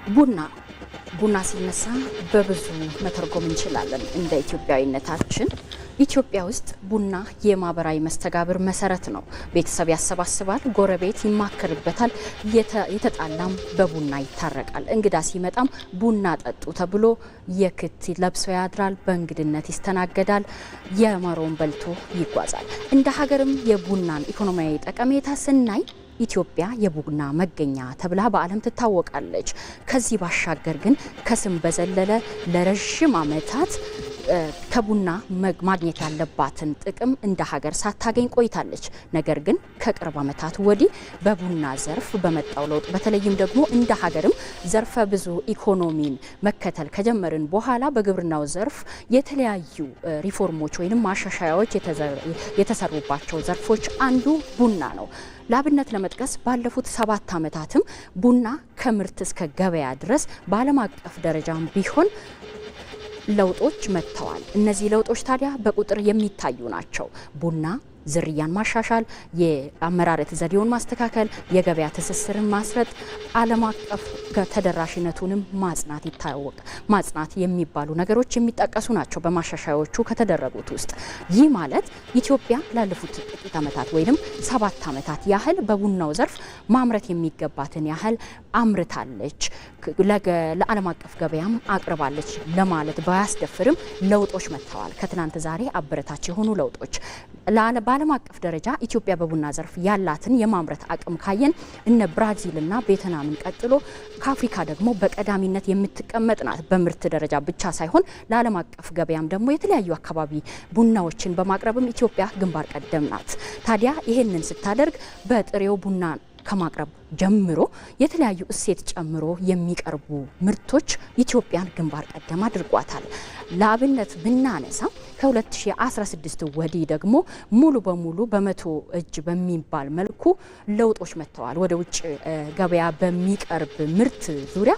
ቡና ሲነሳ በብዙ መተርጎም እንችላለን። እንደ ኢትዮጵያዊነታችን ኢትዮጵያ ውስጥ ቡና የማህበራዊ መስተጋብር መሰረት ነው። ቤተሰብ ያሰባስባል፣ ጎረቤት ይማከርበታል፣ የተጣላም በቡና ይታረቃል። እንግዳ ሲመጣም ቡና ጠጡ ተብሎ የክት ለብሶ ያድራል፣ በእንግድነት ይስተናገዳል፣ የመሮን በልቶ ይጓዛል። እንደ ሀገርም የቡናን ኢኮኖሚያዊ ጠቀሜታ ስናይ ኢትዮጵያ የቡና መገኛ ተብላ በዓለም ትታወቃለች። ከዚህ ባሻገር ግን ከስም በዘለለ ለረጅም ዓመታት ከቡና ማግኘት ያለባትን ጥቅም እንደ ሀገር ሳታገኝ ቆይታለች። ነገር ግን ከቅርብ ዓመታት ወዲህ በቡና ዘርፍ በመጣው ለውጥ በተለይም ደግሞ እንደ ሀገርም ዘርፈ ብዙ ኢኮኖሚን መከተል ከጀመርን በኋላ በግብርናው ዘርፍ የተለያዩ ሪፎርሞች ወይም ማሻሻያዎች የተሰሩባቸው ዘርፎች አንዱ ቡና ነው። ለአብነት ለመጥቀስ ባለፉት 7 ዓመታትም ቡና ከምርት እስከ ገበያ ድረስ በዓለም አቀፍ ደረጃም ቢሆን ለውጦች መጥተዋል። እነዚህ ለውጦች ታዲያ በቁጥር የሚታዩ ናቸው። ቡና ዝርያን ማሻሻል፣ የአመራረት ዘዴውን ማስተካከል፣ የገበያ ትስስርን ማስረጥ፣ ዓለም አቀፍ ተደራሽነቱንም ማጽናት የሚባሉ ነገሮች የሚጠቀሱ ናቸው በማሻሻያዎቹ ከተደረጉት ውስጥ። ይህ ማለት ኢትዮጵያ ላለፉት ጥቂት ዓመታት ወይም 7 ዓመታት ያህል በቡናው ዘርፍ ማምረት የሚገባትን ያህል አምርታለች፣ ለዓለም አቀፍ ገበያም አቅርባለች ለማለት ባያስደፍርም ለውጦች መጥተዋል። ከትናንት ዛሬ አበረታች የሆኑ ለውጦች በዓለም አቀፍ ደረጃ ኢትዮጵያ በቡና ዘርፍ ያላትን የማምረት አቅም ካየን እነ ብራዚልና ቬትናምን ቀጥሎ ከአፍሪካ ደግሞ በቀዳሚነት የምትቀመጥ ናት። በምርት ደረጃ ብቻ ሳይሆን ለዓለም አቀፍ ገበያም ደግሞ የተለያዩ አካባቢ ቡናዎችን በማቅረብም ኢትዮጵያ ግንባር ቀደም ናት። ታዲያ ይሄንን ስታደርግ በጥሬው ቡና ከማቅረብ ጀምሮ የተለያዩ እሴት ጨምሮ የሚቀርቡ ምርቶች ኢትዮጵያን ግንባር ቀደም አድርጓታል። ለአብነት ብናነሳ ከ2016 ወዲህ ደግሞ ሙሉ በሙሉ በመቶ እጅ በሚባል መልኩ ለውጦች መጥተዋል። ወደ ውጭ ገበያ በሚቀርብ ምርት ዙሪያ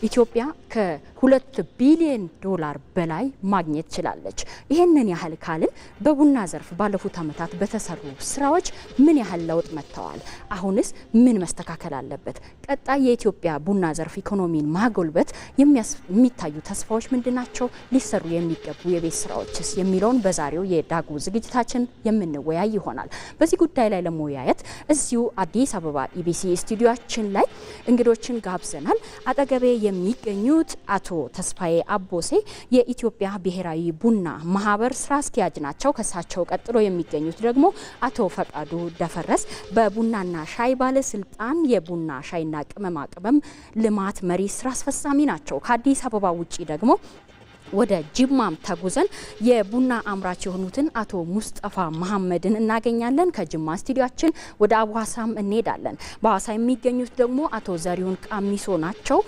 ኢትዮጵያ ከ2 ቢሊዮን ዶላር በላይ ማግኘት ችላለች። ይህንን ያህል ካልን በቡና ዘርፍ ባለፉት ዓመታት በተሰሩ ስራዎች ምን ያህል ለውጥ መጥተዋል? አሁንስ ምን መስተካከል አለበት? ቀጣይ የኢትዮጵያ ቡና ዘርፍ ኢኮኖሚን ማጎልበት የሚታዩ ተስፋዎች ምንድናቸው? ሊሰሩ የሚገቡ የቤት ስራዎችስ የሚለውን በዛሬው የዳጉ ዝግጅታችን የምንወያይ ይሆናል። በዚህ ጉዳይ ላይ ለመወያየት እዚሁ አዲስ አበባ ኢቢሲ ስቱዲዮአችን ላይ እንግዶችን ጋብዘናል። አጠገቤ የሚገኙት አቶ ተስፋዬ አቦሴ የኢትዮጵያ ብሔራዊ ቡና ማህበር ስራ አስኪያጅ ናቸው። ከሳቸው ቀጥሎ የሚገኙት ደግሞ አቶ ፈቃዱ ደፈረስ በቡናና ሻይ ባለስልጣን የቡና ሻይና ቅመማ ቅመም ልማት መሪ ስራ አስፈጻሚ ናቸው። ከአዲስ አበባ ውጪ ደግሞ ወደ ጅማም ተጉዘን የቡና አምራች የሆኑትን አቶ ሙስጠፋ መሐመድን እናገኛለን። ከጅማ ስቱዲዮአችን ወደ አዋሳም እንሄዳለን። በአዋሳ የሚገኙት ደግሞ አቶ ዘሪሁን ቃሚሶ ናቸው።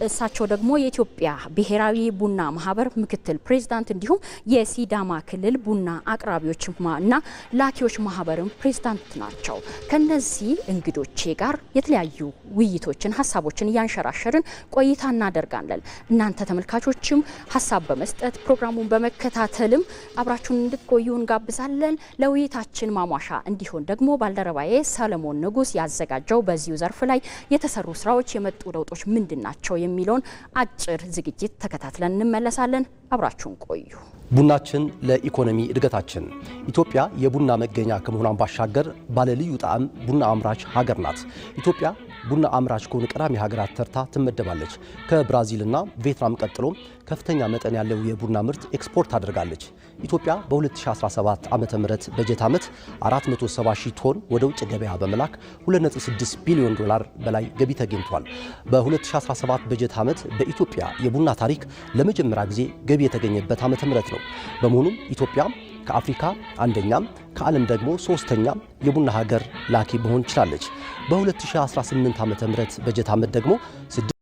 እሳቸው ደግሞ የኢትዮጵያ ብሔራዊ ቡና ማህበር ምክትል ፕሬዝዳንት እንዲሁም የሲዳማ ክልል ቡና አቅራቢዎችና ላኪዎች ማህበርም ፕሬዝዳንት ናቸው። ከነዚህ እንግዶቼ ጋር የተለያዩ ውይይቶችን፣ ሀሳቦችን እያንሸራሸርን ቆይታ እናደርጋለን። እናንተ ተመልካቾችም ሀሳብ በመስጠት ፕሮግራሙን በመከታተልም አብራችሁን እንድትቆዩ እንጋብዛለን። ለውይይታችን ማሟሻ እንዲሆን ደግሞ ባልደረባዬ ሰለሞን ንጉስ ያዘጋጀው በዚሁ ዘርፍ ላይ የተሰሩ ስራዎች፣ የመጡ ለውጦች ምንድናቸው የሚለውን አጭር ዝግጅት ተከታትለን እንመለሳለን። አብራችሁን ቆዩ። ቡናችን ለኢኮኖሚ እድገታችን። ኢትዮጵያ የቡና መገኛ ከመሆኗን ባሻገር ባለልዩ ጣዕም ቡና አምራች ሀገር ናት። ኢትዮጵያ ቡና አምራች ከሆኑ ቀዳሚ ሀገራት ተርታ ትመደባለች። ከብራዚልና ቬትናም ቀጥሎ ከፍተኛ መጠን ያለው የቡና ምርት ኤክስፖርት አድርጋለች። ኢትዮጵያ በ2017 ዓመተ ምህረት በጀት ዓመት 470 ሺህ ቶን ወደ ውጭ ገበያ በመላክ 2.6 ቢሊዮን ዶላር በላይ ገቢ ተገኝቷል። በ2017 በጀት ዓመት በኢትዮጵያ የቡና ታሪክ ለመጀመሪያ ጊዜ ገቢ የተገኘበት ዓመተ ምህረት ነው። በመሆኑም ኢትዮጵያ ከአፍሪካ አንደኛም ከዓለም ደግሞ ሶስተኛም የቡና ሀገር ላኪ መሆን ችላለች። በ2018 ዓመተ ምህረት በጀት ዓመት ደግሞ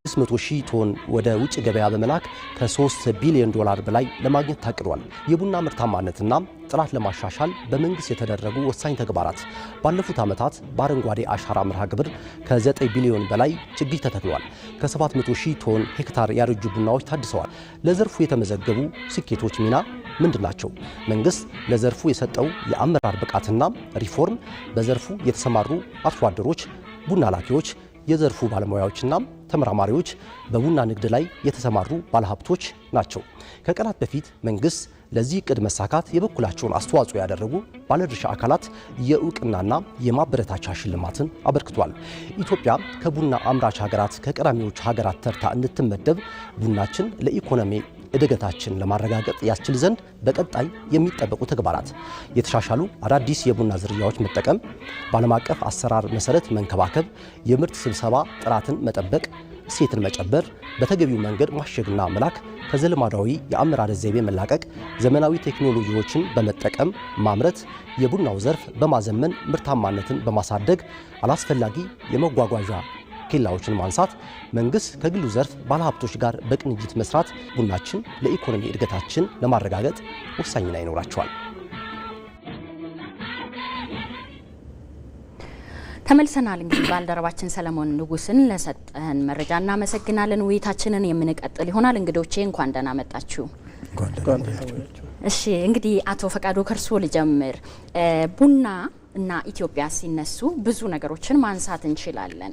600 ሺህ ቶን ወደ ውጭ ገበያ በመላክ ከ3 ቢሊዮን ዶላር በላይ ለማግኘት ታቅዷል። የቡና ምርታማነትና ጥራት ለማሻሻል በመንግስት የተደረጉ ወሳኝ ተግባራት። ባለፉት ዓመታት በአረንጓዴ አሻራ መርሃ ግብር ከ9 ቢሊዮን በላይ ችግኝ ተተክሏል። ከ700 ሺህ ቶን ሄክታር ያረጁ ቡናዎች ታድሰዋል። ለዘርፉ የተመዘገቡ ስኬቶች ሚና ምንድናቸው? መንግስት ለዘርፉ የሰጠው የአመራር ብቃትና ሪፎርም፣ በዘርፉ የተሰማሩ አርሶ አደሮች፣ ቡና ላኪዎች፣ የዘርፉ ባለሙያዎችና ተመራማሪዎች በቡና ንግድ ላይ የተሰማሩ ባለሀብቶች ናቸው። ከቀናት በፊት መንግስት ለዚህ እቅድ መሳካት የበኩላቸውን አስተዋጽኦ ያደረጉ ባለድርሻ አካላት የእውቅናና የማበረታቻ ሽልማትን አበርክቷል። ኢትዮጵያ ከቡና አምራች ሀገራት ከቀዳሚዎች ሀገራት ተርታ እንድትመደብ ቡናችን ለኢኮኖሚ እድገታችን ለማረጋገጥ ያስችል ዘንድ በቀጣይ የሚጠበቁ ተግባራት የተሻሻሉ አዳዲስ የቡና ዝርያዎች መጠቀም፣ በዓለም አቀፍ አሰራር መሰረት መንከባከብ፣ የምርት ስብሰባ ጥራትን መጠበቅ፣ እሴትን መጨበር፣ በተገቢው መንገድ ማሸግና መላክ፣ ከዘልማዳዊ የአመራረት ዘይቤ መላቀቅ፣ ዘመናዊ ቴክኖሎጂዎችን በመጠቀም ማምረት፣ የቡናው ዘርፍ በማዘመን ምርታማነትን በማሳደግ አላስፈላጊ የመጓጓዣ ኬላዎችን ማንሳት፣ መንግስት ከግሉ ዘርፍ ባለሀብቶች ጋር በቅንጅት መስራት ቡናችን ለኢኮኖሚ እድገታችን ለማረጋገጥ ወሳኝ ሚና ይኖራቸዋል። ተመልሰናል። እንግዲህ ባልደረባችን ሰለሞን ንጉስን ለሰጠን መረጃ እናመሰግናለን። ውይይታችንን የምንቀጥል ይሆናል። እንግዶቼ እንኳን ደህና መጣችሁ። እሺ እንግዲህ አቶ ፈቃዱ ከርሶ ልጀምር። ቡና እና ኢትዮጵያ ሲነሱ ብዙ ነገሮችን ማንሳት እንችላለን።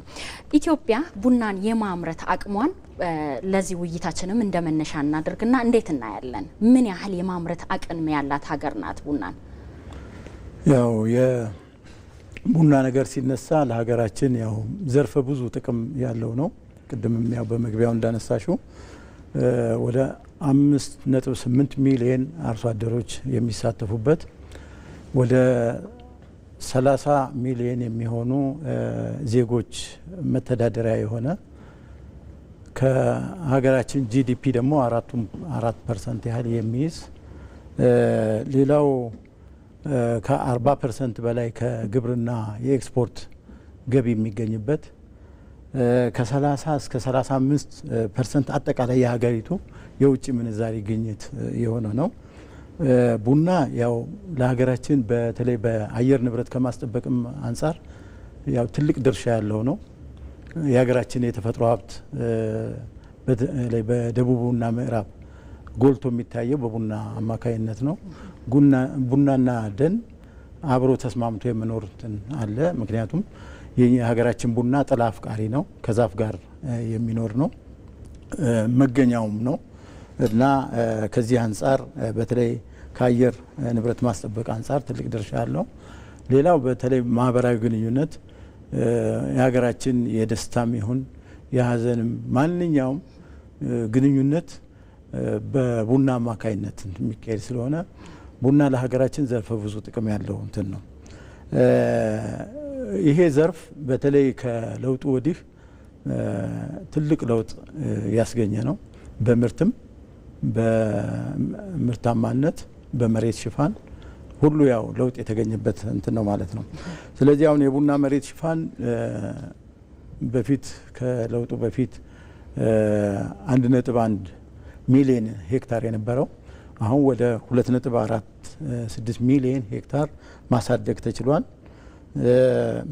ኢትዮጵያ ቡናን የማምረት አቅሟን ለዚህ ውይይታችንም እንደመነሻ እናድርግና እንዴት እናያለን? ምን ያህል የማምረት አቅም ያላት ሀገር ናት ቡናን? ያው የቡና ነገር ሲነሳ ለሀገራችን ያው ዘርፈ ብዙ ጥቅም ያለው ነው። ቅድምም ያው በመግቢያው እንዳነሳሽው ወደ 5.8 ሚሊዮን አርሶ አደሮች የሚሳተፉበት ወደ 30 ሚሊዮን የሚሆኑ ዜጎች መተዳደሪያ የሆነ ከሀገራችን ጂዲፒ ደግሞ 4% ያህል የሚይዝ ሌላው ከ40% በላይ ከግብርና የኤክስፖርት ገቢ የሚገኝበት ከ30 እስከ 35% አጠቃላይ የሀገሪቱ የውጭ ምንዛሪ ግኝት የሆነ ነው። ቡና ያው ለሀገራችን በተለይ በአየር ንብረት ከማስጠበቅም አንጻር ያው ትልቅ ድርሻ ያለው ነው። የሀገራችን የተፈጥሮ ሀብት በተለይ በደቡብና ምዕራብ ጎልቶ የሚታየው በቡና አማካይነት ነው። ቡናና ደን አብሮ ተስማምቶ የመኖር አለ። ምክንያቱም የሀገራችን ቡና ጥላ አፍቃሪ ነው፣ ከዛፍ ጋር የሚኖር ነው፣ መገኛውም ነው እና ከዚህ አንጻር በተለይ ከአየር ንብረት ማስጠበቅ አንጻር ትልቅ ድርሻ አለው። ሌላው በተለይ ማህበራዊ ግንኙነት የሀገራችን የደስታም ይሁን የሀዘንም ማንኛውም ግንኙነት በቡና አማካይነት የሚካሄድ ስለሆነ ቡና ለሀገራችን ዘርፈ ብዙ ጥቅም ያለው እንትን ነው። ይሄ ዘርፍ በተለይ ከለውጡ ወዲህ ትልቅ ለውጥ ያስገኘ ነው። በምርትም በምርታማነት በመሬት ሽፋን ሁሉ ያው ለውጥ የተገኘበት እንትን ነው ማለት ነው። ስለዚህ አሁን የቡና መሬት ሽፋን በፊት ከለውጡ በፊት 1.1 ሚሊዮን ሄክታር የነበረው አሁን ወደ 2.46 ሚሊዮን ሄክታር ማሳደግ ተችሏል።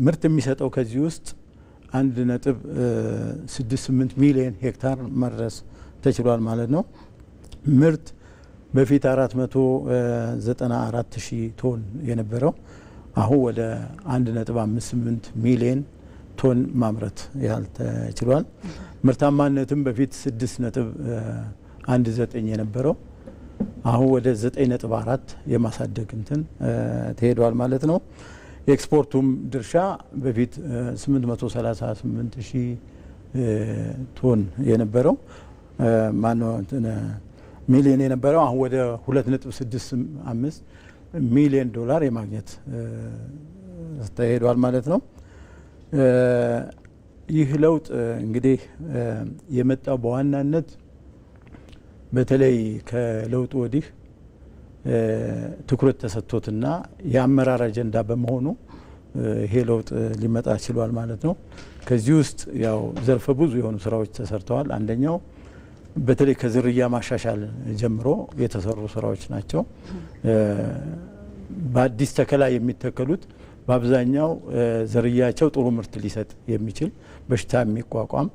ምርት የሚሰጠው ከዚህ ውስጥ 1.68 ሚሊዮን ሄክታር መድረስ ተችሏል ማለት ነው። ምርት በፊት 494 ሺህ ቶን የነበረው አሁን ወደ 1.58 ሚሊዮን ቶን ማምረት ያህል ተችሏል። ምርታማነትም በፊት 6.19 የነበረው አሁን ወደ 9.4 የማሳደግ እንትን ተሄዷል ማለት ነው። የኤክስፖርቱም ድርሻ በፊት 838 ሺህ ቶን የነበረው ሚሊዮን የነበረው አሁን ወደ 2.65 ሚሊዮን ዶላር የማግኘት ተሄዷል ማለት ነው። ይህ ለውጥ እንግዲህ የመጣው በዋናነት በተለይ ከለውጡ ወዲህ ትኩረት ተሰጥቶትና የአመራር አጀንዳ በመሆኑ ይሄ ለውጥ ሊመጣ ችሏል ማለት ነው። ከዚህ ውስጥ ያው ዘርፈ ብዙ የሆኑ ስራዎች ተሰርተዋል። አንደኛው በተለይ ከዝርያ ማሻሻል ጀምሮ የተሰሩ ስራዎች ናቸው። በአዲስ ተከላ የሚተከሉት በአብዛኛው ዝርያቸው ጥሩ ምርት ሊሰጥ የሚችል በሽታ የሚቋቋም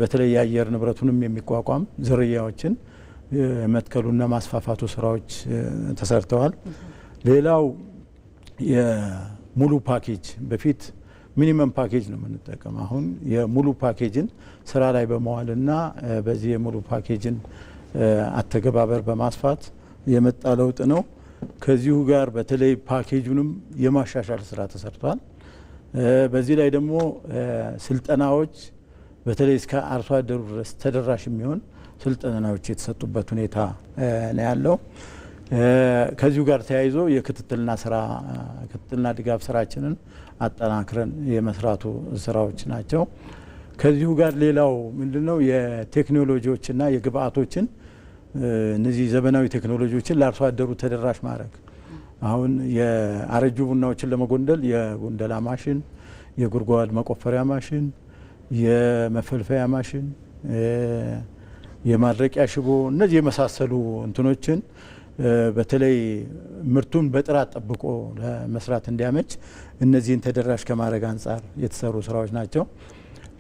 በተለይ የአየር ንብረቱንም የሚቋቋም ዝርያዎችን መትከሉና ማስፋፋቱ ስራዎች ተሰርተዋል። ሌላው የሙሉ ፓኬጅ በፊት ሚኒመም ፓኬጅ ነው የምንጠቀም። አሁን የሙሉ ፓኬጅን ስራ ላይ በመዋልና በዚህ የሙሉ ፓኬጅን አተገባበር በማስፋት የመጣ ለውጥ ነው። ከዚሁ ጋር በተለይ ፓኬጁንም የማሻሻል ስራ ተሰርቷል። በዚህ ላይ ደግሞ ስልጠናዎች በተለይ እስከ አርሶ አደሩ ድረስ ተደራሽ የሚሆን ስልጠናዎች የተሰጡበት ሁኔታ ነው ያለው። ከዚሁ ጋር ተያይዞ የክትትልና ድጋፍ ስራችንን አጠናክረን የመስራቱ ስራዎች ናቸው። ከዚሁ ጋር ሌላው ምንድነው የቴክኖሎጂዎችና የግብአቶችን እነዚህ ዘመናዊ ቴክኖሎጂዎችን ለአርሶ አደሩ ተደራሽ ማድረግ። አሁን የአረጁ ቡናዎችን ለመጎንደል የጎንደላ ማሽን፣ የጉድጓድ መቆፈሪያ ማሽን፣ የመፈልፈያ ማሽን፣ የማድረቂያ ሽቦ እነዚህ የመሳሰሉ እንትኖችን በተለይ ምርቱን በጥራት ጠብቆ ለመስራት እንዲያመች እነዚህን ተደራሽ ከማድረግ አንጻር የተሰሩ ስራዎች ናቸው።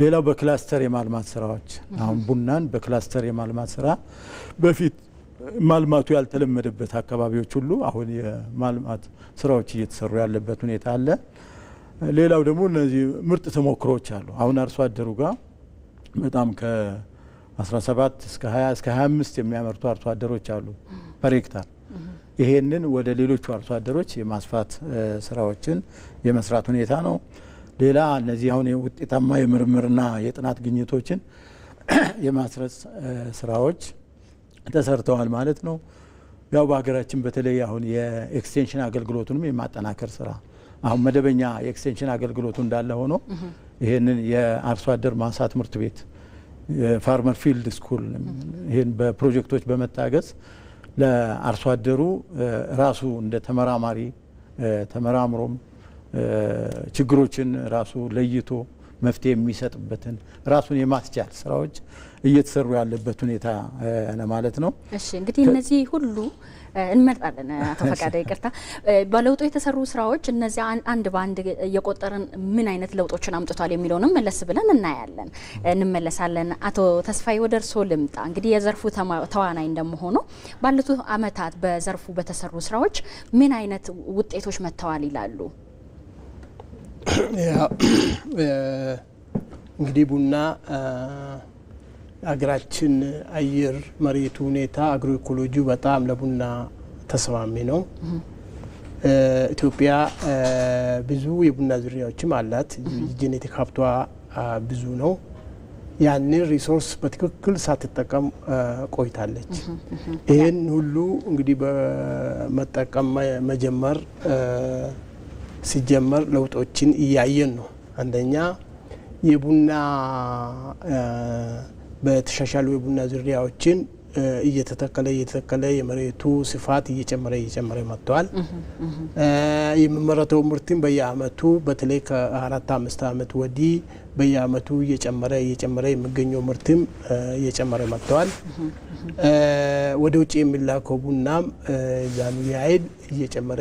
ሌላው በክላስተር የማልማት ስራዎች፣ አሁን ቡናን በክላስተር የማልማት ስራ በፊት ማልማቱ ያልተለመደበት አካባቢዎች ሁሉ አሁን የማልማት ስራዎች እየተሰሩ ያለበት ሁኔታ አለ። ሌላው ደግሞ እነዚህ ምርጥ ተሞክሮች አሉ። አሁን አርሶ አደሩ ጋር በጣም ከ17 እስከ 20 እስከ 25 የሚያመርቱ አርሶ አደሮች አሉ ፐር ሄክታር። ይሄንን ወደ ሌሎቹ አርሶ አደሮች የማስፋት ስራዎችን የመስራት ሁኔታ ነው። ሌላ እነዚህ አሁን ውጤታማ የምርምርና የጥናት ግኝቶችን የማስረጽ ስራዎች ተሰርተዋል ማለት ነው። ያው በሀገራችን በተለይ አሁን የኤክስቴንሽን አገልግሎቱንም የማጠናከር ስራ አሁን መደበኛ የኤክስቴንሽን አገልግሎቱ እንዳለ ሆኖ ይሄንን የአርሶ አደር ማሳ ትምህርት ቤት የፋርመር ፊልድ ስኩል ይሄን በፕሮጀክቶች በመታገዝ ለአርሶ አደሩ ራሱ እንደ ተመራማሪ ተመራምሮም ችግሮችን ራሱ ለይቶ መፍትሄ የሚሰጥበትን ራሱን የማስቻል ስራዎች እየተሰሩ ያለበት ሁኔታ ማለት ነው። እሺ እንግዲህ እነዚህ ሁሉ እንመጣለን። አቶ ፈቃደ ይቅርታ፣ በለውጡ የተሰሩ ስራዎች እነዚህ አንድ በአንድ እየቆጠርን ምን አይነት ለውጦችን አምጥቷል የሚለውንም መለስ ብለን እናያለን፣ እንመለሳለን። አቶ ተስፋዬ ወደ እርስዎ ልምጣ። እንግዲህ የዘርፉ ተዋናይ እንደመሆኑ ባለፉት አመታት በዘርፉ በተሰሩ ስራዎች ምን አይነት ውጤቶች መጥተዋል ይላሉ? እንግዲህ ቡና አገራችን አየር መሬቱ ሁኔታ አግሮ ኢኮሎጂው በጣም ለቡና ተስማሚ ነው። ኢትዮጵያ ብዙ የቡና ዝርያዎችም አላት። ጄኔቲክ ሀብቷ ብዙ ነው። ያንን ሪሶርስ በትክክል ሳትጠቀም ቆይታለች። ይህን ሁሉ እንግዲህ በመጠቀም መጀመር ሲጀመር ለውጦችን እያየን ነው። አንደኛ የቡና በተሻሻሉ የቡና ዝርያዎችን እየተተከለ የመሬቱ ስፋት እየጨመረ መጥቷል። የሚመረተው ምርትም በየአመቱ በተለይ ከ4-5 አመት ወዲህ በየአመቱ እየጨመረ የሚገኘው ምርትም እየጨመረ መጥቷል። ወደ ውጭ የሚላከው ቡናም ዛኑ ያይል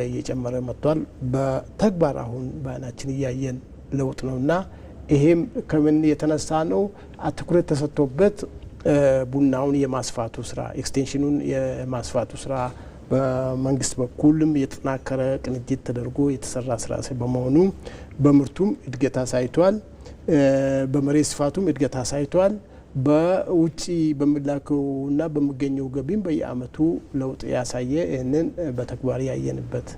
እየጨመረ መጥቷል። በተግባር አሁን በአይናችን እያየን ለውጥ ነውና ይሄም ከምን የተነሳ ነው? አትኩረት ተሰጥቶበት ቡናውን የማስፋቱ ስራ ኤክስቴንሽኑን የማስፋቱ ስራ በመንግስት በኩልም የተጠናከረ ቅንጅት ተደርጎ የተሰራ ስራ በመሆኑ በምርቱም እድገት አሳይቷል። በመሬት ስፋቱም እድገት አሳይቷል። በውጪ በሚላከውና በሚገኘው ገቢም በየአመቱ ለውጥ ያሳየ ይህንን በተግባር ያየንበት።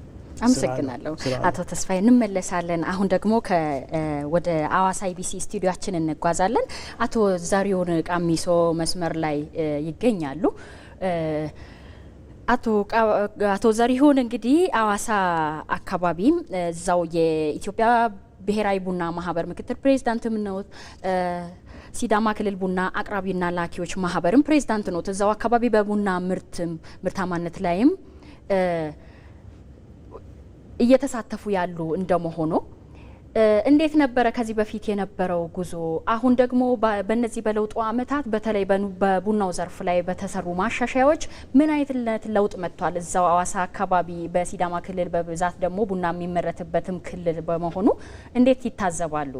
አመሰግናለሁ አቶ ተስፋዬ። እንመለሳለን። አሁን ደግሞ ወደ አዋሳ ኢቢሲ ስቱዲዮአችን እንጓዛለን። አቶ ዛሪሁን ቃሚሶ መስመር ላይ ይገኛሉ። አቶ ዛሪሁን እንግዲህ አዋሳ አካባቢ እዛው የኢትዮጵያ ብሔራዊ ቡና ማህበር ምክትል ፕሬዚዳንትም ነው። ሲዳማ ክልል ቡና አቅራቢና ላኪዎች ማህበርም ፕሬዚዳንት ነው። እዛው አካባቢ በቡና ምርታማነት ላይም እየተሳተፉ ያሉ እንደመሆኑ እንዴት ነበረ ከዚህ በፊት የነበረው ጉዞ? አሁን ደግሞ በእነዚህ በለውጡ አመታት በተለይ በቡናው ዘርፍ ላይ በተሰሩ ማሻሻያዎች ምን አይነት ለውጥ መጥቷል? እዛው አዋሳ አካባቢ በሲዳማ ክልል በብዛት ደግሞ ቡና የሚመረትበትም ክልል በመሆኑ እንዴት ይታዘባሉ?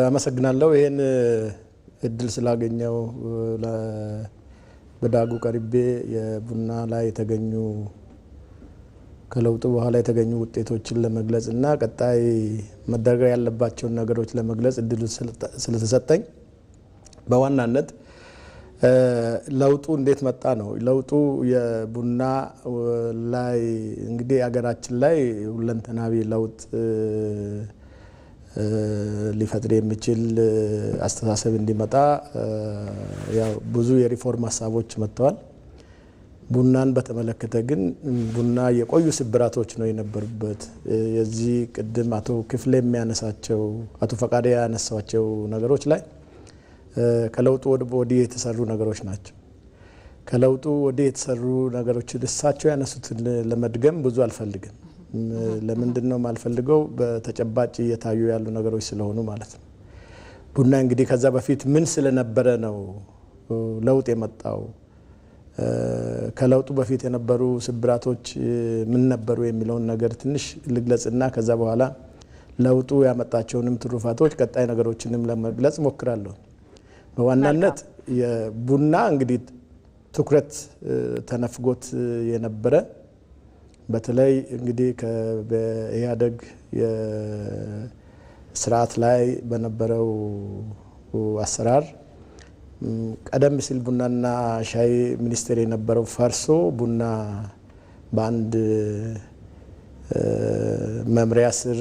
አመሰግናለሁ ይሄን እድል ስላገኘው። በዳጉ ቀርቤ የቡና ላይ የተገኙ ከለውጡ በኋላ የተገኙ ውጤቶችን ለመግለጽ እና ቀጣይ መደረግ ያለባቸውን ነገሮች ለመግለጽ እድሉ ስለተሰጠኝ በዋናነት ለውጡ እንዴት መጣ ነው። ለውጡ የቡና ላይ እንግዲህ ሀገራችን ላይ ሁለንተናዊ ለውጥ ሊፈጥር የሚችል አስተሳሰብ እንዲመጣ ያው ብዙ የሪፎርም ሀሳቦች መጥተዋል። ቡናን በተመለከተ ግን ቡና የቆዩ ስብራቶች ነው የነበሩበት። የዚህ ቅድም አቶ ክፍሌ የሚያነሳቸው አቶ ፈቃደ ያነሳቸው ነገሮች ላይ ከለውጡ ወዲህ የተሰሩ ነገሮች ናቸው። ከለውጡ ወዲህ የተሰሩ ነገሮችን እሳቸው ያነሱትን ለመድገም ብዙ አልፈልግም። ለምንድን ነው የማልፈልገው? በተጨባጭ እየታዩ ያሉ ነገሮች ስለሆኑ ማለት ነው። ቡና እንግዲህ ከዛ በፊት ምን ስለነበረ ነው ለውጥ የመጣው? ከለውጡ በፊት የነበሩ ስብራቶች ምን ነበሩ የሚለውን ነገር ትንሽ ልግለጽና ከዛ በኋላ ለውጡ ያመጣቸውንም ትሩፋቶች ቀጣይ ነገሮችንም ለመግለጽ ሞክራለሁ። በዋናነት የቡና እንግዲህ ትኩረት ተነፍጎት የነበረ በተለይ እንግዲህ በኢህአዴግ የስርዓት ላይ በነበረው አሰራር ቀደም ሲል ቡናና ሻይ ሚኒስቴር የነበረው ፈርሶ ቡና በአንድ መምሪያ ስር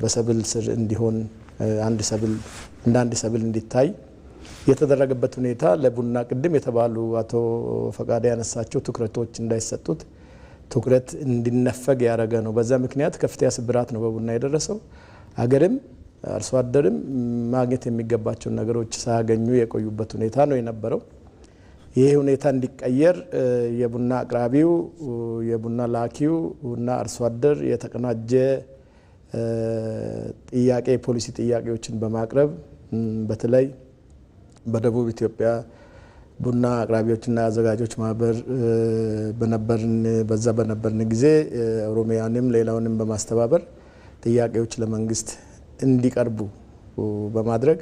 በሰብል ስር እንዲሆን አንድ ሰብል እንዲታይ የተደረገበት ሁኔታ ለቡና ቅድም የተባሉ አቶ ፈቃደ ያነሳቸው ትኩረቶች እንዳይሰጡት ትኩረት እንዲነፈግ ያደረገ ነው። በዛ ምክንያት ከፍተኛ ስብራት ነው በቡና የደረሰው። ሀገርም አርሶ አደርም ማግኘት የሚገባቸውን ነገሮች ሳያገኙ የቆዩበት ሁኔታ ነው የነበረው። ይህ ሁኔታ እንዲቀየር የቡና አቅራቢው፣ የቡና ላኪው እና አርሶ አደር የተቀናጀ ጥያቄ የፖሊሲ ጥያቄዎችን በማቅረብ በተለይ በደቡብ ኢትዮጵያ ቡና አቅራቢዎችና አዘጋጆች ማህበር በነበርን ጊዜ ኦሮሚያንም ሌላውንም በማስተባበር ጥያቄዎች ለመንግስት እንዲቀርቡ በማድረግ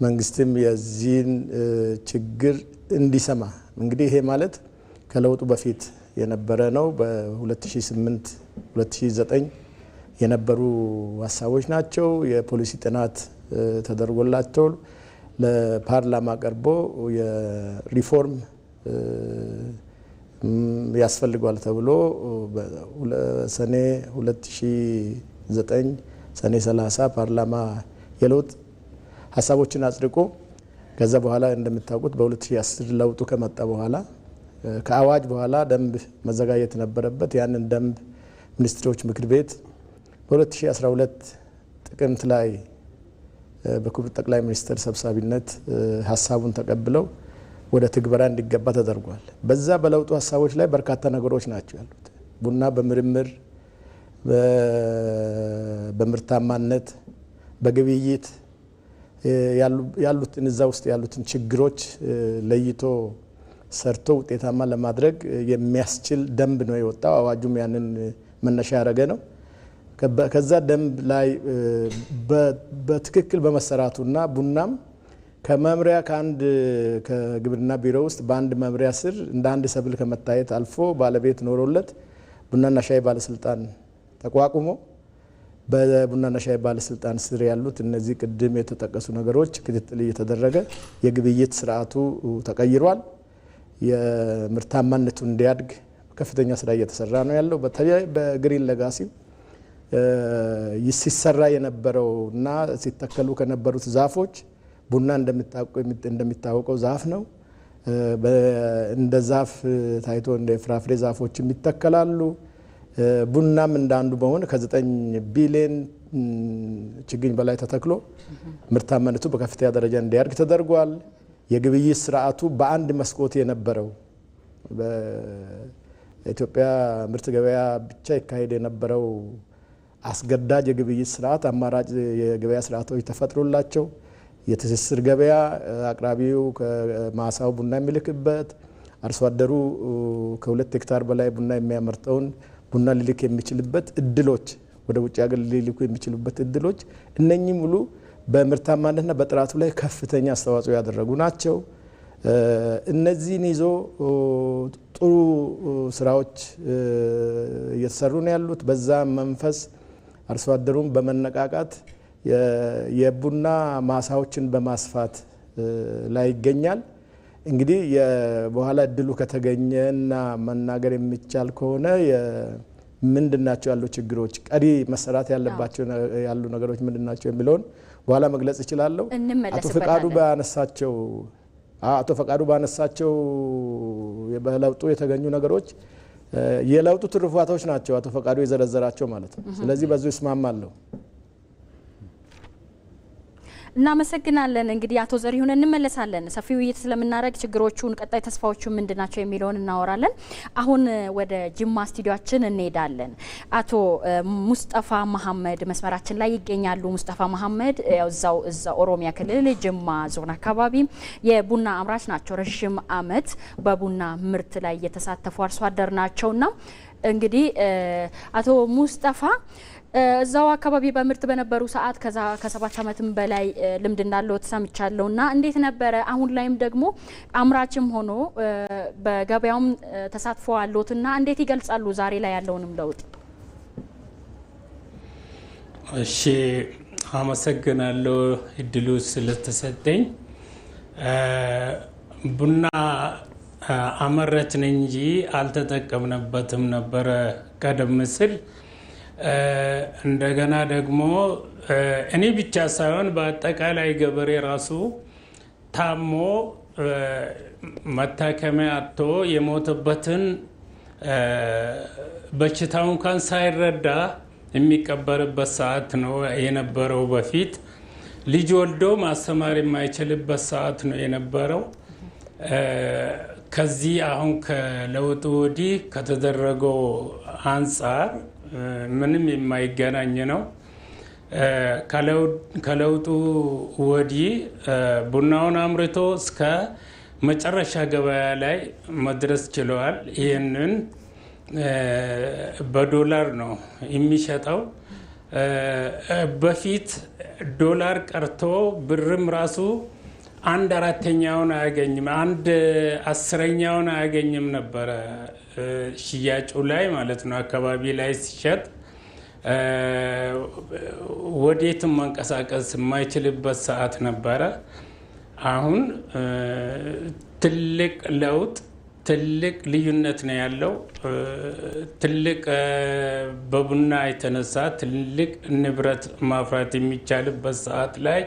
መንግስትም የዚህን ችግር እንዲሰማ እንግዲህ ይሄ ማለት ከለውጡ በፊት የነበረ ነው። በ2008 2009 የነበሩ ሀሳቦች ናቸው። የፖሊሲ ጥናት ተደርጎላቸው ለፓርላማ ቀርቦ የሪፎርም ያስፈልገዋል ተብሎ ሰኔ 2009 ሰኔ 30 ፓርላማ የለውጥ ሀሳቦችን አጽድቆ ከዛ በኋላ እንደምታውቁት በ2010 ለውጡ ከመጣ በኋላ ከአዋጅ በኋላ ደንብ መዘጋጀት ነበረበት። ያንን ደንብ ሚኒስትሮች ምክር ቤት በ2012 ጥቅምት ላይ በክቡር ጠቅላይ ሚኒስትር ሰብሳቢነት ሀሳቡን ተቀብለው ወደ ትግበራ እንዲገባ ተደርጓል። በዛ በለውጡ ሀሳቦች ላይ በርካታ ነገሮች ናቸው ያሉት። ቡና በምርምር በምርታማነት በግብይት ያሉትን እዛ ውስጥ ያሉትን ችግሮች ለይቶ ሰርቶ ውጤታማ ለማድረግ የሚያስችል ደንብ ነው የወጣው። አዋጁም ያንን መነሻ ያደረገ ነው። ከዛ ደንብ ላይ በትክክል በመሰራቱና ቡናም ከመምሪያ ከግብርና ቢሮ ውስጥ በአንድ መምሪያ ስር እንደ አንድ ሰብል ከመታየት አልፎ ባለቤት ኖሮለት ቡናና ሻይ ባለስልጣን ተቋቁሞ በቡናና ሻይ ባለስልጣን ስር ያሉት እነዚህ ቅድም የተጠቀሱ ነገሮች ክትትል እየተደረገ የግብይት ስርዓቱ ተቀይሯል። የምርታማነቱ እንዲያድግ ከፍተኛ ስራ እየተሰራ ነው ያለው። በተለይ በግሪን ሌጋሲ ሲሰራ የነበረው እና ሲተከሉ ከነበሩት ዛፎች ቡና እንደሚታወቀው ዛፍ ነው። እንደ ዛፍ ታይቶ እንደ ፍራፍሬ ዛፎችም ይተከላሉ። ቡናም እንዳንዱ በሆነ ከ9 ቢሊዮን ችግኝ በላይ ተተክሎ ምርታማነቱ በከፍተኛ ደረጃ እንዲያድግ ተደርጓል። የግብይት ስርዓቱ በአንድ መስኮት የነበረው በኢትዮጵያ ምርት ገበያ ብቻ ይካሄድ የነበረው አስገዳጅ የግብይት ስርዓት አማራጭ የገበያ ስርዓቶች ተፈጥሮላቸው የትስስር ገበያ አቅራቢው ከማሳው ቡና የሚልክበት አርሶ አደሩ ከ2 ሄክታር በላይ ቡና የሚያመርተውን ቡና ሊልክ የሚችልበት እድሎች ወደ ውጭ ሀገር ሊልኩ የሚችሉበት እድሎች እነኚህ ሙሉ በምርታማነትና በጥራቱ ላይ ከፍተኛ አስተዋጽኦ ያደረጉ ናቸው። እነዚህን ይዞ ጥሩ ስራዎች እየተሰሩ ነው ያሉት። በዛ መንፈስ አርሶ አደሩም በመነቃቃት የቡና ማሳዎችን በማስፋት ላይ ይገኛል። እንግዲህ በኋላ እድሉ ከተገኘና መናገር የሚቻል ከሆነ ምንድናቸው ያሉ ችግሮች፣ ቀሪ መሰራት ያለባቸው ያሉ ነገሮች ምንድናቸው የሚለውን በኋላ መግለጽ እችላለሁ። አቶ ፈቃዱ ባነሳቸው በለውጡ የተገኙ ነገሮች የለውጡ ትሩፋቶች ናቸው አቶ ፈቃዱ የዘረዘራቸው ማለት ነው። ስለዚህ በዚሁ እስማማለሁ። እናመሰግናለን። እንግዲህ አቶ ዘሪሁን እንመለሳለን። ሰፊ ውይይት ስለምናደርግ ችግሮቹን፣ ቀጣይ ተስፋዎቹ ምንድናቸው የሚለውን እናወራለን። አሁን ወደ ጅማ ስቱዲዮአችን እንሄዳለን። አቶ ሙስጠፋ መሐመድ መስመራችን ላይ ይገኛሉ። ሙስጠፋ መሐመድ እዛው ኦሮሚያ ክልል ጅማ ዞን አካባቢ የቡና አምራች ናቸው። ረዥም ዓመት በቡና ምርት ላይ የተሳተፉ አርሶ አደር ናቸውና እንግዲህ አቶ ሙስጠፋ እዛው አካባቢ በምርት በነበሩ ሰዓት ከ7 ዓመትም በላይ ልምድ እንዳለው ተሰምቻለሁና እንዴት ነበረ? አሁን ላይም ደግሞ አምራችም ሆኖ በገበያውም ተሳትፎ አለዎትና እንዴት ይገልጻሉ ዛሬ ላይ ያለውንም ለውጥ? እሺ፣ አመሰግናለሁ እድሉ ስለተሰጠኝ። ቡና አመረትን እንጂ አልተጠቀምነበትም ነበረ ቀደም ሲል። እንደገና ደግሞ እኔ ብቻ ሳይሆን በአጠቃላይ ገበሬ ራሱ ታሞ መታከሚያ አጥቶ የሞተበትን በሽታው እንኳን ሳይረዳ የሚቀበርበት ሰዓት ነው የነበረው። በፊት ልጅ ወልዶ ማስተማር የማይችልበት ሰዓት ነው የነበረው። ከዚህ አሁን ከለውጡ ወዲህ ከተደረገው አንጻር ምንም የማይገናኝ ነው። ከለውጡ ወዲህ ቡናውን አምርቶ እስከ መጨረሻ ገበያ ላይ መድረስ ችለዋል። ይህንን በዶላር ነው የሚሸጠው። በፊት ዶላር ቀርቶ ብርም ራሱ 1/4ኛውን አያገኝም፣ 1/10ኛውን አያገኝም ነበረ ሽያጩ ላይ ማለት ነው። አካባቢ ላይ ሲሸጥ ወዴትም መንቀሳቀስ የማይችልበት ሰዓት ነበረ። አሁን ትልቅ ለውጥ፣ ትልቅ ልዩነት ነው ያለው። ትልቅ በቡና የተነሳ ትልቅ ንብረት ማፍራት የሚቻልበት ሰዓት ላይ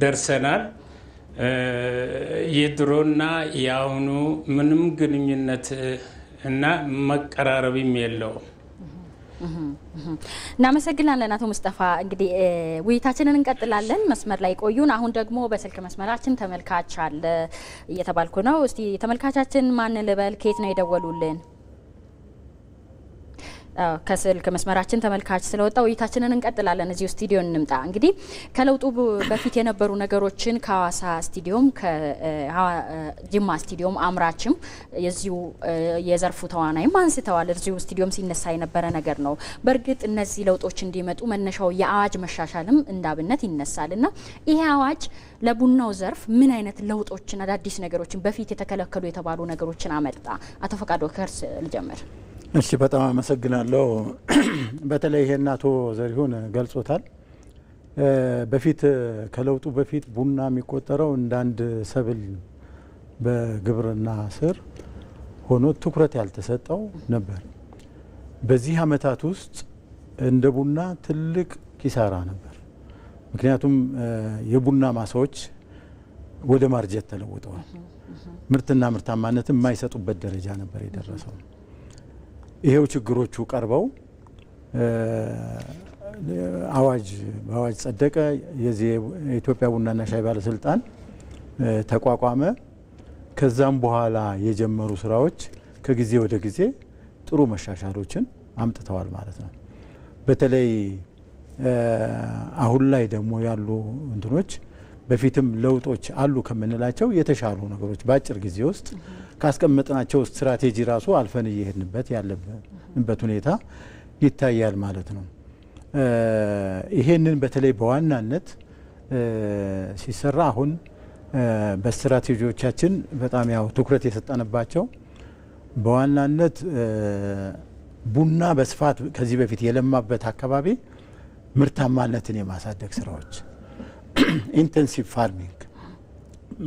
ደርሰናል። የድሮና የአሁኑ ምንም ግንኙነት እና መቀራረብም የለውም። እናመሰግናለን አቶ ሙስጠፋ። እንግዲህ ውይይታችንን እንቀጥላለን። መስመር ላይ ቆዩን። አሁን ደግሞ በስልክ መስመራችን ተመልካች አለ እየተባልኩ ነው። እስቲ ተመልካቻችን ማን ልበል? ከየት ነው የደወሉልን? ከስልክ መስመራችን ተመልካች ስለወጣ ውይይታችንን እንቀጥላለን። እዚሁ ስቱዲዮ እንምጣ። እንግዲህ ከለውጡ በፊት የነበሩ ነገሮችን ከሐዋሳ ስቱዲዮም ከጅማ ስቱዲዮም አምራችም የዚሁ የዘርፉ ተዋናይም አንስተዋል። እዚሁ ስቱዲዮም ሲነሳ የነበረ ነገር ነው። በእርግጥ እነዚህ ለውጦች እንዲመጡ መነሻው የአዋጅ መሻሻልም እንዳብነት ይነሳልና ይሄ አዋጅ ለቡናው ዘርፍ ምን አይነት ለውጦችን፣ አዳዲስ ነገሮችን፣ በፊት የተከለከሉ የተባሉ ነገሮችን አመጣ? አቶ ፈቃዱ ከርስ ልጀምር። እሺ፣ በጣም አመሰግናለሁ። በተለይ ይሄን አቶ ዘሪሁን ገልጾታል። በፊት ከለውጡ በፊት ቡና የሚቆጠረው እንደ አንድ ሰብል በግብርና ስር ሆኖ ትኩረት ያልተሰጠው ነበር። በዚህ አመታት ውስጥ እንደ ቡና ትልቅ ኪሳራ ነበር። ምክንያቱም የቡና ማሳዎች ወደ ማርጀት ተለውጠዋል። ምርትና ምርታማነትን የማይሰጡበት ደረጃ ነበር የደረሰው። ይሄው ችግሮቹ ቀርበው በአዋጅ ጸደቀ። የዚህ የኢትዮጵያ ቡናና ሻይ ባለስልጣን ተቋቋመ። ከዛም በኋላ የጀመሩ ስራዎች ከጊዜ ወደ ጊዜ ጥሩ መሻሻሎችን አምጥተዋል ማለት ነው። በተለይ አሁን ላይ ደግሞ ያሉ እንትኖች በፊትም ለውጦች አሉ ከምንላቸው የተሻሉ ነገሮች በአጭር ጊዜ ውስጥ ካስቀመጥናቸው ስትራቴጂ ራሱ አልፈን እየሄድንበት ያለበት ሁኔታ ይታያል ማለት ነው። ይሄንን በተለይ በዋናነት ሲሰራ አሁን በስትራቴጂዎቻችን በጣም ያው ትኩረት የሰጠንባቸው በዋናነት ቡና በስፋት ከዚህ በፊት የለማበት አካባቢ ምርታማነትን የማሳደግ ስራዎች ኢንቴንሲቭ ፋርሚንግ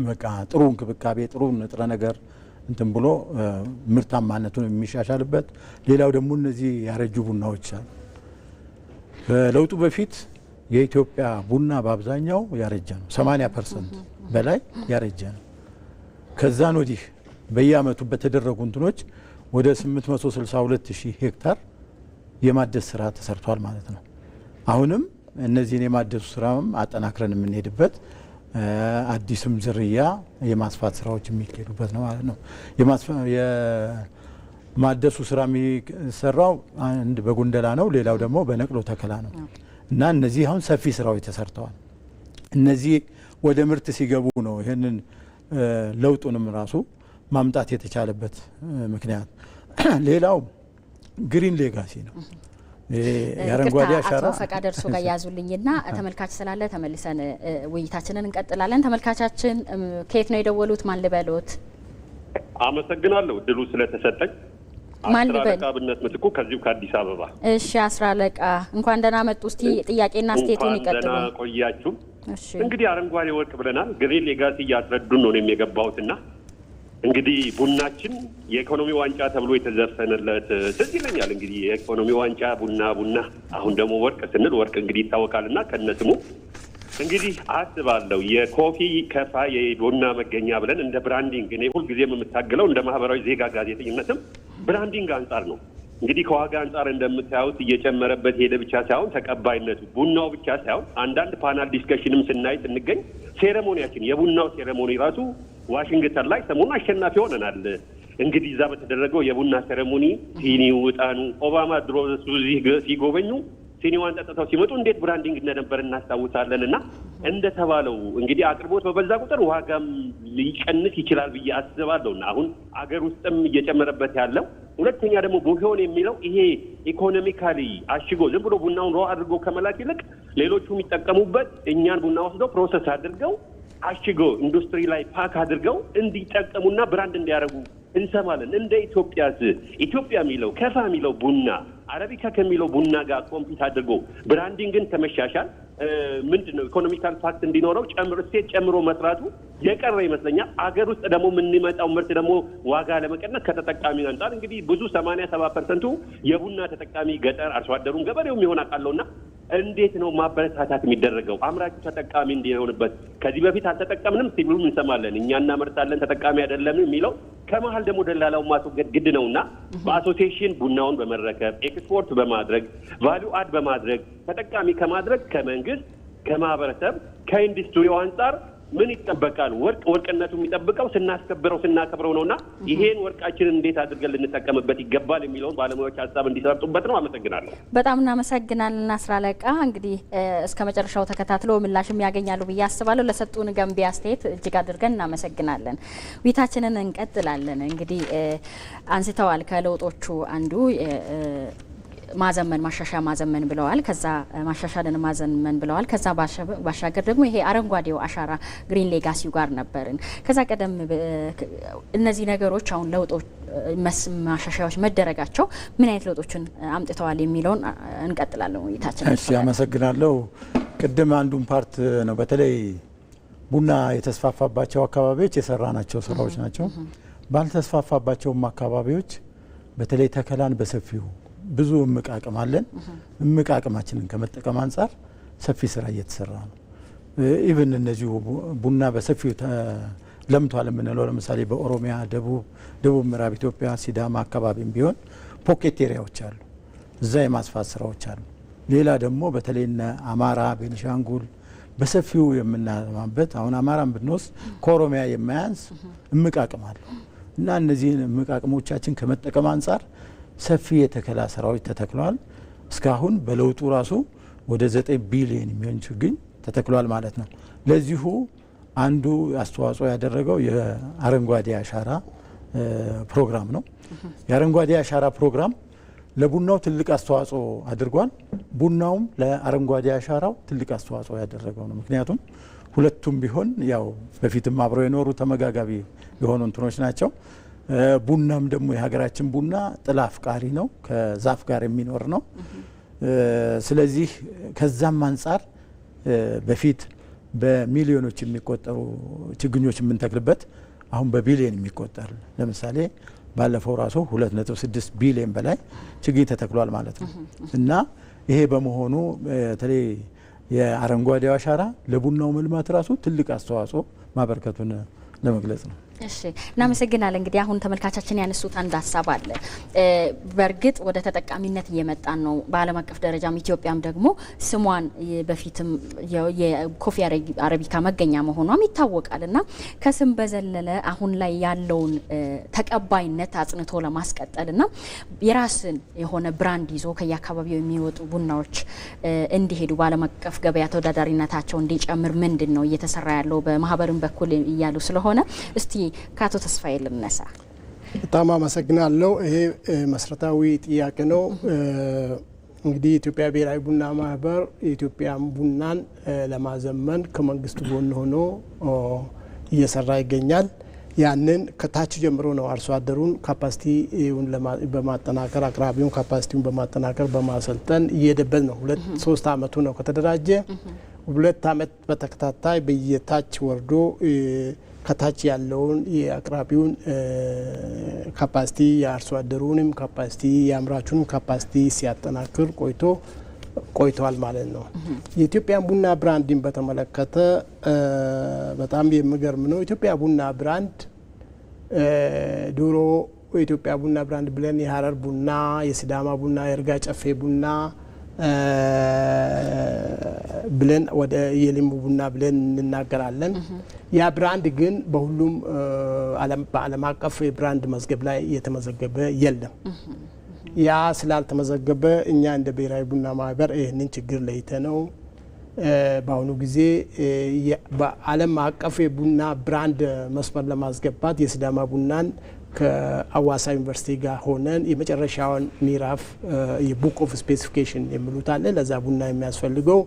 በቃ ጥሩ እንክብካቤ ጥሩ ንጥረ ነገር እንትን ብሎ ምርታማነቱን የሚሻሻልበት። ሌላው ደግሞ እነዚህ ያረጁ ቡናዎች አሉ። ከለውጡ በፊት የኢትዮጵያ ቡና በአብዛኛው ያረጀ ነው፣ 80% በላይ ያረጀ ነው። ከዛን ወዲህ በየአመቱ በተደረጉ እንትኖች ወደ 862,000 ሄክታር የማደስ ስራ ተሰርቷል ማለት ነው። አሁንም እነዚህን የማደሱ ስራም አጠናክረን የምንሄድበት አዲስም ዝርያ የማስፋት ስራዎች የሚካሄዱበት ነው ማለት ነው። የማደሱ ስራ የሚሰራው አንድ በጉንደላ ነው፣ ሌላው ደግሞ በነቅሎ ተከላ ነው እና እነዚህ አሁን ሰፊ ስራዎች ተሰርተዋል። እነዚህ ወደ ምርት ሲገቡ ነው ይህንን ለውጡንም ራሱ ማምጣት የተቻለበት ምክንያት። ሌላው ግሪን ሌጋሲ ነው። የአረንጓዴ አሻራ አቶ ፈቃደ እርሶ ጋር ያዙልኝና ተመልካች ስላለ ተመልሰን ውይይታችንን እንቀጥላለን። ተመልካቻችን ከየት ነው የደወሉት? ማን ልበሎት? አመሰግናለሁ እድሉ ስለተሰጠኝ። ማን ልበል? አስራ አለቃ ምትኩ ከዚሁ ከአዲስ አበባ። እሺ አስራ አለቃ እንኳን ደህና መጡ። እስቲ ጥያቄና ስቴቱን ይቀጥሉ። እንኳን ደህና ቆያችሁ። እሺ እንግዲህ አረንጓዴ ወርቅ ብለናል። ግሪን ሌጋሲ እያስረዱን ነው የገባሁትና እንግዲህ ቡናችን የኢኮኖሚ ዋንጫ ተብሎ የተዘፈነለት ትዝ ይለኛል። እንግዲህ የኢኮኖሚ ዋንጫ ቡና አሁን ደግሞ ወርቅ ስንል ወርቅ እንግዲህ ይታወቃልና ከነስሙ እንግዲህ አስባለሁ የኮፊ ከፋ የቡና መገኛ ብለን እንደ ብራንዲንግ እኔ ሁልጊዜም የምታገለው እንደ ማህበራዊ ዜጋ ጋዜጠኝነትም ብራንዲንግ አንጻር ነው። እንግዲህ ከዋጋ አንጻር እንደምታዩት እየጨመረበት ሄደ ብቻ ሳይሆን ተቀባይነቱ ቡናው ብቻ ሳይሆን አንዳንድ ፓናል ዲስከሽንም ስንገኝ ሴሬሞኒያችን የቡናው ሴሬሞኒ ራሱ ዋሽንግተን ላይ ሰሞኑን አሸናፊ ሆነናል። እንግዲህ እዛ በተደረገው የቡና ሴሬሞኒ ሲኒው፣ እጣኑ ኦባማ ድሮ ሲጎበኙ ሲኒዋን ጠጥተው ሲመጡ እንዴት ብራንዲንግ እንደነበር እናስታውሳለን። እና እንደተባለው እንግዲህ አቅርቦት በበዛ ቁጥር ዋጋም ሊቀንስ ይችላል ብዬ አስባለሁ። እና አሁን አገር ውስጥም እየጨመረበት ያለው ሁለተኛ ደግሞ ቡሄውን የሚለው ይሄ ኢኮኖሚካሊ አሽጎ ዝም ብሎ ቡናውን ሮ አድርጎ ከመላክ ይልቅ ሌሎቹ የሚጠቀሙበት እኛን ቡና ወስደው ፕሮሰስ አድርገው አሽጎ ኢንዱስትሪ ላይ ፓክ አድርገው እንዲጠቀሙና ብራንድ እንዲያደርጉ እንሰማለን። እንደ ኢትዮጵያ የሚለው ከፋ የሚለው ቡና አረቢካ ከሚለው ቡና ጋር ኮምፒት አድርጎ ብራንዲንግን ከመሻሻል ምንድነው ኢኮኖሚካል ፋክት እንዲኖረው እሴት ጨምሮ መስራቱ የቀረ ይመስለኛል። አገር ውስጥ ደግሞ የምንመጣው ምርት ደግሞ ዋጋ ለመቀነስ ከተጠቃሚ አንጻር እንግዲህ ብዙ 80-70% የቡና ተጠቃሚ ገጠር አርሶ አደሩም ገበሬውም ይሆን አውቃለሁና እንዴት ነው ማበረታታት የሚደረገው አምራቹ ተጠቃሚ እንዲሆንበት? ከዚህ በፊት አልተጠቀምንም ሲሉም እንሰማለን። እኛ እናመርታለን ተጠቃሚ አይደለም የሚለው ከመሀል ደግሞ ደላላው ማስወገድ ግድ ነውና በአሶሲዬሽን ቡናውን በመረከብ ኤክስፖርት በማድረግ ቫልዩ አድ በማድረግ ተጠቃሚ ከማድረግ ከመንግስት ከማህበረሰብ ከኢንዱስትሪው አንጻር ምን ይጠበቃል? ወርቅነቱ የሚጠብቀው ስናከብረው ነውና ይሄን ወርቃችንን እንዴት አድርገን ልንጠቀምበት ይገባል የሚለውን ባለሙያዎች ሀሳብ እንዲሰርጡበት ነው። አመሰግናለሁ። በጣም እናመሰግናለን አስራ አለቃ። እንግዲህ እስከ መጨረሻው ተከታትሎ ምላሽም ያገኛሉ ብዬ አስባለሁ። ለሰጡን ገንቢ አስተያየት እጅግ አድርገን እናመሰግናለን። ውይይታችንን እንቀጥላለን። እንግዲህ አንስተዋል ከለውጦቹ አንዱ ማሻሻያ ማዘመን ብለዋል። ከዛ ማሻሻልን ማዘመን ብለዋል። ከዛ ባሻገር ደግሞ ይሄ አረንጓዴው አሻራ ግሪን ሌጋሲው ጋር ነበርን። ከዛ ቀደም እነዚህ ነገሮች አሁን ለውጦች ማሻሻያዎች መደረጋቸው ምን አይነት ለውጦችን አምጥተዋል የሚለውን እንቀጥላለን ውይይታችን። እሺ አመሰግናለሁ። ቅድም አንዱን ፓርት ነው በተለይ ቡና የተስፋፋባቸው አካባቢዎች የሰራናቸው ስራዎች ናቸው። ባልተስፋፋባቸውም አካባቢዎች በተለይ ተከላን በሰፊው ብዙ እምቅ አቅም አለን። እምቅ አቅማችንን ከመጠቀም አንጻር ሰፊ ስራ እየተሰራ ነው። ኢቭን እነዚሁ ቡና በሰፊው ለምቷል የምንለው ለምሳሌ በኦሮሚያ፣ ደቡብ ምዕራብ ኢትዮጵያ፣ ሲዳማ አካባቢም ቢሆን ፖኬት ኤሪያዎች አሉ። እዛ የማስፋት ስራዎች አሉ። ሌላ ደግሞ በተለይ አማራ፣ ቤኒሻንጉል በሰፊው የምናለማበት አሁን አማራን ብንወስድ ከኦሮሚያ የማያንስ እምቅ አቅም አለው እና እነዚህን እምቅ አቅሞቻችን ከመጠቀም አንጻር ሰፊ የተከላ ስራዎች ተተክለዋል። እስካሁን በለውጡ ራሱ ወደ 9 ቢሊዮን የሚሆን ችግኝ ተተክሏል ማለት ነው። ለዚሁ አንዱ አስተዋጽኦ ያደረገው የአረንጓዴ አሻራ ፕሮግራም ነው። የአረንጓዴ አሻራ ፕሮግራም ለቡናው ትልቅ አስተዋጽኦ አድርጓል። ቡናውም ለአረንጓዴ አሻራው ትልቅ አስተዋጽኦ ያደረገው ነው። ምክንያቱም ሁለቱም ቢሆን ያው በፊትም አብረው የኖሩ ተመጋጋቢ የሆኑ እንትኖች ናቸው። ቡናም ደግሞ የሀገራችን ቡና ጥላ አፍቃሪ ነው፣ ከዛፍ ጋር የሚኖር ነው። ስለዚህ ከዛም አንጻር በፊት በሚሊዮኖች የሚቆጠሩ ችግኞች የምንተክልበት አሁን በቢሊዮን የሚቆጠር ለምሳሌ ባለፈው ራሱ 2.6 ቢሊዮን በላይ ችግኝ ተተክሏል ማለት ነው። እና ይሄ በመሆኑ በተለይ የአረንጓዴው አሻራ ለቡናው መልማት ራሱ ትልቅ አስተዋጽኦ ማበርከቱን ለመግለጽ ነው። እሺ እናመሰግናለን። እንግዲህ አሁን ተመልካቻችን ያነሱት አንድ ሀሳብ አለ። በእርግጥ ወደ ተጠቃሚነት እየመጣን ነው። በዓለም አቀፍ ደረጃም ኢትዮጵያም ደግሞ ስሟን በፊትም የኮፊ አረቢካ መገኛ መሆኗም ይታወቃል እና ከስም በዘለለ አሁን ላይ ያለውን ተቀባይነት አጽንቶ ለማስቀጠል እና የራስን የሆነ ብራንድ ይዞ ከየአካባቢው የሚወጡ ቡናዎች እንዲሄዱ በዓለም አቀፍ ገበያ ተወዳዳሪነታቸው እንዲጨምር ምንድን ነው እየተሰራ ያለው በማህበርም በኩል እያሉ ስለሆነ እስቲ ከአቶ ተስፋዬ ልነሳ። በጣም አመሰግናለሁ። ይሄ መሰረታዊ ጥያቄ ነው። እንግዲህ የኢትዮጵያ ብሔራዊ ቡና ማህበር የኢትዮጵያን ቡናን ለማዘመን ከመንግስት ጎን ሆኖ እየሰራ ይገኛል። ያንን ከታች ጀምሮ ነው አርሶ አደሩን ካፓሲቲውን በማጠናከር አቅራቢውን ካፓሲቲውን በማጠናከር በማሰልጠን እየሄደበት ነው። 2-3 አመቱ ነው ከተደራጀ። 2 አመት በተከታታይ በየታች ወርዶ ከታች ያለውን የአቅራቢውን ካፓሲቲ የአርሶ አደሩንም ካፓሲቲ የአምራቹንም ካፓሲቲ ሲያጠናክር ቆይተዋል ማለት ነው። የኢትዮጵያ ቡና ብራንድን በተመለከተ በጣም የሚገርም ነው። ኢትዮጵያ ቡና ብራንድ ድሮ የኢትዮጵያ ቡና ብራንድ ብለን የሀረር ቡና፣ የሲዳማ ቡና፣ የእርጋ ጨፌ ቡና ብለን ወደ የሊሙ ቡና ብለን እንናገራለን። ያ ብራንድ ግን በሁሉም በዓለም አቀፍ የብራንድ መዝገብ ላይ የተመዘገበ የለም። ያ ስላልተመዘገበ እኛ እንደ ብሔራዊ ቡና ማህበር ይህንን ችግር ለይተ ነው በአሁኑ ጊዜ በዓለም አቀፍ የቡና ብራንድ መስመር ለማስገባት የሲዳማ ቡናን ከአዋሳ ዩኒቨርሲቲ ጋር ሆነን የመጨረሻውን ምዕራፍ የቡክ ኦፍ ስፔሲፊኬሽን የሚሉት አለ። ለዛ ቡና የሚያስፈልገው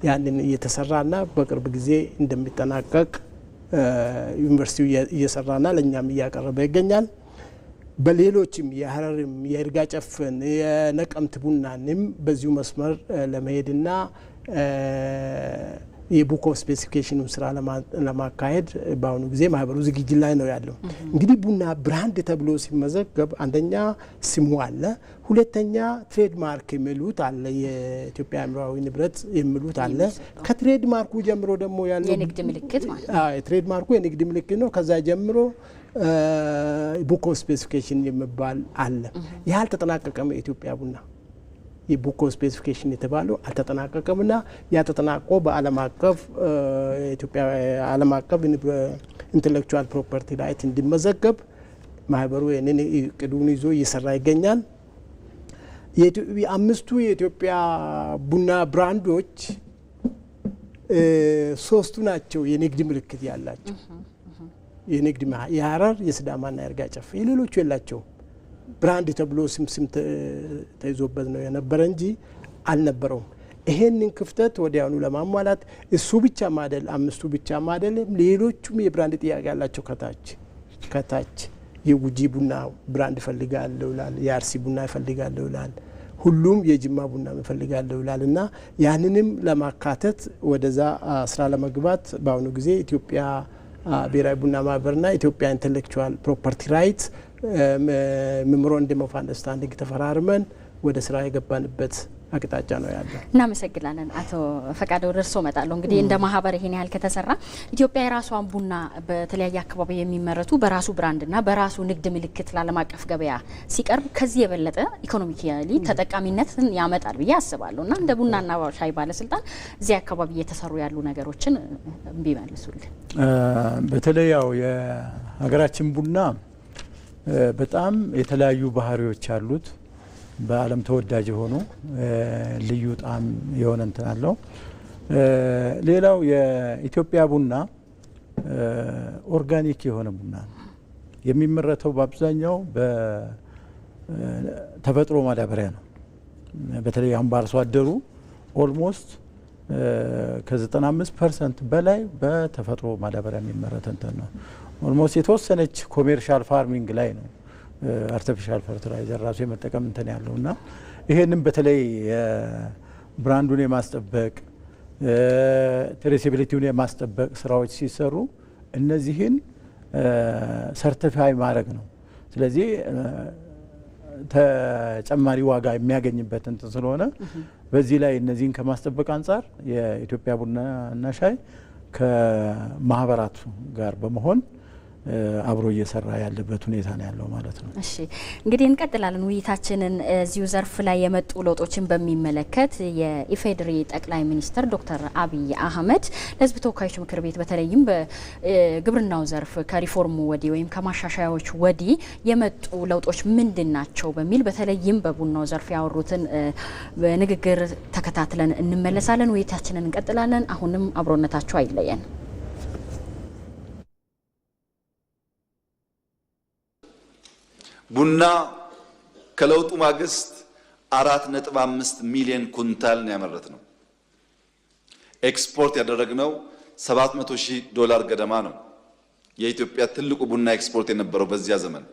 ያንን እየተሰራና በቅርብ ጊዜ እንደሚጠናቀቅ ዩኒቨርሲቲው እየሰራና ለእኛም እያቀረበ ይገኛል። በሌሎችም የሀረርም የይርጋ ጨፌን የነቀምት ቡናንም በዚሁ መስመር ለመሄድና የቡክ ኦፍ ስፔሲፊኬሽኑን ስራ ለማካሄድ በአሁኑ ጊዜ ማህበሩ ዝግጅት ላይ ነው ያለው። እንግዲህ ቡና ብራንድ ተብሎ ሲመዘገብ አንደኛ ስሙ አለ፣ ሁለተኛ ትሬድ ማርክ የሚሉት አለ፣ የኢትዮጵያ አእምሯዊ ንብረት የሚሉት አለ። ከትሬድ ማርኩ ጀምሮ ደግሞ ያለው የንግድ ምልክት ማለት ነው። የትሬድ ማርኩ የንግድ ምልክት ነው። ከዛ ጀምሮ ቡክ ኦፍ ስፔሲፊኬሽን የሚባል አለ። ይህ አልተጠናቀቀም። የኢትዮጵያ ቡና የቡክ ኦፍ ስፔሲፊኬሽን የተባለው አልተጠናቀቀምና ያ ተጠናቆ በዓለም አቀፍ ኢትዮጵያ ዓለም አቀፍ ኢንተሌክቹዋል ፕሮፐርቲ ራይት እንዲመዘገብ ማህበሩ ይህንን እቅዱን ይዞ እየሰራ ይገኛል። አምስቱ የኢትዮጵያ ቡና ብራንዶች 3ቱ ናቸው የንግድ ምልክት ያላቸው። የንግድ የሀረር የሲዳማና የይርጋ ጨፌ፣ የሌሎቹ የላቸው። ብራንድ ተብሎ ስም ተይዞበት ነው የነበረ እንጂ አልነበረውም። ይሄንን ክፍተት ወዲያውኑ ለማሟላት እሱ ብቻ ማደል 5ቱ ብቻ ማደል ሌሎቹም የብራንድ ጥያቄ ያላቸው ከታች የጉጂ ቡና ብራንድ ፈልጋለሁ ይላል፣ የአርሲ ቡና ይፈልጋለሁ ይላል፣ ሁሉም የጅማ ቡና ይፈልጋለሁ ይላል እና ያንንም ለማካተት ወደዛ ስራ ለመግባት በአሁኑ ጊዜ ኢትዮጵያ ብሔራዊ ቡና ማህበርና ኢትዮጵያ ኢንተሌክቹዋል ፕሮፐርቲ ራይት ሜሞራንደም ኦፍ አንደርስታንዲንግ ተፈራርመን ወደ ስራ የገባንበት አቅጣጫ ነው ያለው። እናመሰግናለን። አቶ ፈቃደ ወደ እርስዎ እመጣለሁ። እንግዲህ እንደ ማህበር ይሄን ያህል ከተሰራ ኢትዮጵያ የራሷን ቡና በተለያየ አካባቢ የሚመረቱ በራሱ ብራንድና በራሱ ንግድ ምልክት ለዓለም አቀፍ ገበያ ሲቀርብ ከዚህ የበለጠ ኢኮኖሚካሊ ተጠቃሚነትን ያመጣል ብዬ አስባለሁ እና እንደ ቡናና ሻይ ባለስልጣን እዚህ አካባቢ እየተሰሩ ያሉ ነገሮችን ቢመልሱልን። በተለይ ያው የሀገራችን ቡና በጣም የተለያዩ ባህሪዎች አሉት። በዓለም ተወዳጅ የሆኑ ልዩ ጣዕም የሆነ እንትን አለው። ሌላው የኢትዮጵያ ቡና ኦርጋኒክ የሆነ ቡና ነው የሚመረተው። በአብዛኛው በተፈጥሮ ማዳበሪያ ነው። በተለይ አሁን በአርሶ አደሩ ኦልሞስት ከ95% በላይ በተፈጥሮ ማዳበሪያ የሚመረት እንትን ነው። ኦልሞስት የተወሰነች ኮሜርሻል ፋርሚንግ ላይ ነው አርቲፊሻል ፈርቲላይዘር ራሱ የመጠቀም እንትን ያለውና ይሄንን በተለይ ብራንዱን የማስጠበቅ ትሬሲቢሊቲውን የማስጠበቅ ስራዎች ሲሰሩ እነዚህን ሰርቲፋይ ማድረግ ነው። ስለዚህ ተጨማሪ ዋጋ የሚያገኝበት እንትን ስለሆነ በዚህ ላይ እነዚህን ከማስጠበቅ አንጻር የኢትዮጵያ ቡናና ሻይ ከማህበራቱ ጋር በመሆን አብሮ እየሰራ ያለበት ሁኔታ ነው ያለው ማለት ነው። እሺ እንግዲህ እንቀጥላለን ውይይታችንን እዚሁ ዘርፍ ላይ የመጡ ለውጦችን በሚመለከት የኢፌዴሪ ጠቅላይ ሚኒስትር ዶክተር አብይ አህመድ ለሕዝብ ተወካዮች ምክር ቤት በተለይም በግብርናው ዘርፍ ከሪፎርሙ ወዲህ ወይም ከማሻሻያዎች ወዲህ የመጡ ለውጦች ምንድን ናቸው በሚል በተለይም በቡናው ዘርፍ ያወሩትን ንግግር ተከታትለን እንመለሳለን። ውይይታችንን እንቀጥላለን። አሁንም አብሮነታቸው አይለየን። ቡና ከለውጡ ማግስት 4.5 ሚሊዮን ኩንታል ነው ያመረትነው። ኤክስፖርት ያደረግነው $700,000 ገደማ ነው። የኢትዮጵያ ትልቁ ቡና ኤክስፖርት የነበረው በዚያ ዘመን።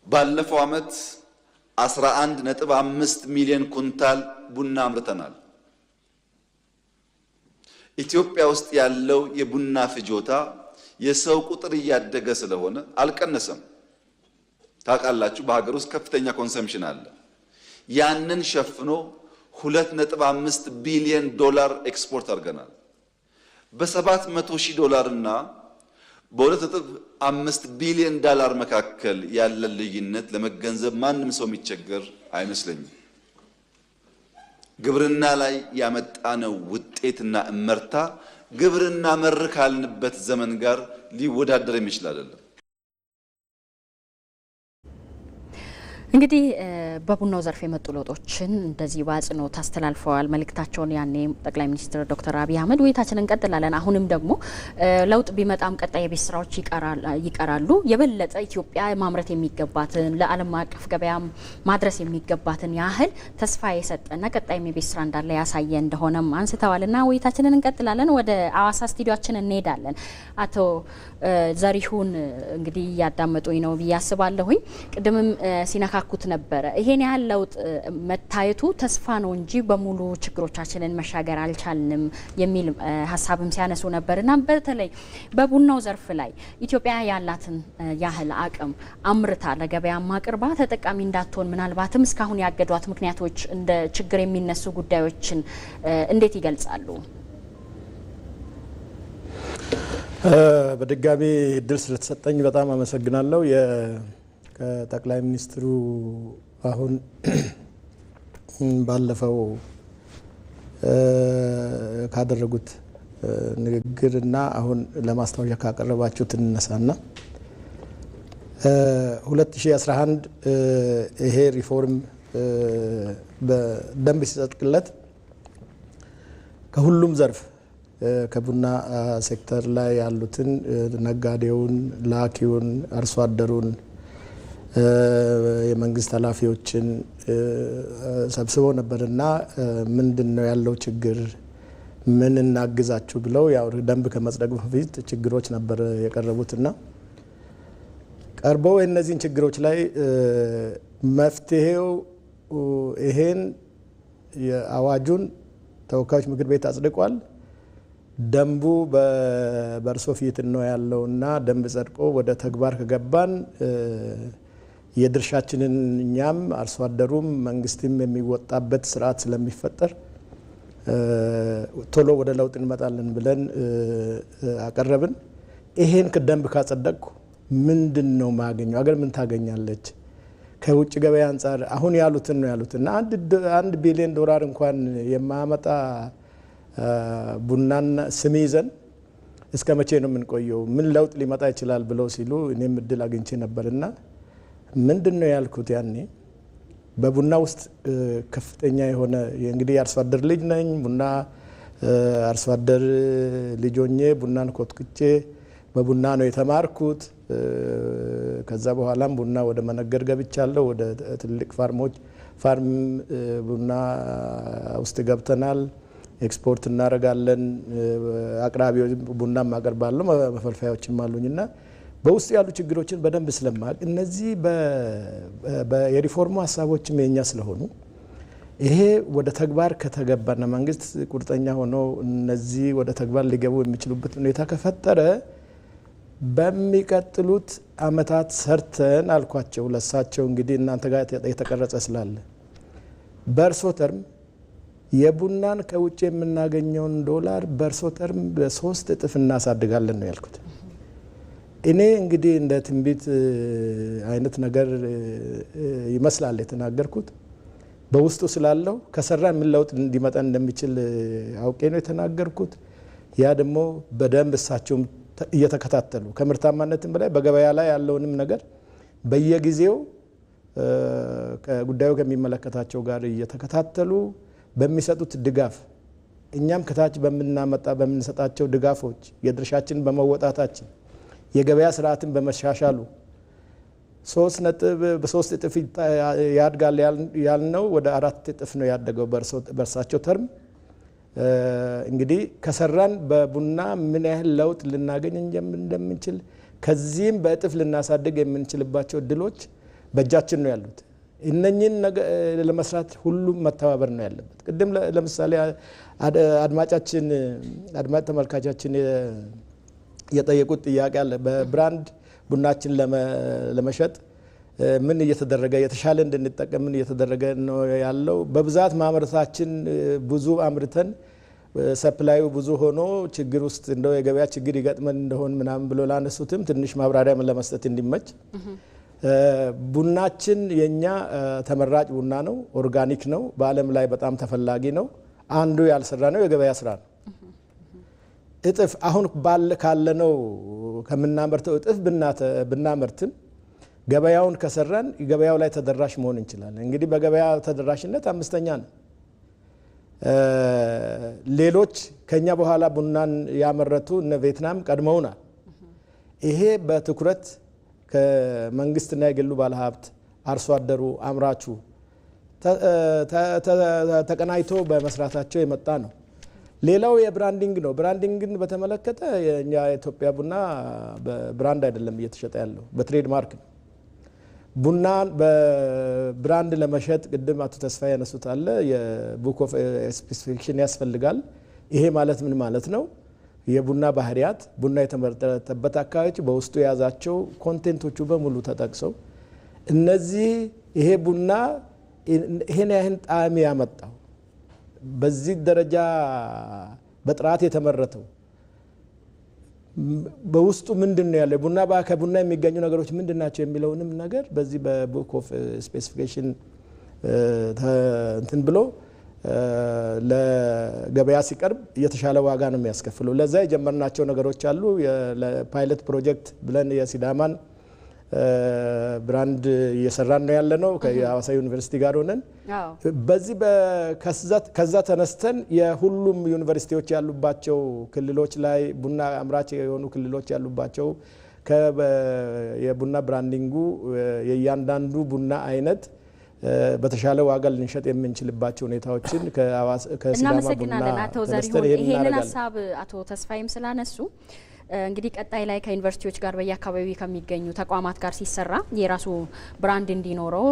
ባለፈው ዓመት 11.5 ሚሊዮን ኩንታል ቡና አምርተናል። ኢትዮጵያ ውስጥ ያለው የቡና ፍጆታ የሰው ቁጥር እያደገ ስለሆነ አልቀነሰም። ታውቃላችሁ በሀገር ውስጥ ከፍተኛ ኮንሰምፕሽን አለ። ያንን ሸፍኖ $2.5 ቢሊዮን ኤክስፖርት አድርገናል። $700,000 እና በ2.5 ቢሊዮን መካከል ያለ ልዩነት ለመገንዘብ ማንም ሰው የሚቸገር አይመስለኝም። ግብርና ላይ ያመጣነው ውጤትና እመርታ ግብርና መር ካልንበት ዘመን ጋር ሊወዳደር የሚችል አይደለም። እንግዲህ በቡናው ዘርፍ የመጡ ለውጦችን እንደዚህ በአጽንኦት አስተላልፈዋል መልእክታቸውን ያኔ ጠቅላይ ሚኒስትር ዶክተር አብይ አህመድ። ውይይታችንን እንቀጥላለን። አሁንም ደግሞ ለውጥ ቢመጣም ቀጣይ የቤት ስራዎች ይቀራሉ። የበለጠ ኢትዮጵያ ማምረት የሚገባትን ለዓለም አቀፍ ገበያ ማድረስ የሚገባትን ያህል ተስፋ የሰጠና ቀጣይም የቤት ስራ እንዳለ ያሳየ እንደሆነም አንስተዋልና ውይይታችንን እንቀጥላለን። ወደ አዋሳ ስቱዲዮአችን እንሄዳለን። አቶ ዘሪሁን እንግዲህ እያዳመጡኝ ነው ብዬ አስባለሁኝ። ቅድምም ሲነካኩት ነበረ ይሄን ያህል ለውጥ መታየቱ ተስፋ ነው እንጂ በሙሉ ችግሮቻችንን መሻገር አልቻልንም የሚል ሀሳብም ሲያነሱ ነበርና በተለይ በቡናው ዘርፍ ላይ ኢትዮጵያ ያላትን ያህል አቅም አምርታ ለገበያ ማቅርባ ተጠቃሚ እንዳትሆን ምናልባትም እስካሁን ያገዷት ምክንያቶች እንደ ችግር የሚነሱ ጉዳዮችን እንዴት ይገልጻሉ? በድጋሚ እድል ስለተሰጠኝ በጣም አመሰግናለሁ። ከጠቅላይ ሚኒስትሩ አሁን ባለፈው ካደረጉት ንግግርና አሁን ለማስታወሻ ካቀረባችሁት እንነሳና 2011 ይሄ ሪፎርም በደንብ ሲጸድቅለት ከሁሉም ዘርፍ ከቡና ሴክተር ላይ ያሉትን ነጋዴውን፣ ላኪውን፣ አርሶ አደሩን፣ የመንግስት ኃላፊዎችን ሰብስበው ነበርና ምንድነው ያለው ችግር ምን እናግዛችሁ ብለው ያው ደንብ ከመጽደቁ በፊት ችግሮች ነበር የቀረቡትና ቀርበው እነዚህን ችግሮች ላይ መፍትሄው ይሄን የአዋጁን ተወካዮች ምክር ቤት አጽድቋል። ደንቡ በእርሶ ፊት ነው ያለውና ደንብ ጸድቆ ወደ ተግባር ከገባን የድርሻችንን እኛም አርሶ አደሩም መንግስትም የሚወጣበት ስርዓት ስለሚፈጠር ቶሎ ወደ ለውጥ እንመጣለን ብለን አቀረብን። ይሄን ደንብ ካጸደቅኩ ምንድን ነው ማገኘው? አገር ምን ታገኛለች? ከውጭ ገበያ አንጻር አሁን ያሉትን ነው ያሉትና $1 ቢሊዮን እንኳን የማያመጣ ቡናን ስም ይዘን እስከ መቼ ነው የምንቆየው? ምን ለውጥ ሊመጣ ይችላል ብለው ሲሉ እኔም እድል አግኝቼ ነበርና ምንድን ነው ያልኩት ያኔ በቡና ውስጥ ከፍተኛ የሆነ እንግዲህ አርሶ አደር ልጅ ነኝ። ቡና አርሶ አደር ልጅ ሆኜ ቡናን ኮትኩቼ በቡና ነው የተማርኩት። ከዛ በኋላም ቡና ወደ መነገድ ገብቻለሁ። ወደ ትልቅ ፋርም ቡና ውስጥ ገብተናል። ኤክስፖርት እናደርጋለን። አቅራቢዎች ቡናም አቀርባለሁ፣ መፈልፈያዎችም አሉኝና በውስጥ ያሉ ችግሮችን በደንብ ስለማቅ እነዚህ የሪፎርሙ ሀሳቦችም የኛ ስለሆኑ ይሄ ወደ ተግባር ከተገባና መንግስት ቁርጠኛ ሆኖ እነዚህ ወደ ተግባር ሊገቡ የሚችሉበት ሁኔታ ከፈጠረ በሚቀጥሉት አመታት ሰርተን አልኳቸው ለሳቸው እንግዲህ እናንተ ጋር የተቀረጸ ስላለ በእርሶ ተርም የቡናን ከውጭ የምናገኘውን ዶላር በእርሶ ተርም በ3 እጥፍ እናሳድጋለን ነው ያልኩት። እኔ እንግዲህ እንደ ትንቢት አይነት ነገር ይመስላል የተናገርኩት። በውስጡ ስላለው ከሰራ ምን ለውጥ እንዲመጣ እንደሚችል አውቄ ነው የተናገርኩት። ያ ደግሞ በደንብ እሳቸውም እየተከታተሉ ከምርታማነትም በላይ በገበያ ላይ ያለውንም ነገር በየጊዜው ጉዳዩ ከሚመለከታቸው ጋር እየተከታተሉ በሚሰጡት ድጋፍ እኛም ከታች በምንሰጣቸው ድጋፎች የድርሻችን በመወጣታችን የገበያ ስርዓትን በመሻሻሉ 3 እጥፍ ያድጋል ያልነው ወደ 4 እጥፍ ነው ያደገው በእርሳቸው ተርም። እንግዲህ ከሰራን በቡና ምን ያህል ለውጥ ልናገኝ እንደምንችል ከዚህም በእጥፍ ልናሳድግ የምንችልባቸው እድሎች በእጃችን ነው ያሉት። ለመስራት ሁሉም መተባበር ነው ያለበት። ቅድም ለምሳሌ አድማጭ ተመልካቻችን የጠየቁት ጥያቄ አለ። በብራንድ ቡናችን ለመሸጥ ምን እየተደረገ የተሻለ እንድንጠቀም ምን እየተደረገ ነው ያለው? በብዛት ማምረታችን ብዙ አምርተን ሰፕላዩ ብዙ ሆኖ ችግር ውስጥ እንደው የገበያ ችግር ይገጥመን እንደሆን ምናምን ብሎ ላነሱትም ትንሽ ማብራሪያ ለመስጠት እንዲመች ቡናችን የኛ ተመራጭ ቡና ነው። ኦርጋኒክ ነው። በዓለም ላይ በጣም ተፈላጊ ነው። አንዱ ያልሰራ ነው የገበያ ስራ ነው። እጥፍ አሁን ካለነው ከምናመርተው እጥፍ ብናመርትም ገበያውን ከሰራን ገበያው ላይ ተደራሽ መሆን እንችላለን። እንግዲህ በገበያ ተደራሽነት 5ኛ ነው። ሌሎች ከኛ በኋላ ቡናን ያመረቱ እነ ቪየትናም ቀድመውናል። ይሄ በትኩረት ከመንግስትና የግሉ ባለሀብት አርሶ አደሩ አምራቹ ተቀናይቶ በመስራታቸው የመጣ ነው። ሌላው የብራንዲንግ ነው። ብራንዲንግን በተመለከተ የኛ የኢትዮጵያ ቡና በብራንድ አይደለም እየተሸጠ ያለው በትሬድ ማርክ ነው። ቡናን በብራንድ ለመሸጥ ቅድም አቶ ተስፋዬ ያነሱት አለ የቡክ ኦፍ ስፔሲፊኬሽን ያስፈልጋል። ይሄ ማለት ምን ማለት ነው? የቡና ባህሪያት ቡና የተመረተበት አካባቢ በውስጡ የያዛቸው ኮንቴንቶቹ በሙሉ ተጠቅሰው እነዚህ ይሄ ቡና ይሄን ያህል ጣዕም ያመጣው በዚህ ደረጃ በጥራት የተመረተው በውስጡ ምንድነው ያለው ቡና ከቡና የሚገኙ ነገሮች ምንድናቸው የሚለውንም ነገር በዚህ በቡክ ኦፍ ስፔሲፊኬሽን እንትን ብሎ ለገበያ ሲቀርብ የተሻለ ዋጋ ነው የሚያስከፍለው። ለዛ የጀመርናቸው ነገሮች አሉ። ለፓይለት ፕሮጀክት ብለን የሲዳማን ብራንድ እየሰራን ነው ያለነው ከሐዋሳ ዩኒቨርሲቲ ጋር ሆነን በዚህ ከዛ ተነስተን የሁሉም ዩኒቨርሲቲዎች ያሉባቸው ክልሎች ላይ ቡና አምራች የሆኑ ክልሎች ያሉባቸው የቡና ብራንዲንጉ የእያንዳንዱ ቡና አይነት በተሻለ ዋጋ ልንሸጥ የምንችልባቸው ሁኔታዎችን ከሲዳማ ቡና አቶ ዘሪሁን ይሄንን ሀሳብ አቶ ተስፋዬም ስላነሱ እንግዲህ ቀጣይ ላይ ከዩኒቨርሲቲዎች ጋር በየአካባቢው ከሚገኙ ተቋማት ጋር ሲሰራ የራሱ ብራንድ እንዲኖረው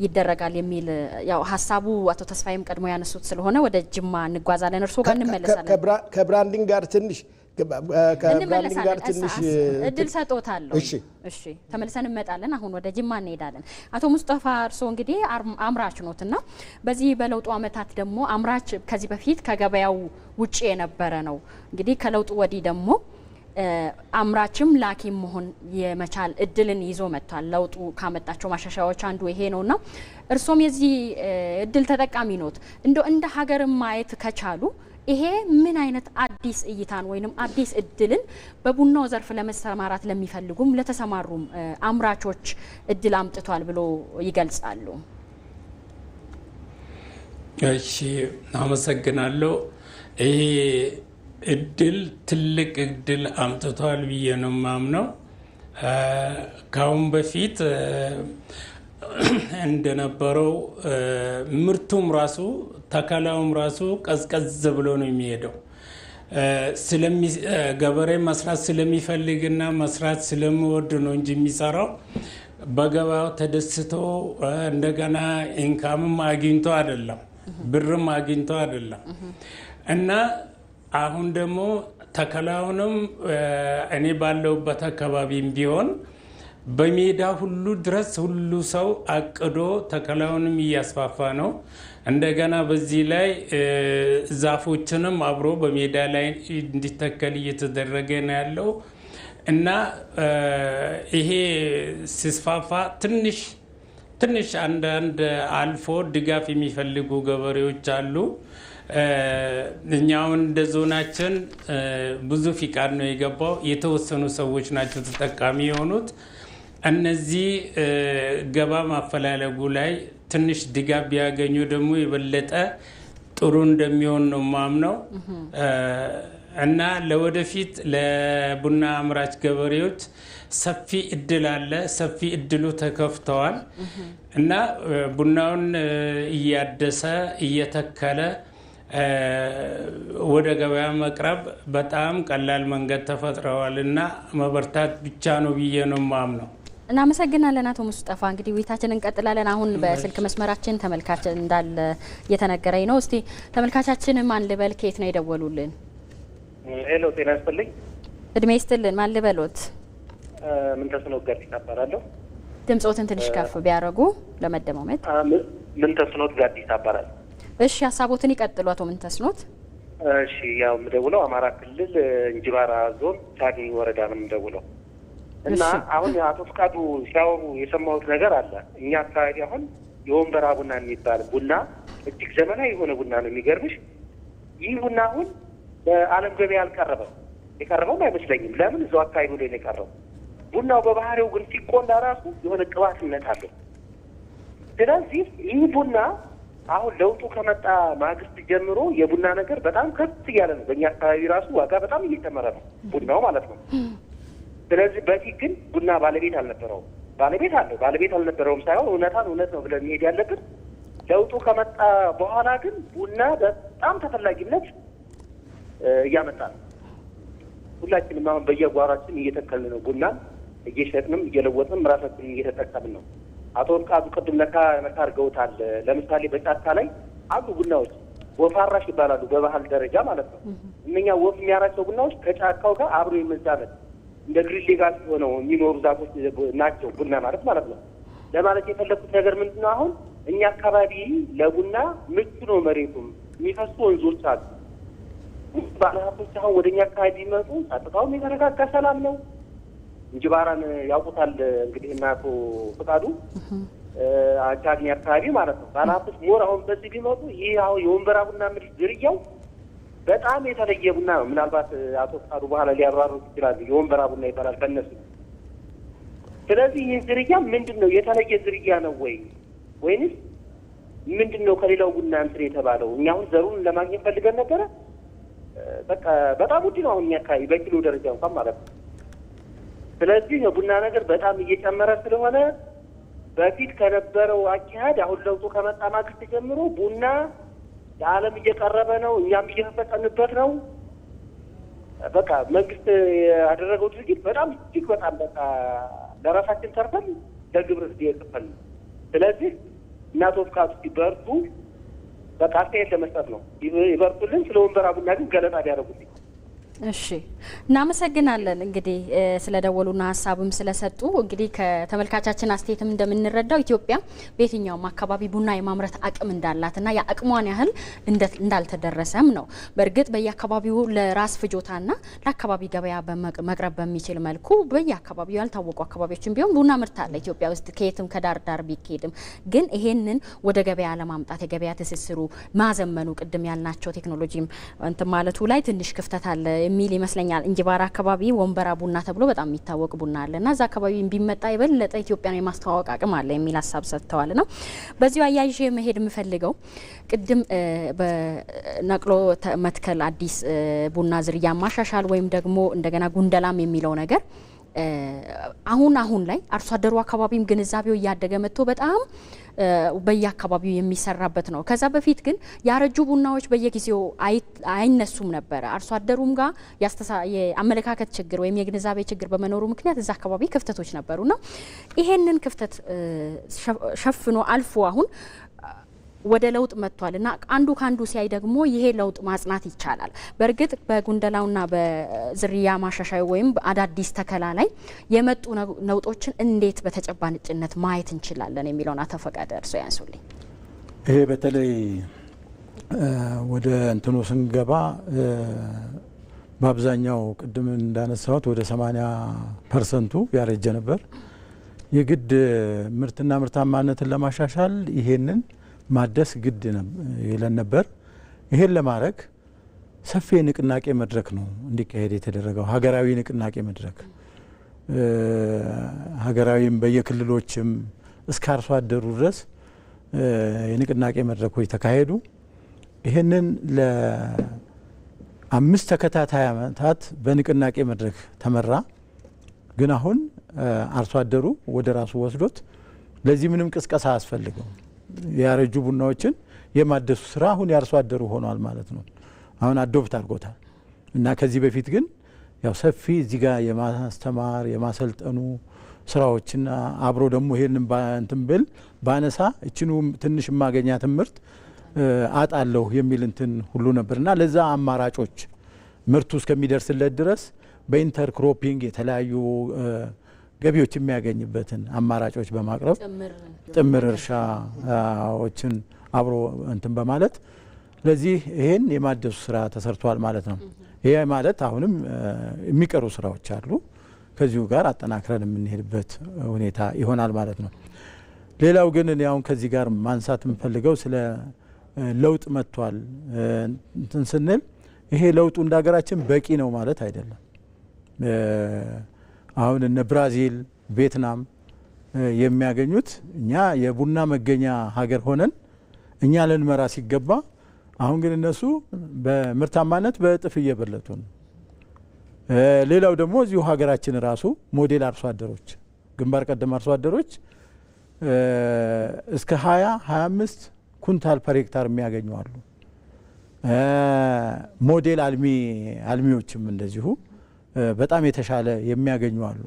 ይደረጋል የሚል ያው ሀሳቡ አቶ ተስፋዬም ቀድሞ ያነሱት ስለሆነ ወደ ጅማ እንጓዛለን። እርሶ ጋር እንመለሳለን። ከብራንዲንግ ጋር ትንሽ እድል ሰጥቶታለሁ። እሺ ተመልሰን እንመጣለን። አሁን ወደ ጅማ እንሄዳለን። አቶ ሙስጠፋ እርሶ እንግዲህ አምራች ኖትና በዚህ በለውጡ አመታት ደግሞ አምራች ከዚህ በፊት ከገበያው ውጪ የነበረ ነው። እንግዲህ ከለውጡ ወዲህ ደግሞ አምራችም ላኪም መሆን የመቻል እድልን ይዞ መጥቷል። ለውጡ ካመጣቸው ማሻሻያዎች አንዱ ይሄ ነውና እርሶም የዚህ እድል ተጠቃሚ ኖት። እንደ ሀገርም ማየት ከቻሉ ይሄ ምን አይነት አዲስ እይታን ወይንም አዲስ እድልን በቡናው ዘርፍ ለመሰማራት ለሚፈልጉም ለተሰማሩም አምራቾች እድል አምጥቷል ብሎ ይገልጻሉ? እሺ አመሰግናለሁ። ይሄ እድል ትልቅ እድል አምጥቷል ብዬ ነው የማምነው። ካሁን በፊት እንደነበረው ምርቱም ራሱ ተከላውም ራሱ ቀዝቀዝ ብሎ ነው የሚሄደው። ገበሬ መስራት ስለሚፈልግና መስራት ስለሚወድ ነው እንጂ የሚሰራው በገበያው ተደስቶ እንደገና ኢንካምም አግኝቶ አይደለም፣ ብርም አግኝቶ አይደለም። እና አሁን ደግሞ ተከላውንም እኔ ባለውበት አካባቢም ቢሆን በሜዳ ሁሉ ድረስ ሁሉ ሰው አቅዶ ተከላውንም እያስፋፋ ነው። እንደገና በዚህ ላይ ዛፎችንም አብሮ በሜዳ ላይ እንዲተከል እየተደረገ ነው ያለው እና ይሄ ሲስፋፋ ትንሽ አንዳንድ አልፎ ድጋፍ የሚፈልጉ ገበሬዎች አሉ። እኛውን እንደ ዞናችን ብዙ ፍቃድ ነው የገባው። የተወሰኑ ሰዎች ናቸው ተጠቃሚ የሆኑት። እነዚህ ገባ ማፈላለጉ ላይ ትንሽ ድጋፍ ቢያገኙ ደግሞ የበለጠ ጥሩ እንደሚሆን ነው ማምነው እና ለወደፊት ለቡና አምራች ገበሬዎች ሰፊ እድል አለ። ሰፊ እድሉ ተከፍተዋል እና ቡናውን እያደሰ እየተከለ ወደ ገበያ መቅረብ በጣም ቀላል መንገድ ተፈጥረዋል እና መበርታት ብቻ ነው ብዬ ነው ማምነው። እናመሰግናለን አቶ ሙስጠፋ። እንግዲህ ውይይታችንን እንቀጥላለን። አሁን በስልክ መስመራችን ተመልካች እንዳለ እየተነገረኝ ነው። እስቲ ተመልካቻችን ማን ልበል? ከየት ነው የደወሉልን? ሄሎ፣ ጤና ይስጥልኝ። እድሜ ይስጥልን። ማን ልበሎት? ምንተስኖት ጋዲሳ እባላለሁ። ድምጾትን ትንሽ ከፍ ቢያደርጉ ለመደማመጥ። ምንተስኖት ጋዲሳ እባላለሁ። እሺ፣ ሀሳቦትን ይቀጥሉ አቶ ምንተስኖት። እሺ፣ ያው የምደውለው አማራ ክልል እንጅባራ ዞን ቻግኒ ወረዳ ነው የምደውለው እና አሁን አቶ ፍቃዱ ሲያወሩ የሰማሁት ነገር አለ። እኛ አካባቢ አሁን የወንበራ ቡና የሚባል ቡና እጅግ ዘመናዊ የሆነ ቡና ነው። የሚገርምሽ ይህ ቡና አሁን በዓለም ገበያ አልቀረበም፣ የቀረበውም አይመስለኝም። ለምን እዛው አካባቢ ላይ ነው የቀረበው። ቡናው በባህሪው ግን ሲቆላ ራሱ የሆነ ቅባትነት አለው። ስለዚህ ይህ ቡና አሁን ለውጡ ከመጣ ማግስት ጀምሮ የቡና ነገር በጣም ከፍ እያለ ነው። በእኛ አካባቢ ራሱ ዋጋ በጣም እየጨመረ ነው ቡናው ማለት ነው። ስለዚህ በፊት ግን ቡና ባለቤት አልነበረውም። ባለቤት አለው፣ ባለቤት አልነበረውም ሳይሆን እውነታን እውነት ነው ብለን መሄድ ያለብን። ለውጡ ከመጣ በኋላ ግን ቡና በጣም ተፈላጊነት እያመጣ ነው። ሁላችንም አሁን በየጓራችን እየተከልን ነው። ቡናን እየሸጥንም እየለወጥንም ራሳችንን እየተጠቀምን ነው። አቶ ፍቃዱ ቅድም ነካ አድርገውታል። ለምሳሌ በጫካ ላይ አሉ ቡናዎች ወፋራሽ ይባላሉ በባህል ደረጃ ማለት ነው። እነኛ ወፍ የሚያራቸው ቡናዎች ከጫካው ጋር አብሮ የመዛመድ እንደ ግሪን ሌጋሲ ሆነው የሚኖሩ ዛፎች ናቸው ቡና ማለት ነው። ለማለት የፈለኩት ነገር ምንድን ነው? አሁን እኛ አካባቢ ለቡና ምቹ ነው። መሬቱም የሚፈሱ ወንዞች አሉ። ባለሀብቶች አሁን ወደ እኛ አካባቢ ቢመጡ ጸጥታውም የተረጋጋ ሰላም ነው። እንጅባራን ያውቁታል እንግዲህ እና አቶ ፍቃዱ ቻግኒ አካባቢ ማለት ነው። ባለሀብቶች ሞር አሁን በዚህ ቢመጡ ይህ አሁን የወንበራ ቡና ምርት ዝርያው በጣም የተለየ ቡና ነው። ምናልባት አቶ ፍቃዱ በኋላ ሊያብራሩት ይችላሉ። የወንበራ ቡና ይባላል በእነሱ። ስለዚህ ይህ ዝርያ ምንድን ነው? የተለየ ዝርያ ነው ወይንስ ምንድን ነው ከሌላው ቡና እንትን የተባለው? እኛ አሁን ዘሩን ለማግኘት ፈልገን ነበረ። በቃ በጣም ውድ ነው አሁን እኛ አካባቢ በኪሎ ደረጃ እንኳን ማለት ነው። ስለዚህ የቡና ነገር በጣም እየጨመረ ስለሆነ በፊት ከነበረው አካሄድ አሁን ለውጡ ከመጣ ማግስት ጀምሮ ቡና ለዓለም እየቀረበ ነው። እኛም እየተጠቀምንበት ነው። በቃ መንግስት ያደረገው ድርጊት በጣም እጅግ በጣም በቃ ለራሳችን ተርፈን ለግብር እየከፈል ነው። ስለዚህ እናቶ ፍቃዱ ሲበርቱ በቃ አስተያየት ለመስጠት ነው። ይበርቱልን። ስለ ወንበራ ቡና ግን ገለጻ ቢያደርጉልኝ። እሺ፣ እናመሰግናለን። እንግዲህ ስለደወሉና ሀሳብም ስለሰጡ እንግዲህ ከተመልካቻችን አስተያየትም እንደምንረዳው ኢትዮጵያ በየትኛውም አካባቢ ቡና የማምረት አቅም እንዳላትና የአቅሟን ያህል እንዳልተደረሰም ነው። በእርግጥ በየአካባቢው ለራስ ፍጆታና ለአካባቢ ገበያ መቅረብ በሚችል መልኩ በየአካባቢው ያልታወቁ አካባቢዎችን ቢሆን ቡና ምርት አለ ኢትዮጵያ ውስጥ ከየትም ከዳር ዳር ቢኬድም፣ ግን ይሄንን ወደ ገበያ ለማምጣት የገበያ ትስስሩ ማዘመኑ ቅድም ያልናቸው ቴክኖሎጂም እንትን ማለቱ ላይ ትንሽ ክፍተት አለ የሚል ይመስለኛል። እንጅባራ አካባቢ ወንበራ ቡና ተብሎ በጣም የሚታወቅ ቡና አለና እዛ አካባቢ ቢመጣ የበለጠ ኢትዮጵያን የማስተዋወቅ አቅም አለ የሚል ሀሳብ ሰጥተዋል ነው። በዚሁ አያይዤ መሄድ የምፈልገው ቅድም በነቅሎ መትከል አዲስ ቡና ዝርያ ማሻሻል ወይም ደግሞ እንደገና ጉንደላም የሚለው ነገር አሁን ላይ አርሶ አደሩ አካባቢም ግንዛቤው እያደገ መጥቶ በጣም በየአካባቢው የሚሰራበት ነው። ከዛ በፊት ግን ያረጁ ቡናዎች በየጊዜው አይነሱም ነበር። አርሶ አደሩም ጋር የአመለካከት ችግር ወይም የግንዛቤ ችግር በመኖሩ ምክንያት እዛ አካባቢ ክፍተቶች ነበሩና ይሄንን ክፍተት ሸፍኖ አልፎ አሁን ወደ ለውጥ መጥቷል እና አንዱ ካንዱ ሲያይ ደግሞ ይሄ ለውጥ ማጽናት ይቻላል። በእርግጥ በጉንደላውና በዝርያ ማሻሻያ ወይም አዳዲስ ተከላ ላይ የመጡ ለውጦችን እንዴት በተጨባጭነት ማየት እንችላለን የሚለውን አቶ ፈቃደ እርስዎ ያንሱልኝ። ይሄ በተለይ ወደ እንትኑ ስንገባ በአብዛኛው ቅድም እንዳነሳሁት ወደ 80% ያረጀ ነበር። የግድ ምርትና ምርታማነትን ለማሻሻል ይሄንን ማደስ ግድ ይለን ነበር። ይሄን ለማድረግ ሰፊ ንቅናቄ መድረክ ነው እንዲካሄድ የተደረገው። ሀገራዊ ንቅናቄ መድረክ ሀገራዊም በየክልሎችም እስከ አርሶ አደሩ ድረስ የንቅናቄ መድረኮች ተካሄዱ። ይሄንን ለ5 ተከታታይ ዓመታት በንቅናቄ መድረክ ተመራ። ግን አሁን አርሶ አደሩ ወደ ራሱ ወስዶት ለዚህ ምንም ቅስቀሳ አያስፈልገው። ያረጁ ቡናዎችን የማደሱ ስራ አሁን ያርሶ አደሩ ሆኗል ማለት ነው። አሁን አዶፕት አድርጎታል እና ከዚህ በፊት ግን ያው ሰፊ እዚህ ጋር የማስተማር የማሰልጠኑ ስራዎችና አብሮ ደግሞ ይሄንን እንትን ብል ባነሳ እቺኑ ትንሽ ማገኛ ትምህርት አጣለሁ የሚል እንትን ሁሉ ነበርና ለዛ አማራጮች ምርቱ እስከሚደርስለት ድረስ በኢንተርክሮፒንግ የተለያዩ ገቢዎች የሚያገኝበትን አማራጮች በማቅረብ ጥምር እርሻዎችን አብሮ እንትን በማለት ስለዚህ ይሄን የማደሱ ስራ ተሰርቷል ማለት ነው። ይሄ ማለት አሁንም የሚቀሩ ስራዎች አሉ። ከዚሁ ጋር አጠናክረን የምንሄድበት ሁኔታ ይሆናል ማለት ነው። ሌላው ግን እኔ አሁን ከዚህ ጋር ማንሳት የምፈልገው ስለ ለውጥ መጥቷል እንትን ስንል ይሄ ለውጡ እንደ ሀገራችን በቂ ነው ማለት አይደለም። አሁን እነ ብራዚል፣ ቪየትናም የሚያገኙት እኛ የቡና መገኛ ሀገር ሆነን እኛ ልንመራ ሲገባ አሁን ግን እነሱ በምርታማነት በእጥፍ እየበለጡ ነው። ሌላው ደግሞ እዚሁ ሀገራችን ራሱ ሞዴል አርሶ አደሮች ግንባር ቀደም አርሶ አደሮች እስከ 20-25 ኩንታል ፐር ሄክታር የሚያገኙ አሉ። ሞዴል አልሚዎችም እንደዚሁ በጣም የተሻለ የሚያገኙ አሉ።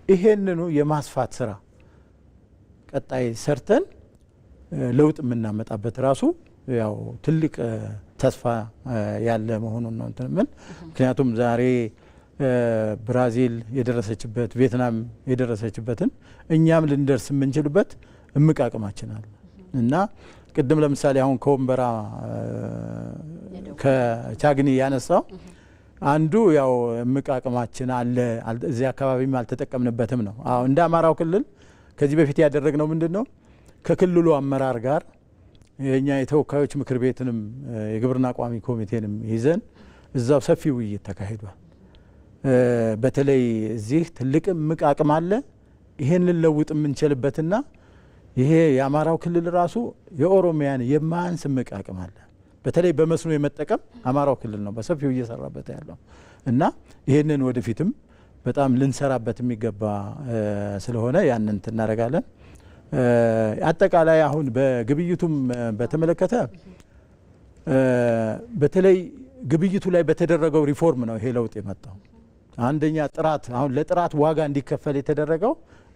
ይሄንኑ የማስፋት ስራ ቀጣይ ሰርተን ለውጥ የምናመጣበት ራሱ ያው ትልቅ ተስፋ ያለ መሆኑን ነው እንትን ምን ምክንያቱም ዛሬ ብራዚል የደረሰችበት ቪየትናም የደረሰችበትን እኛም ልንደርስ የምንችልበት እምቅ አቅማችን አለ እና ቅድም ለምሳሌ አሁን ከወንበራ ከቻግኒ ያነሳው አንዱ ያው እምቅ አቅማችን አለ እዚህ አካባቢም አልተጠቀምንበትም ነው። አዎ እንደ አማራው ክልል ከዚህ በፊት ያደረግነው ምንድነው ከክልሉ አመራር ጋር የኛ የተወካዮች ምክር ቤትንም የግብርና ቋሚ ኮሚቴንም ይዘን እዛው ሰፊ ውይይት ተካሂዷል። በተለይ እዚህ ትልቅ እምቅ አቅም አለ ይሄንን ለውጥ የምንችልበትና ይሄ የአማራው ክልል ራሱ የኦሮሚያን የማያንስ እምቅ አቅም አለ። በተለይ በመስኖ የመጠቀም አማራው ክልል ነው በሰፊው እየሰራበት ያለው እና ይሄንን ወደፊትም በጣም ልንሰራበት የሚገባ ስለሆነ ያንን እናደርጋለን። አጠቃላይ አሁን በግብይቱም በተመለከተ በተለይ ግብይቱ ላይ በተደረገው ሪፎርም ነው ይሄ ለውጥ የመጣው። አንደኛ ጥራት አሁን ለጥራት ዋጋ እንዲከፈል የተደረገው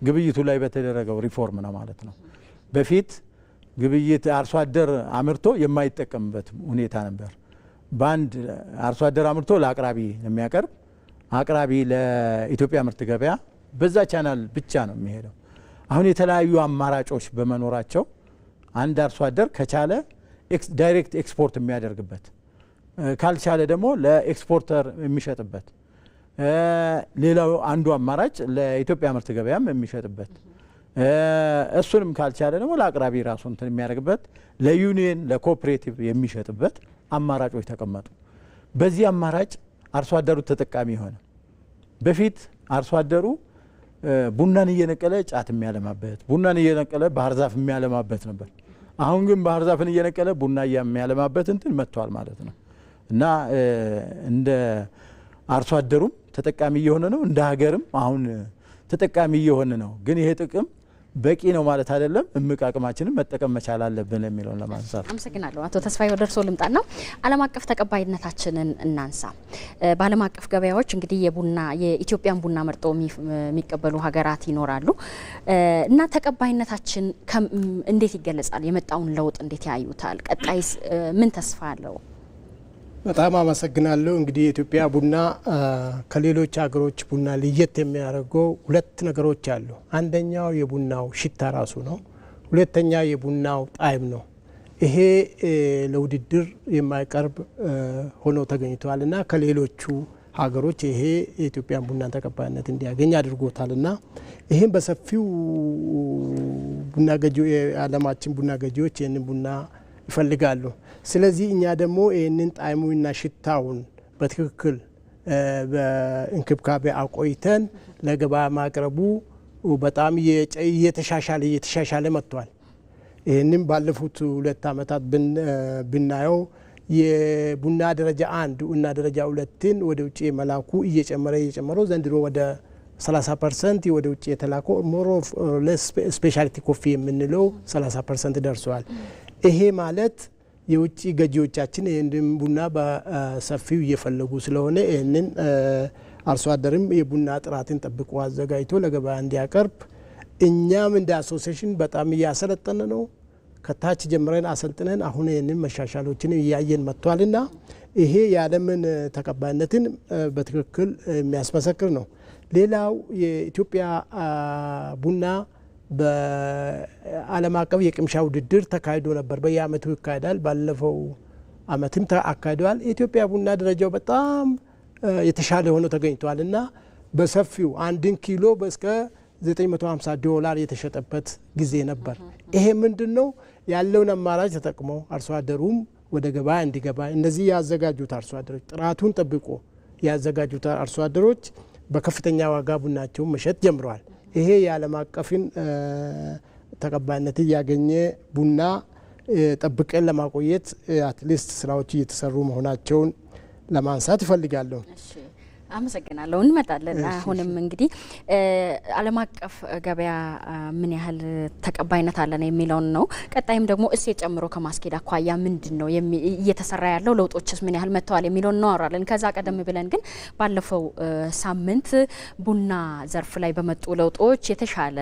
ግብይቱ ላይ በተደረገው ሪፎርም ነው ማለት ነው። በፊት ግብይት አርሶ አደር አምርቶ የማይጠቀምበት ሁኔታ ነበር። ባንድ አርሶ አደር አምርቶ ለአቅራቢ የሚያቀርብ አቅራቢ ለኢትዮጵያ ምርት ገበያ በዛ ቻናል ብቻ ነው የሚሄደው። አሁን የተለያዩ አማራጮች በመኖራቸው አንድ አርሶ አደር ከቻለ ዳይሬክት ኤክስፖርት የሚያደርግበት ካልቻለ ደግሞ ለኤክስፖርተር የሚሸጥበት ሌላው አንዱ አማራጭ ለኢትዮጵያ ምርት ገበያም የሚሸጥበት እሱንም ካልቻለ ደግሞ ለአቅራቢ ራሱ እንትን የሚያደርግበት ለዩኒየን ለኮኦፕሬቲቭ የሚሸጥበት አማራጮች ተቀመጡ። በዚህ አማራጭ አርሶ አደሩ ተጠቃሚ ሆነ። በፊት አርሶ አደሩ ቡናን እየነቀለ ጫት የሚያለማበት ቡናን እየነቀለ ባህር ዛፍ የሚያለማበት ነበር። አሁን ግን ባህር ዛፍን እየነቀለ ቡና የሚያለማበት እንትን መጥቷል ማለት ነው እና እንደ አርሶ አደሩም ተጠቃሚ እየሆነ ነው፣ እንደ ሀገርም አሁን ተጠቃሚ እየሆነ ነው። ግን ይሄ ጥቅም በቂ ነው ማለት አይደለም። እምቅ አቅማችንን መጠቀም መቻል አለብን የሚለውን ለማንሳት። አመሰግናለሁ አቶ ተስፋዬ። ወደ እርስዎ ልምጣና ዓለም አቀፍ ተቀባይነታችንን እናንሳ። በዓለም አቀፍ ገበያዎች እንግዲህ የኢትዮጵያን ቡና መርጠው የሚቀበሉ ሀገራት ይኖራሉ እና ተቀባይነታችን እንዴት ይገለጻል? የመጣውን ለውጥ እንዴት ያዩታል? ቀጣይስ ምን ተስፋ አለው? በጣም አመሰግናለሁ። እንግዲህ የኢትዮጵያ ቡና ከሌሎች ሀገሮች ቡና ለየት የሚያደርገው ሁለት ነገሮች አሉ። አንደኛው የቡናው ሽታ ራሱ ነው። ሁለተኛ የቡናው ጣዕም ነው። ይሄ ለውድድር የማይቀርብ ሆኖ ተገኝቷል እና ከሌሎቹ ሀገሮች ይሄ የኢትዮጵያን ቡና ተቀባይነት እንዲያገኝ አድርጎታል እና ይህም በሰፊው ቡና ገዢ የዓለማችን ቡና ገዢዎች ይህንን ቡና ይፈልጋሉ። ስለዚህ እኛ ደግሞ ይህንን ጣዕሙና ሽታውን በትክክል በእንክብካቤ አቆይተን ለገበያ ማቅረቡ በጣም እየተሻሻለ መጥቷል። ይህንም ባለፉት 2 ዓመታት ብናየው የቡና ደረጃ 1 እና ደረጃ 2ን ወደ ውጭ መላኩ እየጨመረው ዘንድሮ ወደ 30% ወደ ውጭ የተላከው ሞር ኦፍ ለስ ስፔሻሊቲ ኮፊ የምንለው 30% ደርሷል። ይሄ ማለት የውጭ ገዢዎቻችን ይህንን ቡና በሰፊው እየፈለጉ ስለሆነ ይህንን አርሶ አደርም የቡና ጥራትን ጠብቆ አዘጋጅቶ ለገበያ እንዲያቀርብ እኛም እንደ አሶሲዬሽን በጣም እያሰለጠነ ነው። ከታች ጀምረን አሰልጥነን አሁን ይህንን መሻሻሎችን እያየን መጥቷልና ይሄ የዓለምን ተቀባይነትን በትክክል የሚያስመሰክር ነው። ሌላው የኢትዮጵያ ቡና በዓለም አቀፍ የቅምሻ ውድድር ተካሂዶ ነበር። በየአመቱ ይካሄዳል። ባለፈው አመትም አካሂደዋል። የኢትዮጵያ ቡና ደረጃው በጣም የተሻለ ሆኖ ተገኝቷል እና በሰፊው 1 ኪሎ እስከ $950 የተሸጠበት ጊዜ ነበር። ይሄ ምንድነው? ያለውን አማራጭ ተጠቅሞ አርሶ አደሩም ወደ ገበያ እንዲገባ እነዚህ ያዘጋጁት አርሶ አደሮች ጥራቱን ጠብቆ ያዘጋጁት አርሶ አደሮች በከፍተኛ ዋጋ ቡናቸውን መሸጥ ጀምረዋል። ይሄ የዓለም አቀፍን ተቀባይነት ያገኘ ቡና ጠብቀን ለማቆየት አትሊስት ስራዎች እየተሰሩ መሆናቸውን ለማንሳት ይፈልጋለሁ። አመሰግናለሁ። እንመጣለን። አሁንም እንግዲህ ዓለም አቀፍ ገበያ ምን ያህል ተቀባይነት አለን የሚለውን ነው። ቀጣይም ደግሞ እሴት ጨምሮ ከማስኬድ አኳያ ምንድነው እየተሰራ ያለው ለውጦችስ ምን ያህል መጥተዋል የሚለውን እናወራለን። ከዛ ቀደም ብለን ግን ባለፈው ሳምንት ቡና ዘርፍ ላይ በመጡ ለውጦች የተሻለ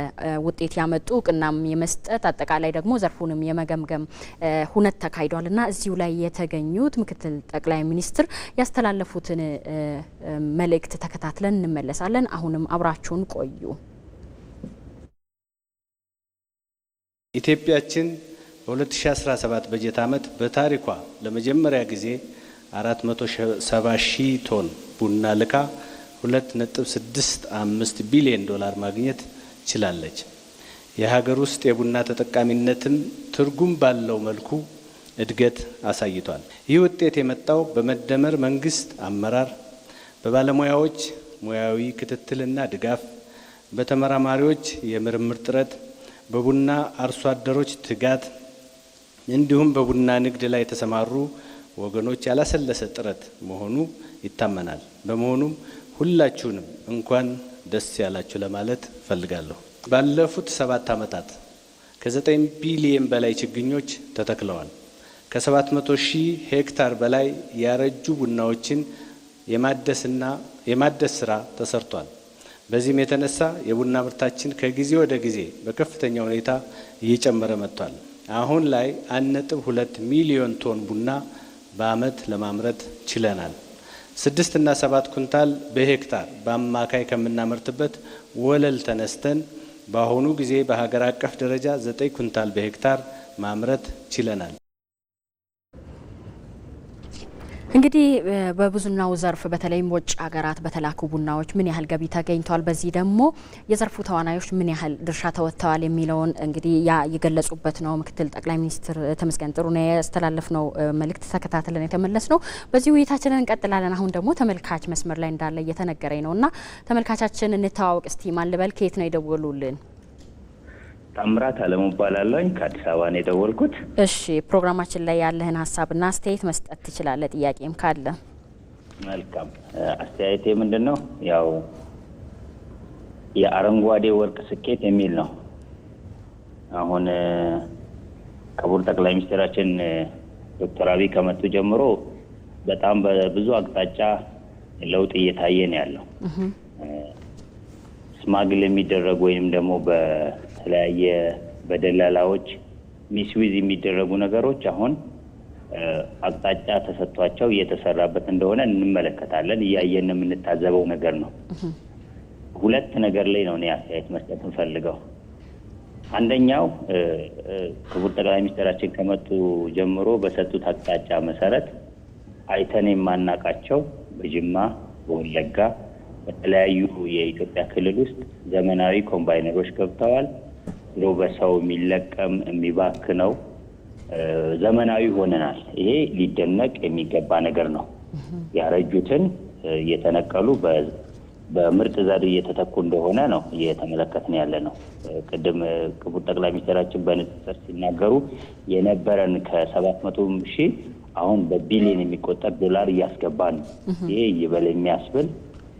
ውጤት ያመጡ እውቅናም የመስጠት አጠቃላይ ደግሞ ዘርፉንም የመገምገም ሁነት ተካሂዷልና እዚሁ ላይ የተገኙት ምክትል ጠቅላይ ሚኒስትር ያስተላለፉትን መልእክት ተከታትለን እንመለሳለን። አሁንም አብራችሁን ቆዩ። ኢትዮጵያችን በ2017 በጀት ዓመት በታሪኳ ለመጀመሪያ ጊዜ 470 ሺህ ቶን ቡና ልካ $2.65 ቢሊዮን ማግኘት ችላለች። የሀገር ውስጥ የቡና ተጠቃሚነትም ትርጉም ባለው መልኩ እድገት አሳይቷል። ይህ ውጤት የመጣው በመደመር መንግስት አመራር፣ በባለሙያዎች ሙያዊ ክትትልና ድጋፍ፣ በተመራማሪዎች የምርምር ጥረት፣ በቡና አርሶ አደሮች ትጋት እንዲሁም በቡና ንግድ ላይ የተሰማሩ ወገኖች ያላሰለሰ ጥረት መሆኑ ይታመናል። በመሆኑም ሁላችሁንም እንኳን ደስ ያላችሁ ለማለት ፈልጋለሁ። ባለፉት 7 ዓመታት ከ9 ቢሊዮን በላይ ችግኞች ተተክለዋል። ከ700 ሺህ ሄክታር በላይ ያረጁ ቡናዎችን የማደስ ስራ ተሰርቷል። በዚህም የተነሳ የቡና ምርታችን ከጊዜ ወደ ጊዜ በከፍተኛ ሁኔታ እየጨመረ መጥቷል። አሁን ላይ 1.2 ሚሊዮን ቶን ቡና በአመት ለማምረት ችለናል። 6 እና 7 ኩንታል በሄክታር በአማካይ ከምናመርትበት ወለል ተነስተን በአሁኑ ጊዜ በሀገር አቀፍ ደረጃ 9 ኩንታል በሄክታር ማምረት ችለናል። እንግዲህ በቡናው ዘርፍ በተለይም ውጭ ሀገራት በተላኩ ቡናዎች ምን ያህል ገቢ ተገኝቷል፣ በዚህ ደግሞ የዘርፉ ተዋናዮች ምን ያህል ድርሻ ተወጥተዋል የሚለውን እንግዲህ የገለጹበት ነው። ምክትል ጠቅላይ ሚኒስትር ተመስገን ጥሩነህ ያስተላለፍነው መልእክት ተከታትለን የተመለስ ነው። በዚህ ውይይታችንን እንቀጥላለን። አሁን ደግሞ ተመልካች መስመር ላይ እንዳለ እየተነገረኝ ነውና ተመልካቻችን እንተዋወቅ እስቲ። ማን ልበል? ከየት ነው የደወሉልን? ታምራት አለሙ እባላለሁ። ከአዲስ አበባ ነው የደወልኩት። እሺ፣ ፕሮግራማችን ላይ ያለህን ሀሳብና አስተያየት መስጠት ትችላለህ፣ ጥያቄም ካለ። መልካም። አስተያየቴ ምንድነው? ያው የአረንጓዴ ወርቅ ስኬት የሚል ነው። አሁን ክቡር ጠቅላይ ሚኒስትራችን ዶክተር አብይ ከመጡ ጀምሮ በጣም በብዙ አቅጣጫ ለውጥ እየታየ ነው ያለው። ስማግል የሚደረጉ ወይም ደግሞ በተለያየ በደላላዎች ሚስዊዝ የሚደረጉ ነገሮች አሁን አቅጣጫ ተሰጥቷቸው እየተሰራበት እንደሆነ እንመለከታለን። እያየን የምንታዘበው ነገር ነው። ሁለት ነገር ላይ ነው እኔ አስተያየት መስጠት እንፈልገው። አንደኛው ክቡር ጠቅላይ ሚኒስትራችን ከመጡ ጀምሮ በሰጡት አቅጣጫ መሰረት አይተን የማናቃቸው በጅማ፣ በወለጋ፣ በተለያዩ የኢትዮጵያ ክልል ውስጥ ዘመናዊ ኮምባይነሮች ገብተዋል። ድሮ በሰው የሚለቀም የሚባክነው ዘመናዊ ሆነናል። ይሄ ሊደነቅ የሚገባ ነገር ነው። ያረጁትን እየተነቀሉ በምርጥ ዘር እየተተኩ እንደሆነ ነው እየተመለከትን ያለ ነው። ቅድም ክቡር ጠቅላይ ሚኒስትራችን በንጽጽር ሲናገሩ የነበረን ከ700 ሺህ አሁን በቢሊዮን የሚቆጠር ዶላር እያስገባ ነው። ይሄ ይበል የሚያስብል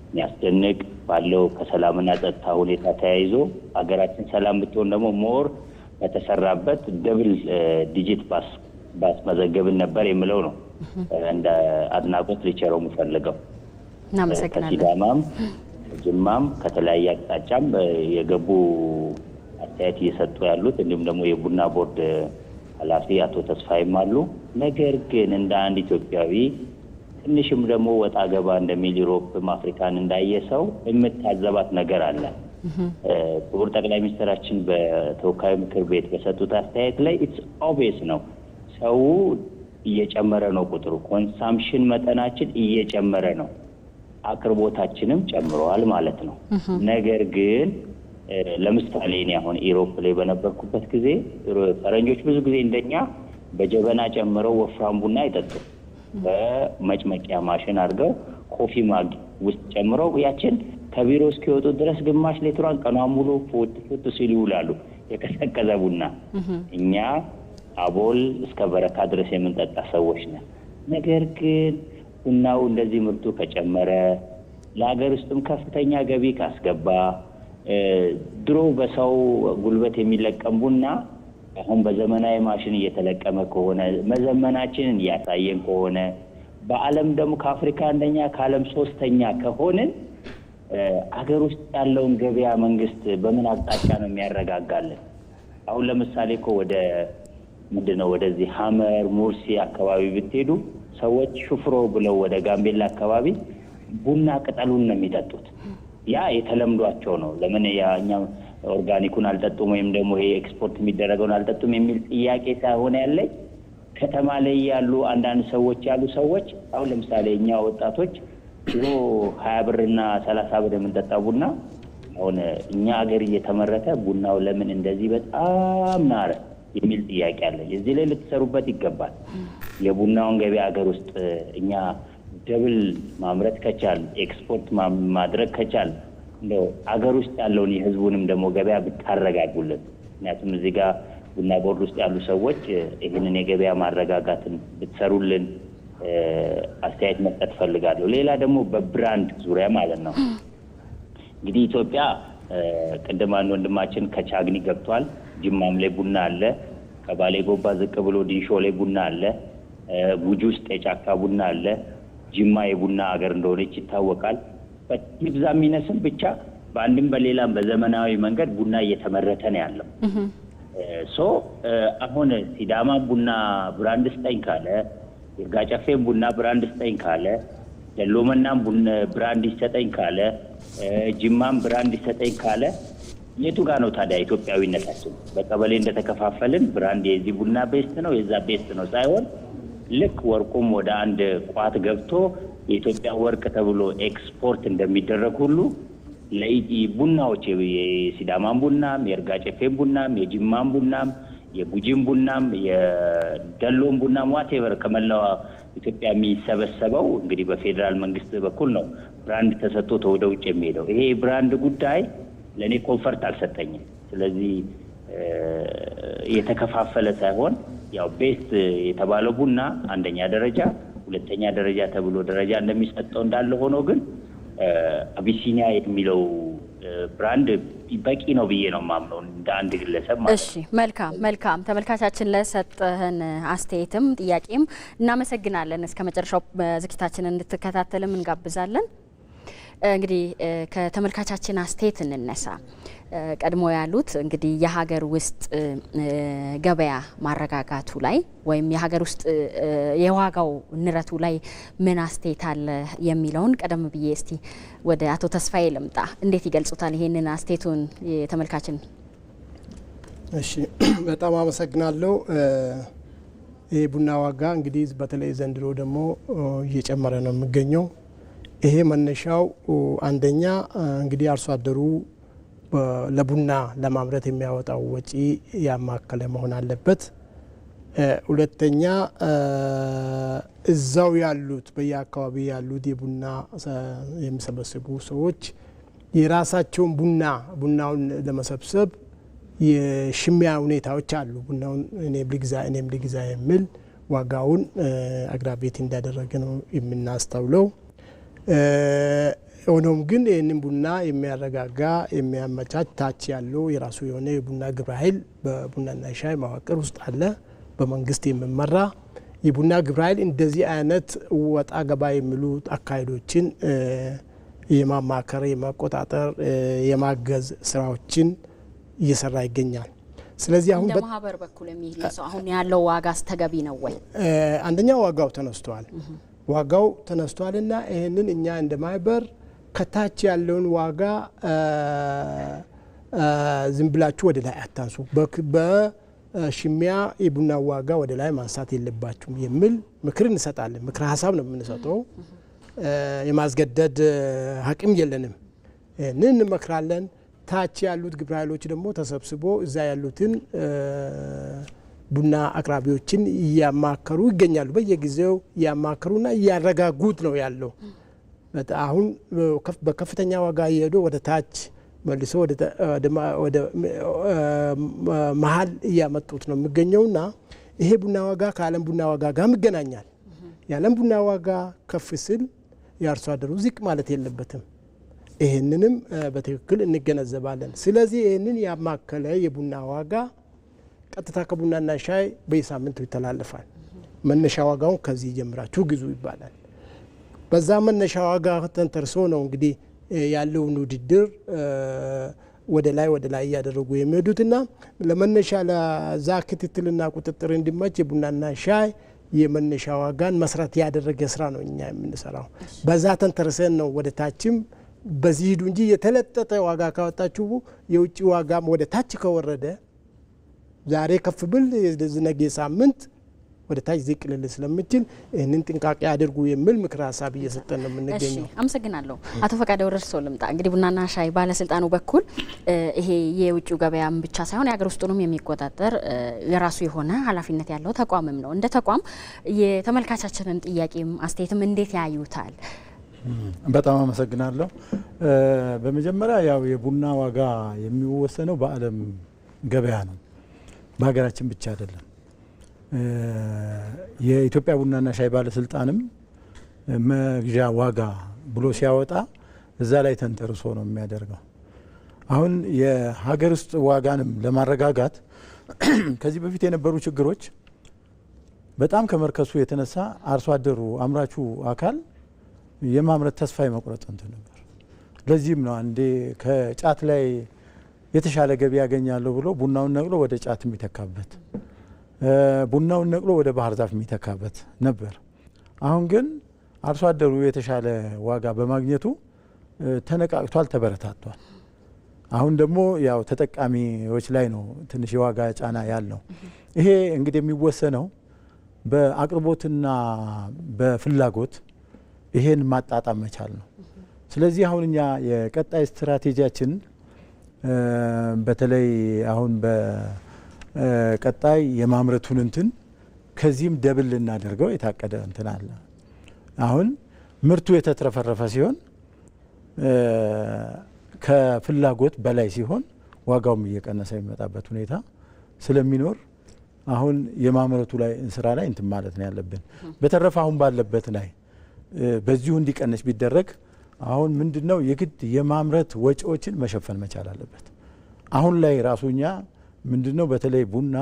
የሚያስደንቅ ባለው ከሰላምና ጸጥታ ሁኔታ ተያይዞ ሀገራችን ሰላም ብትሆን ደግሞ ሞር በተሰራበት ደብል ዲጂት ባስመዘገብን ነበር የሚለው ነው እንደ አድናቆት ሊቸረው የምፈልገው። ከሲዳማም ከጅማም ከተለያየ አቅጣጫም የገቡ አስተያየት እየሰጡ ያሉት እንዲሁም ደግሞ የቡና ቦርድ ኃላፊ አቶ ተስፋይም አሉ። ነገር ግን እንደ አንድ ኢትዮጵያዊ ትንሽም ደግሞ ወጣ ገባ እንደሚል ዩሮፕም አፍሪካን እንዳየ ሰው የምታዘባት ነገር አለ። ክቡር ጠቅላይ ሚኒስትራችን በተወካዩ ምክር ቤት በሰጡት አስተያየት ላይ ኢትስ ኦብቪየስ ነው። ሰው እየጨመረ ነው፣ ቁጥሩ ኮንሳምፕሽን መጠናችን እየጨመረ ነው፣ አቅርቦታችንም ጨምረዋል ማለት ነው። ነገር ግን ለምሳሌ እኔ አሁን ኢሮፕ ላይ በነበርኩበት ጊዜ ፈረንጆች ብዙ ጊዜ እንደኛ በጀበና ጨምረው ወፍራም ቡና አይጠጡም። በመጭመቂያ ማሽን አድርገው ኮፊ ማግ ውስጥ ጨምረው ያችን ከቢሮ እስኪወጡ ድረስ ግማሽ ሌትሯን ቀኗን ሙሉ ፎት ሲሉ ይውላሉ፣ የቀዘቀዘ ቡና። እኛ አቦል እስከ በረካ ድረስ የምንጠጣ ሰዎች ነን። ነገር ግን ቡናው እንደዚህ ምርቱ ከጨመረ ለሀገር ውስጥም ከፍተኛ ገቢ ካስገባ ድሮ በሰው ጉልበት የሚለቀም ቡና አሁን በዘመናዊ ማሽን እየተለቀመ ከሆነ መዘመናችንን እያሳየን ከሆነ በዓለም ደግሞ ከአፍሪካ አንደኛ ከዓለም 3ኛ ከሆንን አገር ውስጥ ያለውን ገበያ መንግስት በምን አቅጣጫ ነው የሚያረጋጋልን? አሁን ለምሳሌ እኮ ወደ ምንድነው ወደዚህ ሀመር ሙርሲ አካባቢ ብትሄዱ ሰዎች ሹፍሮ ብለው ወደ ጋምቤላ አካባቢ ቡና ቅጠሉን ነው የሚጠጡት። ያ የተለምዷቸው ነው። ለምን ያኛ ኦርጋኒኩን አልጠጡም ወይም ደግሞ ይሄ ኤክስፖርት የሚደረገውን አልጠጡም የሚል ጥያቄ ሳይሆን ያለኝ ከተማ ላይ ያሉ አንዳንድ ሰዎች አሁን ለምሳሌ እኛ ወጣቶች ድሮ 20 ብርና 30 ብር የምንጠጣው ቡና አሁን እኛ ሀገር እየተመረተ ቡናው ለምን እንደዚህ በጣም ናረ የሚል ጥያቄ አለ። እዚህ ላይ ልትሰሩበት ይገባል። የቡናውን ገበያ ሀገር ውስጥ እኛ ደብል ማምረት ከቻል ኤክስፖርት ማድረግ ከቻል እንደው ሀገር ውስጥ ያለውን የህዝቡንም ደግሞ ገበያ ብታረጋጉልን። ምክንያቱም እዚህ ጋር ቡና ቦርድ ውስጥ ያሉ ሰዎች ይህንን የገበያ ማረጋጋትን ብትሰሩልን አስተያየት መስጠት ፈልጋለሁ። ሌላ ደግሞ በብራንድ ዙሪያ ማለት ነው። እንግዲህ ኢትዮጵያ ቅድም አንድ ወንድማችን ከቻግኒ ገብቷል። ጅማም ላይ ቡና አለ። ከባሌ ጎባ ዝቅ ብሎ ዲሾ ላይ ቡና አለ። ጉጂ ውስጥ የጫካ ቡና አለ። ጅማ የቡና ሀገር እንደሆነች ይታወቃል። ይብዛ የሚነስም ብቻ በአንድም በሌላም በዘመናዊ መንገድ ቡና እየተመረተ ነው ያለው። አሁን ሲዳማ ቡና ብራንድ ስጠኝ ካለ፣ ይርጋ ጨፌም ቡና ብራንድ ስጠኝ ካለ፣ ደሎመናም ቡና ብራንድ ይሰጠኝ ካለ፣ ጅማም ብራንድ ይሰጠኝ ካለ የቱ ጋር ነው ታዲያ ኢትዮጵያዊነታችን? በቀበሌ እንደተከፋፈልን ብራንድ የዚህ ቡና ቤስት ነው የዛ ቤስት ነው ሳይሆን ልክ ወርቁም ወደ አንድ ቋት ገብቶ የኢትዮጵያ ወርቅ ተብሎ ኤክስፖርት እንደሚደረግ ሁሉ ቡናዎች የሲዳማን ቡናም የእርጋ ጨፌን ቡናም የጅማን ቡናም የጉጂም ቡናም የደሎም ቡናም ዋቴቨር ከመላው ኢትዮጵያ የሚሰበሰበው እንግዲህ በፌዴራል መንግስት በኩል ነው ብራንድ ተሰጥቶ ወደ ውጭ የሚሄደው። ይሄ ብራንድ ጉዳይ ለኔ ኮንፈርት አልሰጠኝም። ስለዚህ የተከፋፈለ ሳይሆን ያው ቤስት የተባለው ቡና አንደኛ ደረጃ ሁለተኛ ደረጃ ተብሎ ደረጃ እንደሚሰጠው እንዳለ ሆኖ ግን አቢሲኒያ የሚለው ብራንድ በቂ ነው ብዬ ነው የማምነው እንደ አንድ ግለሰብ ማለት ነው። እሺ መልካም ተመልካቻችን ለሰጠህን አስተያየትም ጥያቄም እናመሰግናለን። እስከ መጨረሻው ዝግጅታችንን እንድትከታተልም እንጋብዛለን። እንግዲህ ከተመልካቻችን አስተያየት እንነሳ። ቀድሞ ያሉት እንግዲህ የሀገር ውስጥ ገበያ ማረጋጋቱ ላይ ወይም የሀገር ውስጥ የዋጋው ንረቱ ላይ ምን አስተያየት አለ የሚለውን ቀደም ብዬ እስቲ ወደ አቶ ተስፋዬ ልምጣ። እንዴት ይገልጹታል ይሄንን አስተያየቱን የተመልካችን? እሺ በጣም አመሰግናለሁ። ይሄ ቡና ዋጋ እንግዲህ በተለይ ዘንድሮ ደግሞ እየጨመረ ነው የሚገኘው። ይሄ መነሻው አንደኛ እንግዲህ አርሶ አደሩ ለቡና ለማምረት የሚያወጣው ወጪ ያማከለ መሆን አለበት። ሁለተኛ እዛው ያሉት በየአካባቢ ያሉት የቡና የሚሰበስቡ ሰዎች የራሳቸውን ቡናውን ለመሰብሰብ የሽሚያ ሁኔታዎች አሉ። ቡናውን እኔም ልግዛ የሚል ዋጋውን አግራቤት እንዳደረገ ነው የምናስተውለው። ሆኖም ግን ይህንን ቡና የሚያረጋጋ የሚያመቻች ታች ያለው የራሱ የሆነ የቡና ግብረ ኃይል በቡናና ሻይ መዋቅር ውስጥ አለ። በመንግስት የሚመራ የቡና ግብረ ኃይል እንደዚህ አይነት ወጣ ገባ የሚሉ አካሄዶችን የማማከር፣ የማቆጣጠር፣ የማገዝ ስራዎችን እየሰራ ይገኛል። ስለዚህ አሁን በማህበር በኩል የሚለሰው አሁን ያለው ዋጋስ ተገቢ ነው ወይ? አንደኛ ዋጋው ተነስቷልና ይህንን እኛ እንደ ማህበር ከታች ያለውን ዋጋ ዝም ብላችሁ ወደ ላይ አታንሱ፣ በሽሚያ የቡና ዋጋ ወደ ላይ ማንሳት የለባችሁም የሚል ምክር እንሰጣለን። ምክር ሀሳብ ነው የምንሰጠው። የማስገደድ አቅም የለንም። ይህንን እንመክራለን። ታች ያሉት ግብረ ኃይሎች ደግሞ ተሰብስቦ እዛ ያሉትን ቡና አቅራቢዎችን እያማከሩ ይገኛሉ። በየጊዜው እያማከሩና እያረጋጉት ነው ያለው። አሁን በከፍተኛ ዋጋ እየሄዱ ወደ ታች መልሶ ወደ መሀል እያመጡት ነው የሚገኘውና ይሄ ቡና ዋጋ ከዓለም ቡና ዋጋ ጋር ይገናኛል። የዓለም ቡና ዋጋ ከፍ ሲል የአርሶ አደሩ ዝቅ ማለት የለበትም። ይህንንም በትክክል እንገነዘባለን። ስለዚህ ይህንን ያማከለ የቡና ዋጋ ቀጥታ ከቡናና ሻይ በየሳምንቱ ይተላለፋል። መነሻ ዋጋውን ከዚህ ጀምራችሁ ግዙ ይባላል። በዛ መነሻ ዋጋ ተንተርሶ ነው እንግዲህ ያለውን ውድድር ወደ ላይ እያደረጉ የሚሄዱትና ለመነሻ ለዛ ክትትልና ቁጥጥር እንዲመች የቡናና ሻይ የመነሻ ዋጋን መስራት ያደረገ ስራ ነው እኛ የምንሰራው። በዛ ተንተርሰን ነው ወደ ታችም በዚህ ሂዱ እንጂ የተለጠጠ ዋጋ ካወጣችሁ የውጭ ዋጋም ወደ ታች ከወረደ ዛሬ ከፍ ብል ነገ ሳምንት ወደ ታች ዝቅ ልል ስለምችል ይህንን ጥንቃቄ አድርጉ የሚል ምክር ሀሳብ እየሰጠን ነው የምንገኘው። እሺ አመሰግናለሁ። አቶ ፈቃደ ወረርሶ ልምጣ። እንግዲህ ቡናና ሻይ ባለስልጣኑ በኩል ይሄ የውጭው ገበያም ብቻ ሳይሆን የሀገር ውስጡንም የሚቆጣጠር የራሱ የሆነ ኃላፊነት ያለው ተቋምም ነው። እንደ ተቋም የተመልካቻችንን ጥያቄም አስተያየትም እንዴት ያዩታል? በጣም አመሰግናለሁ። በመጀመሪያ ያው የቡና ዋጋ የሚወሰነው በዓለም ገበያ ነው፣ በሀገራችን ብቻ አይደለም። የኢትዮጵያ ቡናና ሻይ ባለስልጣንም መግዣ ዋጋ ብሎ ሲያወጣ እዛ ላይ ተንተርሶ ነው የሚያደርገው። አሁን የሀገር ውስጥ ዋጋንም ለማረጋጋት ከዚህ በፊት የነበሩ ችግሮች በጣም ከመርከሱ የተነሳ አርሶ አደሩ አምራቹ አካል የማምረት ተስፋ የመቁረጥ እንትን ነበር። ለዚህም ነው አንዴ ከጫት ላይ የተሻለ ገቢ ያገኛለሁ ብሎ ቡናውን ነቅሎ ወደ ጫት የሚተካበት፣ ቡናውን ነቅሎ ወደ ባህር ዛፍ የሚተካበት ነበር። አሁን ግን አርሶ አደሩ የተሻለ ዋጋ በማግኘቱ ተነቃቅቷል፣ ተበረታቷል። አሁን ደግሞ ያው ተጠቃሚዎች ላይ ነው ትንሽ የዋጋ ጫና ያለው። ይሄ እንግዲህ የሚወሰነው በአቅርቦትና በፍላጎት ይሄን ማጣጣም መቻል ነው። ስለዚህ አሁን እኛ የቀጣይ ስትራቴጂያችን በተለይ አሁን በቀጣይ የማምረቱን እንትን ከዚህም ደብል ልናደርገው የታቀደ እንትን አለ። አሁን ምርቱ የተትረፈረፈ ሲሆን ከፍላጎት በላይ ሲሆን ዋጋውም እየቀነሰ የሚመጣበት ሁኔታ ስለሚኖር አሁን የማምረቱ ላይ ስራ ላይ እንትን ማለት ነው ያለብን። በተረፈ አሁን ባለበት ላይ በዚሁ እንዲቀንስ ቢደረግ አሁን ምንድነው የግድ የማምረት ወጪዎችን መሸፈን መቻል አለበት። አሁን ላይ ራሱኛ ምንድነው በተለይ ቡና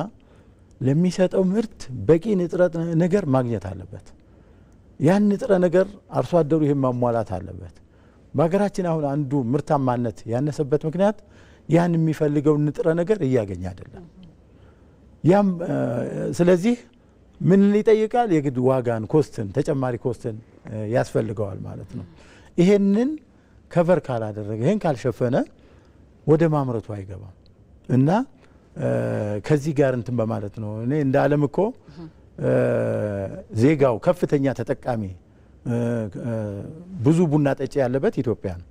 ለሚሰጠው ምርት በቂ ንጥረ ነገር ማግኘት አለበት። ያን ንጥረ ነገር አርሶ አደሩ ይሄን ማሟላት አለበት። በሀገራችን አሁን አንዱ ምርታማነት ያነሰበት ምክንያት ያን የሚፈልገው ንጥረ ነገር እያገኘ አይደለም። ያም ስለዚህ ምን ይጠይቃል? የግድ ዋጋን ኮስትን ተጨማሪ ኮስትን ያስፈልገዋል ማለት ነው። ይሄንን ከቨር ካላደረገ ይሄን ካልሸፈነ ወደ ማምረቱ አይገባም እና ከዚህ ጋር እንትን በማለት ነው እኔ እንደ ዓለም እኮ ዜጋው ከፍተኛ ተጠቃሚ ብዙ ቡና ጠጪ ያለበት ኢትዮጵያ ነው።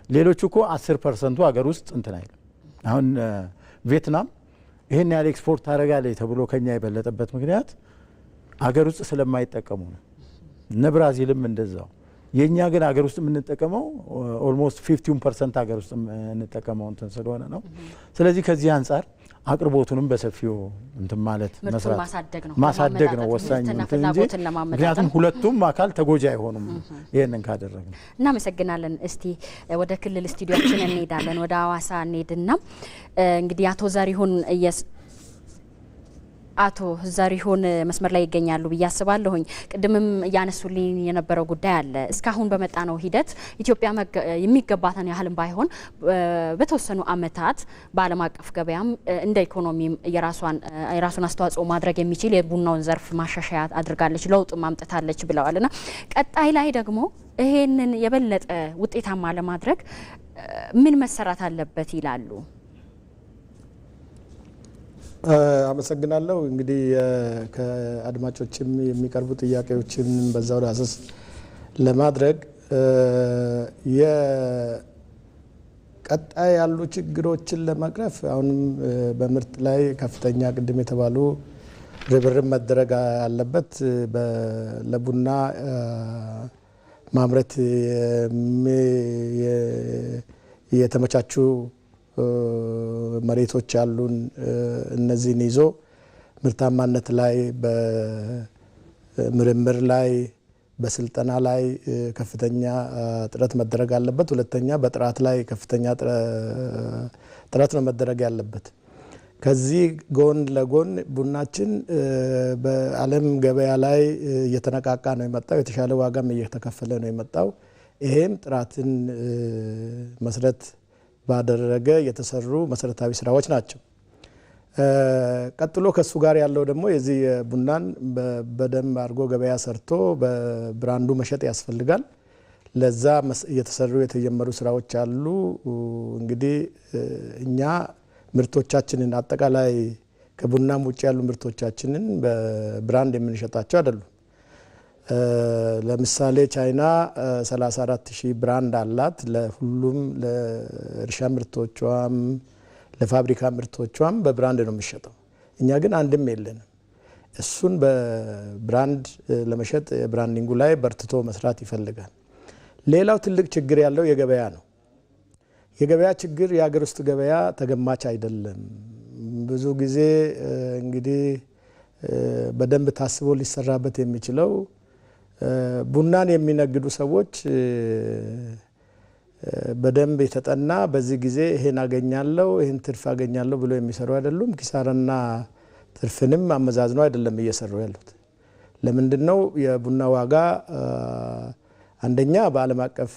ሌሎች እኮ 10% ሀገር ውስጥ እንትን አይደለም። አሁን ቪየትናም ይሄን ያለ ኤክስፖርት ታደርጋለች ተብሎ ከኛ የበለጠበት ምክንያት ሀገር ውስጥ ስለማይጠቀሙ ነው። እነ ብራዚልም እንደዛው። የኛ ግን ሀገር ውስጥ የምንጠቀመው ኦልሞስት 15% ሀገር ውስጥ የምንጠቀመው እንትን ስለሆነ ነው። ስለዚህ ከዚህ አንጻር አቅርቦቱንም በሰፊው እንትን ማለት መስራት ማሳደግ ነው ወሳኝ እንትን እንጂ ምክንያቱም ሁለቱም አካል ተጎጂ አይሆኑም ይሄንን ካደረግን። እናመሰግናለን። እስቲ ወደ ክልል ስቱዲዮችን እንሄዳለን። ወደ ሐዋሳ እንሄድና እንግዲህ አቶ ዘሪሁን መስመር ላይ ይገኛሉ ብዬ አስባለሁኝ። ቅድምም ያነሱልኝ የነበረው ጉዳይ አለ። እስካሁን በመጣ ነው ሂደት ኢትዮጵያ የሚገባትን ያህልም ባይሆን በተወሰኑ አመታት በዓለም አቀፍ ገበያም እንደ ኢኮኖሚም የራሱን አስተዋጽኦ ማድረግ የሚችል የቡናውን ዘርፍ ማሻሻያ አድርጋለች፣ ለውጥ ማምጣታለች ብለዋልና ቀጣይ ላይ ደግሞ ይሄንን የበለጠ ውጤታማ ለማድረግ ምን መሰራት አለበት ይላሉ? አመሰግናለሁ። እንግዲህ ከአድማጮችም የሚቀርቡ ጥያቄዎችን በዛው ዳሰስ ለማድረግ የቀጣይ ያሉ ችግሮችን ለመቅረፍ አሁንም በምርት ላይ ከፍተኛ ቅድም የተባሉ ርብርብ መደረግ አለበት። ለቡና ማምረት የተመቻቹ መሬቶች ያሉን እነዚህን ይዞ ምርታማነት ላይ በምርምር ላይ በስልጠና ላይ ከፍተኛ ጥረት መደረግ አለበት። ሁለተኛ በጥራት ላይ ከፍተኛ ጥረት ነው መደረግ ያለበት። ከዚህ ጎን ለጎን ቡናችን በዓለም ገበያ ላይ እየተነቃቃ ነው የመጣው። የተሻለ ዋጋም እየተከፈለ ነው የመጣው። ይሄም ጥራትን መሰረት ባደረገ የተሰሩ መሰረታዊ ስራዎች ናቸው። ቀጥሎ ከሱ ጋር ያለው ደግሞ የዚህ ቡናን በደንብ አድርጎ ገበያ ሰርቶ በብራንዱ መሸጥ ያስፈልጋል። ለዛ እየተሰሩ የተጀመሩ ስራዎች አሉ። እንግዲህ እኛ ምርቶቻችንን አጠቃላይ ከቡናም ውጭ ያሉ ምርቶቻችንን በብራንድ የምንሸጣቸው አይደሉም። ለምሳሌ ቻይና 34,000 ብራንድ አላት። ለሁሉም ለእርሻ ምርቶቿም ለፋብሪካ ምርቶቿም በብራንድ ነው የሚሸጠው። እኛ ግን አንድም የለንም። እሱን በብራንድ ለመሸጥ ብራንዲንጉ ላይ በርትቶ መስራት ይፈልጋል። ሌላው ትልቅ ችግር ያለው የገበያ ነው። የገበያ ችግር የሀገር ውስጥ ገበያ ተገማች አይደለም። ብዙ ጊዜ እንግዲህ በደንብ ታስቦ ሊሰራበት የሚችለው ቡናን የሚነግዱ ሰዎች በደንብ የተጠና በዚህ ጊዜ ይሄን አገኛለሁ ይሄን ትርፍ አገኛለሁ ብሎ የሚሰሩ አይደሉም። ኪሳራና ትርፍንም አመዛዝነው አይደለም እየሰሩ ያሉት። ለምንድነው? የቡና ዋጋ አንደኛ በዓለም አቀፍ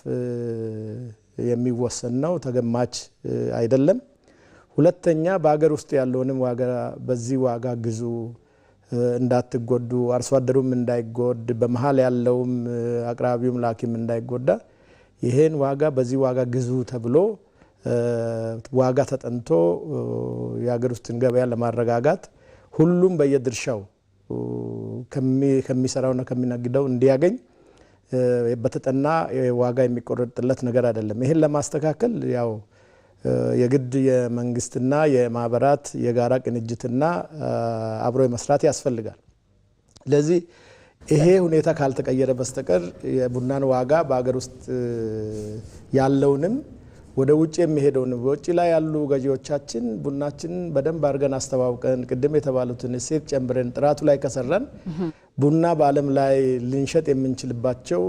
የሚወሰን ነው፣ ተገማች አይደለም። ሁለተኛ በሀገር ውስጥ ያለውንም ዋጋ በዚህ ዋጋ ግዙ እንዳትጎዱ፣ አርሶ አደሩም እንዳይጎድ፣ በመሃል ያለውም አቅራቢውም ላኪም እንዳይጎዳ ይሄን ዋጋ በዚህ ዋጋ ግዙ ተብሎ ዋጋ ተጠንቶ የሀገር ውስጥን ገበያ ለማረጋጋት ሁሉም በየድርሻው ከሚሰራውና ከሚነግደው እንዲያገኝ በተጠና ዋጋ የሚቆረጥለት ነገር አይደለም። ይሄን ለማስተካከል ያው የግድ የመንግስትና የማህበራት የጋራ ቅንጅትና አብሮ መስራት ያስፈልጋል። ስለዚህ ይሄ ሁኔታ ካልተቀየረ በስተቀር የቡናን ዋጋ በሀገር ውስጥ ያለውንም ወደ ውጭ የሚሄደውን በውጭ ላይ ያሉ ገዢዎቻችን ቡናችን በደንብ አድርገን አስተዋውቀን ቅድም የተባሉትን እሴት ጨምረን ጥራቱ ላይ ከሰራን ቡና በዓለም ላይ ልንሸጥ የምንችልባቸው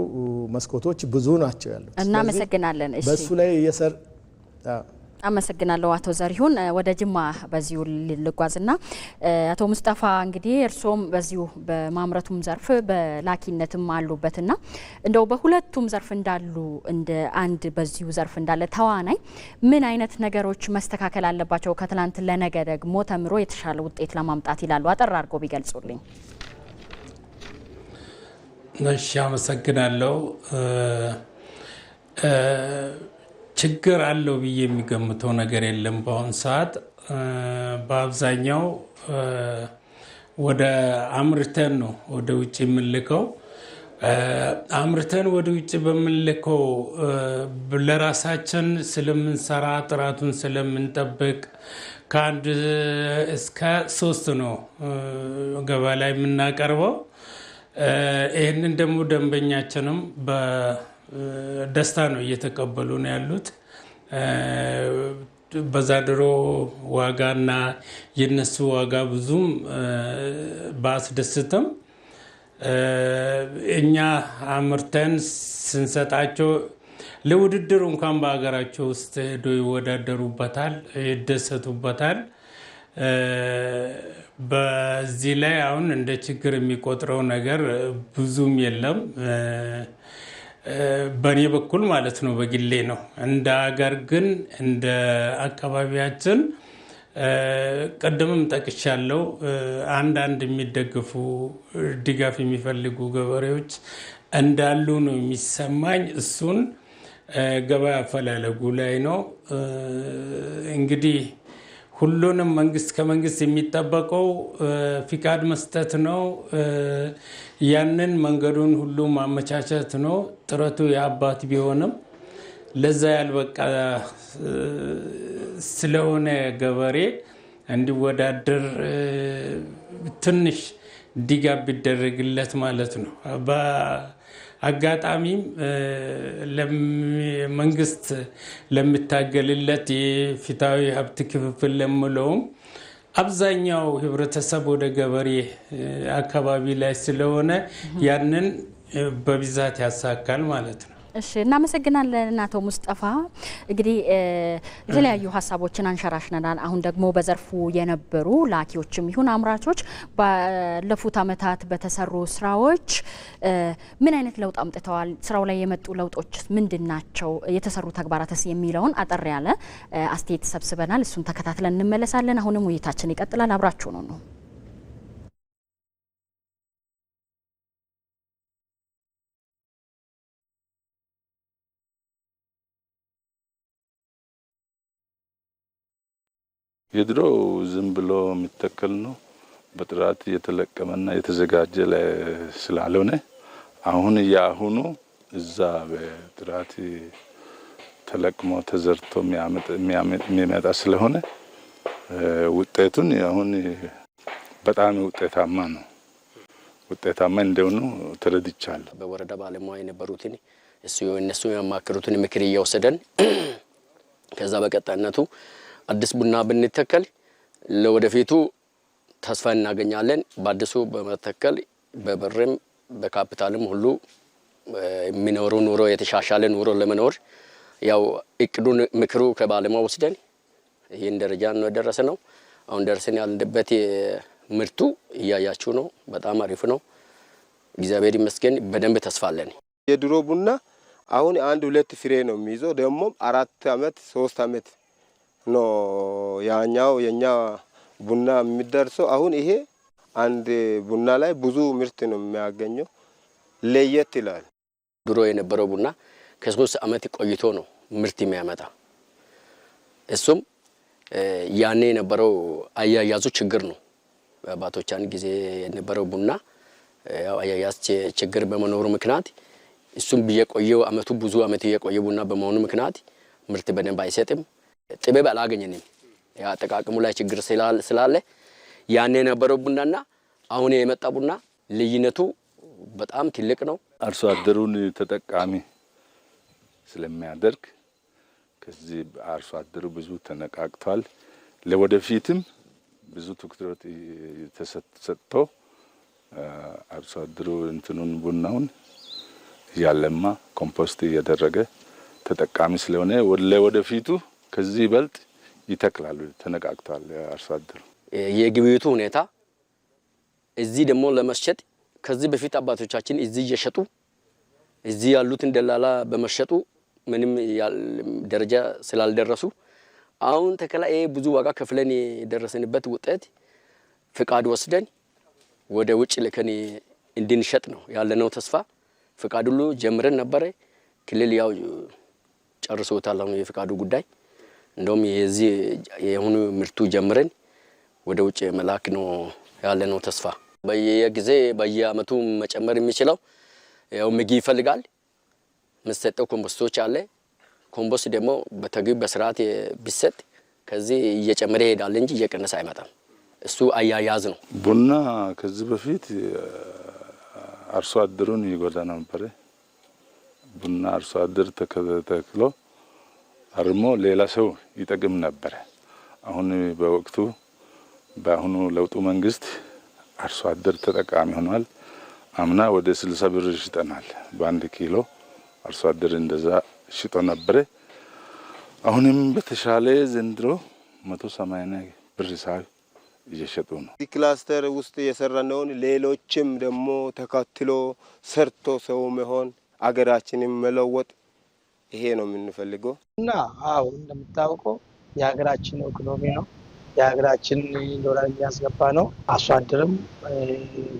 መስኮቶች ብዙ ናቸው ያሉት። እናመሰግናለን። እሺ በሱ ላይ አመሰግናለሁ አቶ ዘሪሁን። ወደ ጅማ በዚሁ ልጓዝና አቶ ሙስጠፋ እንግዲህ እርሶም በዚሁ በማምረቱም ዘርፍ በላኪነትም አሉበትና እንደው በሁለቱም ዘርፍ እንዳሉ እንደ አንድ በዚሁ ዘርፍ እንዳለ ተዋናይ ምን አይነት ነገሮች መስተካከል አለባቸው ከትላንት ለነገ ደግሞ ተምሮ የተሻለ ውጤት ለማምጣት ይላሉ? አጠር አድርጎ ቢገልጹልኝ። እሺ አመሰግናለሁ። ችግር አለው ብዬ የሚገምተው ነገር የለም። በአሁን ሰዓት በአብዛኛው ወደ አምርተን ነው ወደ ውጭ የምንልከው። አምርተን ወደ ውጭ በምንልከው ለራሳችን ስለምንሰራ ጥራቱን ስለምንጠብቅ ከአንድ እስከ 3 ነው ገበያ ላይ የምናቀርበው። ይህንን ደግሞ ደንበኛችንም ደስታ ነው እየተቀበሉ ነው ያሉት። በዛድሮ ዋጋና የነሱ ዋጋ ብዙም ባስደስትም እኛ አምርተን ስንሰጣቸው ለውድድር እንኳን በሀገራቸው ውስጥ ሄዶ ይወዳደሩበታል፣ ይደሰቱበታል። በዚህ ላይ አሁን እንደ ችግር የሚቆጥረው ነገር ብዙም የለም። በእኔ በኩል ማለት ነው፣ በግሌ ነው። እንደ ሀገር ግን እንደ አካባቢያችን ቀደምም ጠቅሻለሁ፣ አንዳንድ የሚደግፉ ድጋፍ የሚፈልጉ ገበሬዎች እንዳሉ ነው የሚሰማኝ። እሱን ገበያ አፈላለጉ ላይ ነው እንግዲህ ሁሉንም ከመንግስት የሚጠበቀው ፍቃድ መስጠት ነው። ያንን መንገዱን ሁሉ ማመቻቸት ነው። ጥረቱ የአባት ቢሆንም ለዛ ያልበቃ ስለሆነ ገበሬ እንዲወዳደር ትንሽ ድጋፍ ቢደረግለት ማለት ነው። በአጋጣሚም መንግስት ለሚታገልለት የፍትሃዊ ሀብት ክፍፍል ለምለውም አብዛኛው ህብረተሰብ ወደ ገበሬ አካባቢ ላይ ስለሆነ ያንን በብዛት ያሳካል ማለት ነው። እሺ እናመሰግናለን አቶ ሙስጠፋ። እንግዲህ የተለያዩ ሀሳቦችን አንሸራሽነናል። አሁን ደግሞ በዘርፉ የነበሩ ላኪዎችም ይሁን አምራቾች ባለፉት ዓመታት በተሰሩ ስራዎች ምን አይነት ለውጥ አምጥተዋል፣ ስራው ላይ የመጡ ለውጦች ምንድናቸው፣ የተሰሩ ተግባራትስ የሚለውን አጠር ያለ አስተያየት ሰብስበናል። እሱን ተከታትለን እንመለሳለን። አሁንም ውይይታችን ይቀጥላል። አብራችሁ ነው። የድሮ ዝም ብሎ የሚተከል ነው። በጥራት የተለቀመና የተዘጋጀ ስላልሆነ አሁን ያሁኑ እዛ በጥራት ተለቅሞ ተዘርቶ የሚመጣ ስለሆነ ውጤቱን አሁን በጣም ውጤታማ ነው። ውጤታማ እንደሆኑ ተረድቻለሁ። በወረዳ ባለሙያ የነበሩትን እነሱ ያማከሩትን ምክር እየወሰደን ከዛ በቀጣይነቱ አዲስ ቡና ብንተከል ለወደፊቱ ተስፋ እናገኛለን። በአዲሱ በመተከል በብርም በካፒታልም ሁሉ የሚኖሩ ኑሮ የተሻሻለ ኑሮ ለመኖር ያው እቅዱን ምክሩ ከባለሙያ ወስደን ይህን ደረጃ ነው የደረሰ ነው። አሁን ደርሰን ያለንበት ምርቱ እያያችሁ ነው። በጣም አሪፍ ነው። እግዚአብሔር ይመስገን። በደንብ ተስፋ አለን። የድሮ ቡና አሁን 1-2 ፍሬ ነው የሚይዘው። ደግሞ 4 አመት 3 አመት ነው ያኛው የኛ ቡና የሚደርሰው። አሁን ይሄ አንድ ቡና ላይ ብዙ ምርት ነው የሚያገኘው። ለየት ይላል። ድሮ የነበረው ቡና ከ3 አመት ቆይቶ ነው ምርት የሚያመጣ። እሱም ያኔ የነበረው አያያዙ ችግር ነው። በአባቶቻን ጊዜ የነበረው ቡና ያው አያያዝ ችግር በመኖሩ ምክንያት እሱም በየቆየው አመቱ ብዙ አመት የቆየ ቡና በመሆኑ ምክንያት ምርት በደንብ አይሰጥም። ጥበብ አላገኘንም። ያ አጠቃቀሙ ላይ ችግር ስላለ ያኔ የነበረው ቡናና አሁን የመጣ ቡና ልዩነቱ በጣም ትልቅ ነው። አርሶ አደሩን ተጠቃሚ ስለሚያደርግ ከዚህ አርሶ አደሩ ብዙ ተነቃቅቷል። ለወደፊትም ብዙ ትኩረት ተሰጥቶ አርሶ አደሩ እንትኑን ቡናውን ያለማ ኮምፖስት እያደረገ ተጠቃሚ ስለሆነ ለወደፊቱ ከዚህ ይበልጥ ይተክላሉ። ተነቃቅቷል አርሶ አደሩ። የግብይቱ ሁኔታ እዚህ ደግሞ ለመሸጥ ከዚህ በፊት አባቶቻችን እዚህ እየሸጡ እዚህ ያሉትን ደላላ በመሸጡ ምንም ደረጃ ስላልደረሱ አሁን ተከላይ ብዙ ዋጋ ከፍለን የደረሰንበት ውጤት ፍቃድ ወስደን ወደ ውጭ ልከን እንድንሸጥ ነው ያለነው ተስፋ። ፍቃድ ሁሉ ጀምረን ነበር። ክልል ያው ጨርሶታል አሁን የፍቃዱ ጉዳይ። እንደውም የዚህ የሆኑ ምርቱ ጀምረን ወደ ውጭ መላክ ነው ያለነው ተስፋ። በየጊዜ በየአመቱ መጨመር የሚችለው ያው ምግብ ይፈልጋል። መሰጠው ኮምፖስቶች አለ። ኮምፖስት ደግሞ በተግብ በስርዓት ቢሰጥ ከዚህ እየጨመረ ይሄዳል እንጂ እየቀነሰ አይመጣም። እሱ አያያዝ ነው። ቡና ከዚህ በፊት አርሶ አደሩን ይጎዳ ነበር። ቡና አርሶ አደር ተክሎ አርሞ ሌላ ሰው ይጠቅም ነበር። አሁን በወቅቱ በአሁኑ ለውጡ መንግስት አርሶ አደር ተጠቃሚ ሆኗል። አምና ወደ 60 ብር ሽጠናል በአንድ ኪሎ። አርሶ አደር እንደዛ ሽጦ ነበር። አሁንም በተሻለ ዘንድሮ 180 ብር ሳይ እየሸጡ ነው። ክላስተር ውስጥ የሰራነውን ሌሎችም ደግሞ ተከትሎ ሰርቶ ሰው መሆን አገራችንን መለወጥ ይሄ ነው የምንፈልገው እና አው እንደምታውቀው የሀገራችን ኢኮኖሚ ነው የሀገራችን ዶላር የሚያስገባ ነው። አርሶ አደርም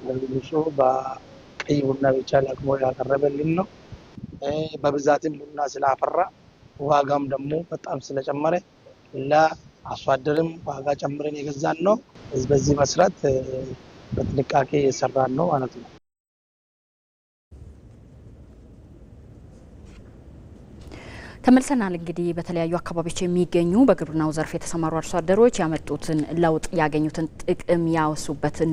ለልጆቹ በቀይ ቡና ብቻ ለቅሞ ያቀረበልን ነው። በብዛትም ቡና ስላፈራ ዋጋም ደግሞ በጣም ስለጨመረ ለአርሶ አደርም ዋጋ ጨምረን የገዛን ነው። በዚህ መሰረት በጥንቃቄ የሰራን ነው ማለት ነው። ተመልሰናል። እንግዲህ በተለያዩ አካባቢዎች የሚገኙ በግብርናው ዘርፍ የተሰማሩ አርሶ አደሮች ያመጡትን ለውጥ ያገኙትን ጥቅም ያወሱበትን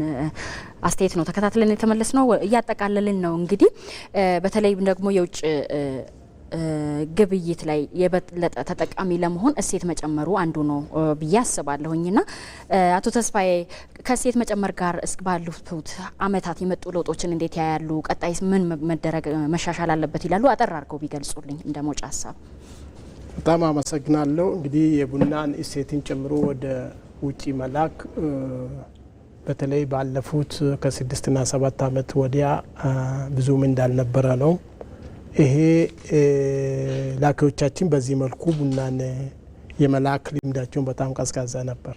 አስተያየት ነው ተከታትለን የተመለስ ነው። እያጠቃለልን ነው እንግዲህ በተለይ ደግሞ የውጭ ግብይት ላይ የበለጠ ተጠቃሚ ለመሆን እሴት መጨመሩ አንዱ ነው ብዬ አስባለሁኝና አቶ ተስፋዬ ከእሴት መጨመር ጋር ባሉት አመታት የመጡ ለውጦችን እንዴት ያያሉ? ቀጣይስ ምን መደረግ መሻሻል አለበት ይላሉ? አጠር አድርገው ቢገልጹልኝ እንደ መውጫ ሀሳብ። በጣም አመሰግናለሁ። እንግዲህ የቡናን እሴትን ጨምሮ ወደ ውጪ መላክ በተለይ ባለፉት ከ6 እና 7 አመት ወዲያ ብዙም እንዳልነበረ ነው። ይሄ ላኪዎቻችን በዚህ መልኩ ቡናን የመላክ ልምዳቸውን በጣም ቀዝቃዛ ነበር።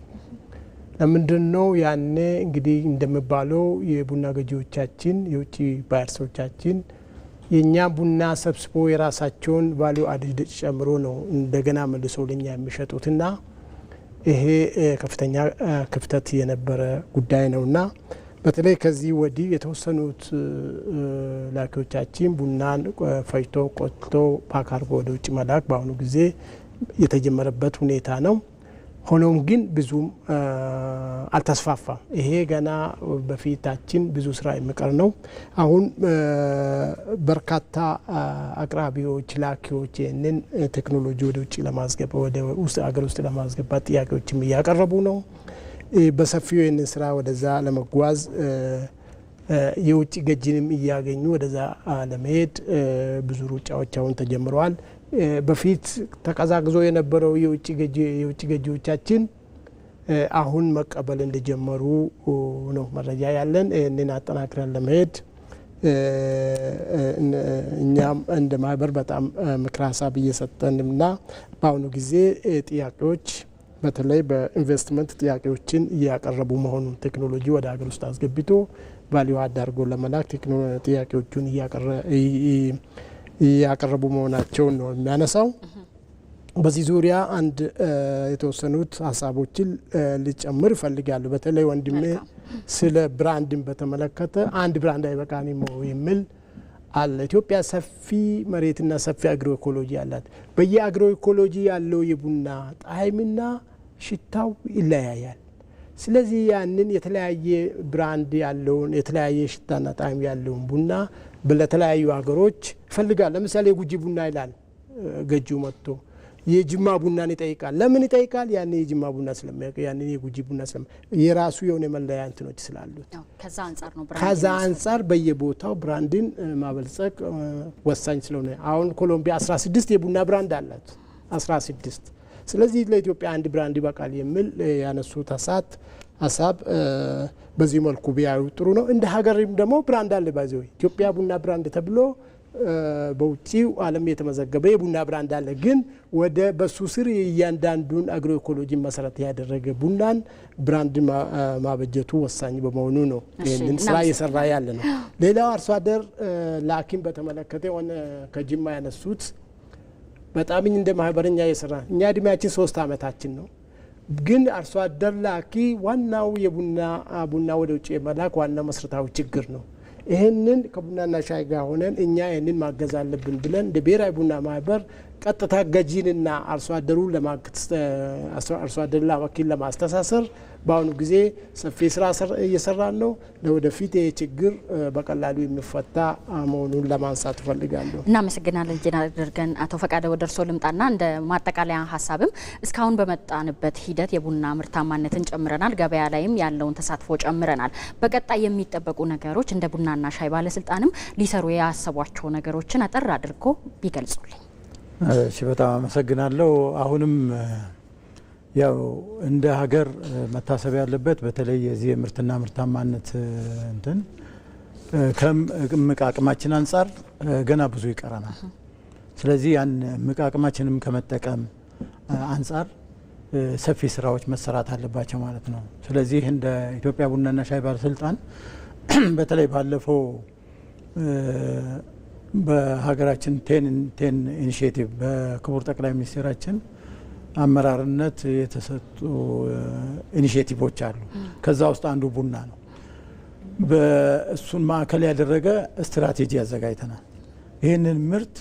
ለምንድን ነው ያኔ እንግዲህ እንደሚባለው የቡና ገዢዎቻችን የውጭ ባየርሶቻችን የኛ ቡና ሰብስቦ የራሳቸውን ቫልዩ አድድ ጨምሮ ነው እንደገና መልሶ ለኛ የሚሸጡትና ይሄ ከፍተኛ ክፍተት የነበረ ጉዳይ ነውና በተለይ ከዚህ ወዲህ የተወሰኑት ላኪዎቻችን ቡናን ፈጭቶ ቆልቶ ፓክ አድርጎ ወደ ውጭ መላክ በአሁኑ ጊዜ የተጀመረበት ሁኔታ ነው። ሆኖም ግን ብዙም አልተስፋፋም። ይሄ ገና በፊታችን ብዙ ስራ የሚቀር ነው። አሁን በርካታ አቅራቢዎች ላኪዎች ይህንን ቴክኖሎጂ ወደ ውጭ ለማስገባት ወደ ውስጥ አገር ውስጥ ለማስገባት ጥያቄዎችም እያቀረቡ ነው። በሰፊው ይህንን ስራ ወደዛ ለመጓዝ የውጭ ገጂንም እያገኙ ወደዛ ለመሄድ ብዙ ሩጫዎች አሁን ተጀምረዋል። በፊት ተቀዛቅዞ የነበረው የውጭ ገጂዎቻችን አሁን መቀበል እንደጀመሩ ነው መረጃ ያለን። ይህንን አጠናክረን ለመሄድ እኛም እንደ ማህበር በጣም ምክረ ሀሳብ እየሰጠንና በአሁኑ ጊዜ ጥያቄዎች በተለይ በኢንቨስትመንት ጥያቄዎችን እያቀረቡ መሆኑን ቴክኖሎጂ ወደ ሀገር ውስጥ አስገብቶ ቫልዩ አድ አድርጎ ለመላክ ጥያቄዎቹን እያቀረቡ መሆናቸውን ነው የሚያነሳው። በዚህ ዙሪያ አንድ የተወሰኑት ሀሳቦችን ልጨምር እፈልጋለሁ። በተለይ ወንድሜ ስለ ብራንድን በተመለከተ አንድ ብራንድ አይበቃንም የሚል አለ። ኢትዮጵያ ሰፊ መሬትና ሰፊ አግሮ ኢኮሎጂ አላት። በየአግሮ ኢኮሎጂ ያለው የቡና ጣዕምና ሽታው ይለያያል። ስለዚህ ያንን የተለያየ ብራንድ ያለውን የተለያየ ሽታና ጣዕም ያለውን ቡና ለተለያዩ ሀገሮች ይፈልጋል። ለምሳሌ የጉጂ ቡና ይላል ገጂው መጥቶ የጅማ ቡናን ይጠይቃል። ለምን ይጠይቃል? ያን የጅማ ቡና ስለሚያውቅ ያን የጉጂ ቡና የራሱ የሆነ መለያ እንትኖች ስላሉት ከዛ አንጻር በየቦታው ብራንድን ማበልጸግ ወሳኝ ስለሆነ አሁን ኮሎምቢያ 16 የቡና ብራንድ አላት 16። ስለዚህ ለኢትዮጵያ አንድ ብራንድ ይበቃል የሚል ያነሱት ሀሳብ በዚህ መልኩ ቢያዩ ጥሩ ነው። እንደ ሀገርም ደግሞ ብራንድ አለ ባይዘው ኢትዮጵያ ቡና ብራንድ ተብሎ በውጪው ዓለም የተመዘገበ የቡና ብራንድ አለ። ግን ወደ በሱ ስር እያንዳንዱን አግሮ ኢኮሎጂ መሰረት ያደረገ ቡናን ብራንድ ማበጀቱ ወሳኝ በመሆኑ ነው ይህንን ስራ እየሰራ ያለ ነው። ሌላው አርሶ አደር ላኪን በተመለከተ ሆነ ከጅማ ያነሱት በጣም እንደ ማህበረኛ እየሰራ እኛ እድሜያችን 3 ዓመታችን ነው። ግን አርሶ አደር ላኪ ዋናው ቡና ወደ ውጭ የመላክ ዋና መሰረታዊ ችግር ነው። ይህንን ከቡናና ሻይ ጋር ሆነን እኛ ይህንን ማገዝ አለብን ብለን እንደ ብሔራዊ ቡና ማህበር ቀጥታ ገዢንና አርሶ አደሩ ላኪን ለማስተሳሰር በአሁኑ ጊዜ ሰፊ ስራ እየሰራን ነው። ለወደፊት ይህ ችግር በቀላሉ የሚፈታ መሆኑን ለማንሳት እፈልጋለሁ። እናመሰግናለን ጄኔራል አድርገን። አቶ ፈቃደ ወደ እርስዎ ልምጣና እንደ ማጠቃለያ ሀሳብም እስካሁን በመጣንበት ሂደት የቡና ምርታማነትን ጨምረናል፣ ገበያ ላይም ያለውን ተሳትፎ ጨምረናል። በቀጣይ የሚጠበቁ ነገሮች እንደ ቡናና ሻይ ባለስልጣንም ሊሰሩ ያሰቧቸው ነገሮችን አጠር አድርጎ ቢገልጹልኝ። እሺ፣ በጣም አመሰግናለሁ። አሁንም ያው እንደ ሀገር መታሰብ ያለበት በተለይ የዚህ ምርትና ምርታማነት እንትን ከምቅ አቅማችን አንጻር ገና ብዙ ይቀረናል። ስለዚህ ያን ምቅ አቅማችንም ከመጠቀም አንጻር ሰፊ ስራዎች መሰራት አለባቸው ማለት ነው። ስለዚህ እንደ ኢትዮጵያ ቡናና ሻይ ባለስልጣን በተለይ ባለፈው በሀገራችን ቴን ኢኒሼቲቭ በክቡር ጠቅላይ ሚኒስትራችን አመራርነት የተሰጡ ኢኒሼቲቮች አሉ። ከዛ ውስጥ አንዱ ቡና ነው። በእሱን ማዕከል ያደረገ ስትራቴጂ አዘጋጅተናል። ይህንን ምርት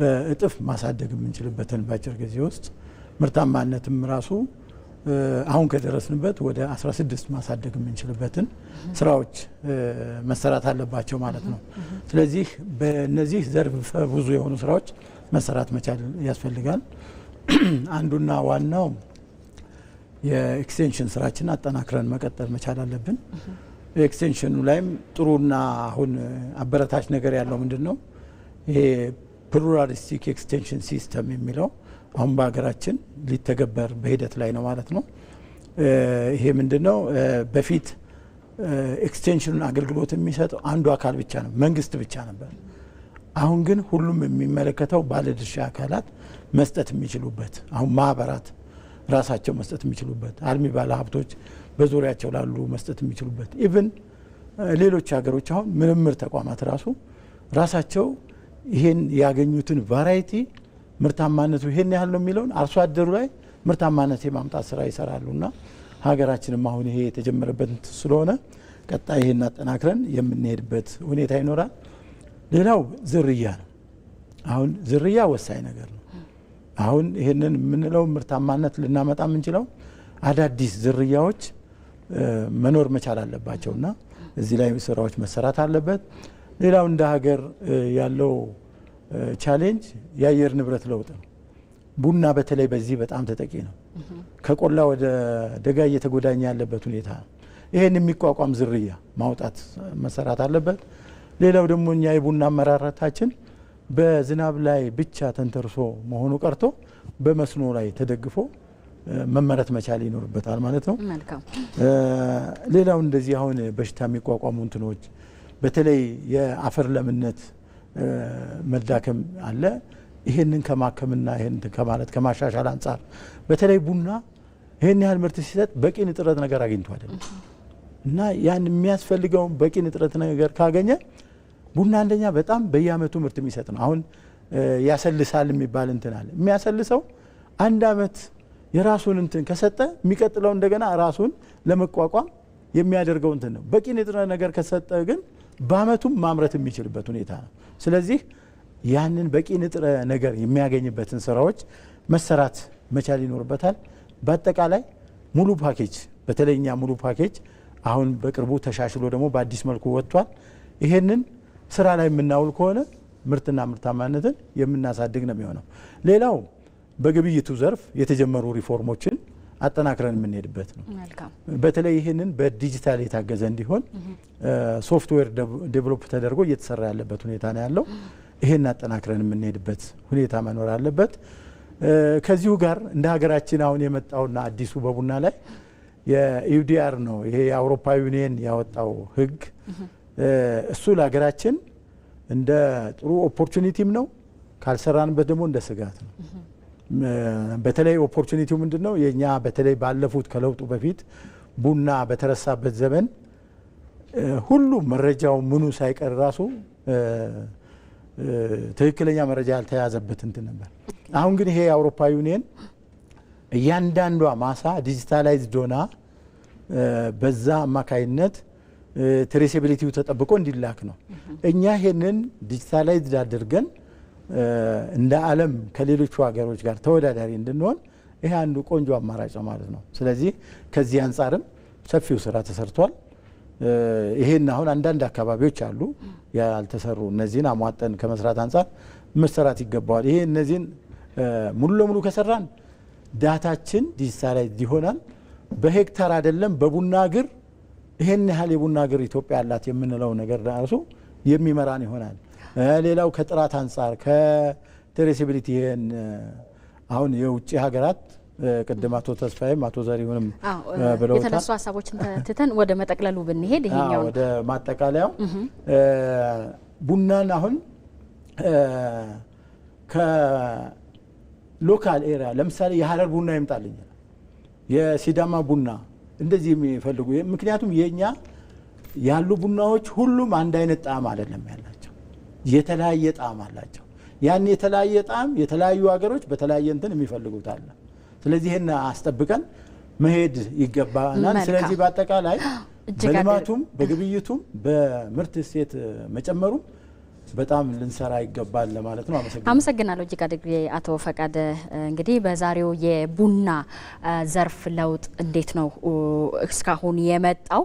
በእጥፍ ማሳደግ የምንችልበትን በአጭር ጊዜ ውስጥ ምርታማነትም ራሱ አሁን ከደረስንበት ወደ 16 ማሳደግ የምንችልበትን ስራዎች መሰራት አለባቸው ማለት ነው። ስለዚህ በእነዚህ ዘርፈ ብዙ የሆኑ ስራዎች መሰራት መቻል ያስፈልጋል። አንዱና ዋናው የኤክስቴንሽን ስራችን አጠናክረን መቀጠል መቻል አለብን። ኤክስቴንሽኑ ላይም ጥሩና አሁን አበረታች ነገር ያለው ምንድነው? ይሄ ፕሉራሊስቲክ ኤክስቴንሽን ሲስተም የሚለው አሁን በሀገራችን ሊተገበር በሂደት ላይ ነው ማለት ነው። ይሄ ምንድነው? በፊት ኤክስቴንሽኑን አገልግሎት የሚሰጠው አንዱ አካል ብቻ ነው፣ መንግስት ብቻ ነበር። አሁን ግን ሁሉም የሚመለከተው ባለድርሻ አካላት መስጠት የሚችሉበት፣ አሁን ማህበራት ራሳቸው መስጠት የሚችሉበት፣ አልሚ ባለ ሀብቶች በዙሪያቸው ላሉ መስጠት የሚችሉበት፣ ኢቭን ሌሎች ሀገሮች አሁን ምርምር ተቋማት ራሳቸው ይሄን ያገኙትን ቫራይቲ ምርታማነቱ ይሄን ያህል ነው የሚለውን አርሶ አደሩ ላይ ምርታማነት የማምጣት ስራ ይሰራሉና ሀገራችንም አሁን ይሄ የተጀመረበት ስለሆነ ቀጣይ ይሄን አጠናክረን የምንሄድበት ሁኔታ ይኖራል። ሌላው ዝርያ ነው። አሁን ዝርያ ወሳኝ ነገር ነው። አሁን ይሄንን የምንለው ምርታማነት ልናመጣ የምንችለው አዳዲስ ዝርያዎች መኖር መቻል አለባቸውና እዚህ ላይ ስራዎች መሰራት አለበት። ሌላው እንደ ሀገር ያለው ቻሌንጅ የአየር ንብረት ለውጥ ነው። ቡና በተለይ በዚህ በጣም ተጠቂ ነው። ከቆላ ወደ ደጋ እየተጎዳኘ ያለበት ሁኔታ ነው። ይሄን የሚቋቋም ዝርያ ማውጣት መሰራት አለበት። ሌላው ደግሞ እኛ የቡና አመራረታችን በዝናብ ላይ ብቻ ተንተርሶ መሆኑ ቀርቶ በመስኖ ላይ ተደግፎ መመረት መቻል ይኖርበታል ማለት ነው። ሌላው እንደዚህ አሁን በሽታ የሚቋቋሙ እንትኖች በተለይ የአፈር ለምነት መዳከም አለ። ይሄንን ከማከምና ይሄን ከማለት ከማሻሻል አንጻር በተለይ ቡና ይሄን ያህል ምርት ሲሰጥ በቂ ንጥረት ነገር አግኝቶ አይደለም እና ያን የሚያስፈልገው በቂ ንጥረት ነገር ካገኘ ቡና አንደኛ በጣም በየአመቱ ምርት የሚሰጥ ነው። አሁን ያሰልሳል የሚባል እንትን አለ። የሚያሰልሰው አንድ አመት የራሱን እንትን ከሰጠ የሚቀጥለው እንደገና ራሱን ለመቋቋም የሚያደርገው እንትን ነው። በቂ ንጥረ ነገር ከሰጠ ግን በአመቱም ማምረት የሚችልበት ሁኔታ ነው። ስለዚህ ያንን በቂ ንጥረ ነገር የሚያገኝበትን ስራዎች መሰራት መቻል ይኖርበታል። በአጠቃላይ ሙሉ ፓኬጅ በተለይኛ ሙሉ ፓኬጅ አሁን በቅርቡ ተሻሽሎ ደግሞ በአዲስ መልኩ ወጥቷል። ይሄንን ስራ ላይ የምናውል ከሆነ ምርትና ምርታማነትን የምናሳድግ ነው የሚሆነው። ሌላው በግብይቱ ዘርፍ የተጀመሩ ሪፎርሞችን አጠናክረን የምንሄድበት ነው። በተለይ ይህንን በዲጂታል የታገዘ እንዲሆን ሶፍትዌር ዴቨሎፕ ተደርጎ እየተሰራ ያለበት ሁኔታ ነው ያለው። ይሄን አጠናክረን የምንሄድበት ሁኔታ መኖር አለበት። ከዚሁ ጋር እንደ ሀገራችን አሁን የመጣውና አዲሱ በቡና ላይ የዩዲአር ነው ይሄ የአውሮፓ ዩኒየን ያወጣው ህግ እሱ ለሀገራችን እንደ ጥሩ ኦፖርቹኒቲም ነው፣ ካልሰራንበት ደግሞ እንደ ስጋት ነው። በተለይ ኦፖርቹኒቲው ምንድነው? የኛ በተለይ ባለፉት ከለውጡ በፊት ቡና በተረሳበት ዘመን ሁሉ መረጃው ምኑ ሳይቀር ራሱ ትክክለኛ መረጃ ያልተያዘበት እንትን ነበር። አሁን ግን ይሄ የአውሮፓ ዩኒየን እያንዳንዷ ማሳ ዲጂታላይዝድ ሆና በዛ አማካይነት ትሬሲቢሊቲው ተጠብቆ እንዲላክ ነው። እኛ ይሄንን ዲጂታላይዝድ አድርገን እንደ ዓለም ከሌሎቹ ሀገሮች ጋር ተወዳዳሪ እንድንሆን ይሄ አንዱ ቆንጆ አማራጭ ነው ማለት ነው። ስለዚህ ከዚህ አንጻርም ሰፊው ስራ ተሰርቷል። ይሄን አሁን አንዳንድ አካባቢዎች አሉ ያልተሰሩ፣ እነዚህን አሟጠን ከመስራት አንጻር መሰራት ይገባዋል። ይሄ እነዚህን ሙሉ ለሙሉ ከሰራን ዳታችን ዲጂታላይዝድ ይሆናል። በሄክታር አይደለም በቡና እግር ይሄን ያህል የቡና እግር ኢትዮጵያ አላት የምንለው ነገር ራሱ የሚመራን ይሆናል። ሌላው ከጥራት አንጻር ከትሬሲቢሊቲ ይሄን አሁን የውጭ ሀገራት ቅድም አቶ ተስፋዬም አቶ ዘሪሁንም ብለውታል። የተነሱ ሀሳቦችን ትተን ወደ መጠቅለሉ ብንሄድ ይሄኛው ወደ ማጠቃለያው ቡናን አሁን ከሎካል ኤሪያ ለምሳሌ የሀረር ቡና ይምጣልኛል፣ የሲዳማ ቡና እንደዚህ የሚፈልጉ ምክንያቱም የኛ ያሉ ቡናዎች ሁሉም አንድ አይነት ጣዕም አይደለም ያላቸው፣ የተለያየ ጣዕም አላቸው። ያን የተለያየ ጣዕም የተለያዩ ሀገሮች በተለያየ እንትን የሚፈልጉት አለ። ስለዚህ ይሄን አስጠብቀን መሄድ ይገባናል። ስለዚህ በአጠቃላይ በልማቱም በግብይቱም በምርት እሴት መጨመሩ በጣም ልንሰራ ይገባል ለማለት ነው። አመሰግናለሁ እጅግ አድርጌ አቶ ፈቃደ። እንግዲህ በዛሬው የቡና ዘርፍ ለውጥ እንዴት ነው እስካሁን የመጣው፣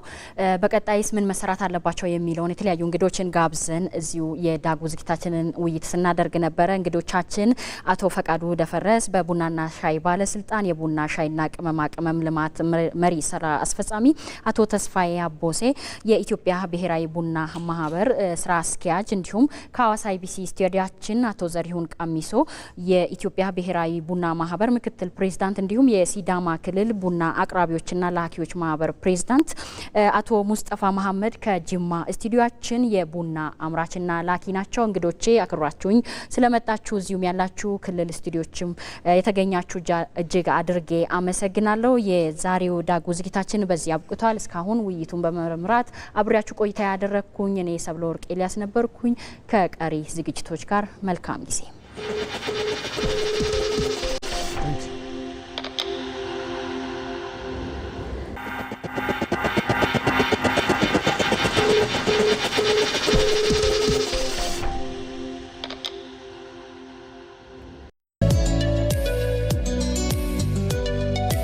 በቀጣይስ ምን መሰራት አለባቸው የሚለውን የተለያዩ እንግዶችን ጋብዘን እዚሁ የዳጉ ዝግጅታችንን ውይይት ስናደርግ ነበረ። እንግዶቻችን አቶ ፈቃዱ ደፈረስ በቡናና ሻይ ባለስልጣን የቡና ሻይና ቅመማ ቅመም ልማት መሪ ስራ አስፈጻሚ፣ አቶ ተስፋዬ አቦሴ የኢትዮጵያ ብሔራዊ ቡና ማህበር ስራ አስኪያጅ፣ እንዲሁም ከሐዋሳ ኢቢሲ ስቱዲዮአችን አቶ ዘሪሁን ቀሚሶ የኢትዮጵያ ብሔራዊ ቡና ማህበር ምክትል ፕሬዝዳንት፣ እንዲሁም የሲዳማ ክልል ቡና አቅራቢዎችና ላኪዎች ማህበር ፕሬዝዳንት አቶ ሙስጠፋ መሐመድ ከጅማ ስቱዲዮአችን የቡና አምራችና ላኪ ናቸው። እንግዶቼ አክብራችሁኝ ስለመጣችሁ እዚሁም ያላችሁ ክልል ስቱዲዮችም የተገኛችሁ እጅግ አድርጌ አመሰግናለሁ። የዛሬው ዳጉ ዝግጅታችን በዚህ አብቅቷል። እስካሁን ውይይቱን በመምራት አብሬያችሁ ቆይታ ያደረኩኝ እኔ ሰብለ ወርቅ ኤልያስ ነበርኩኝ። ከቀሪ ዝግጅቶች ጋር መልካም ጊዜ።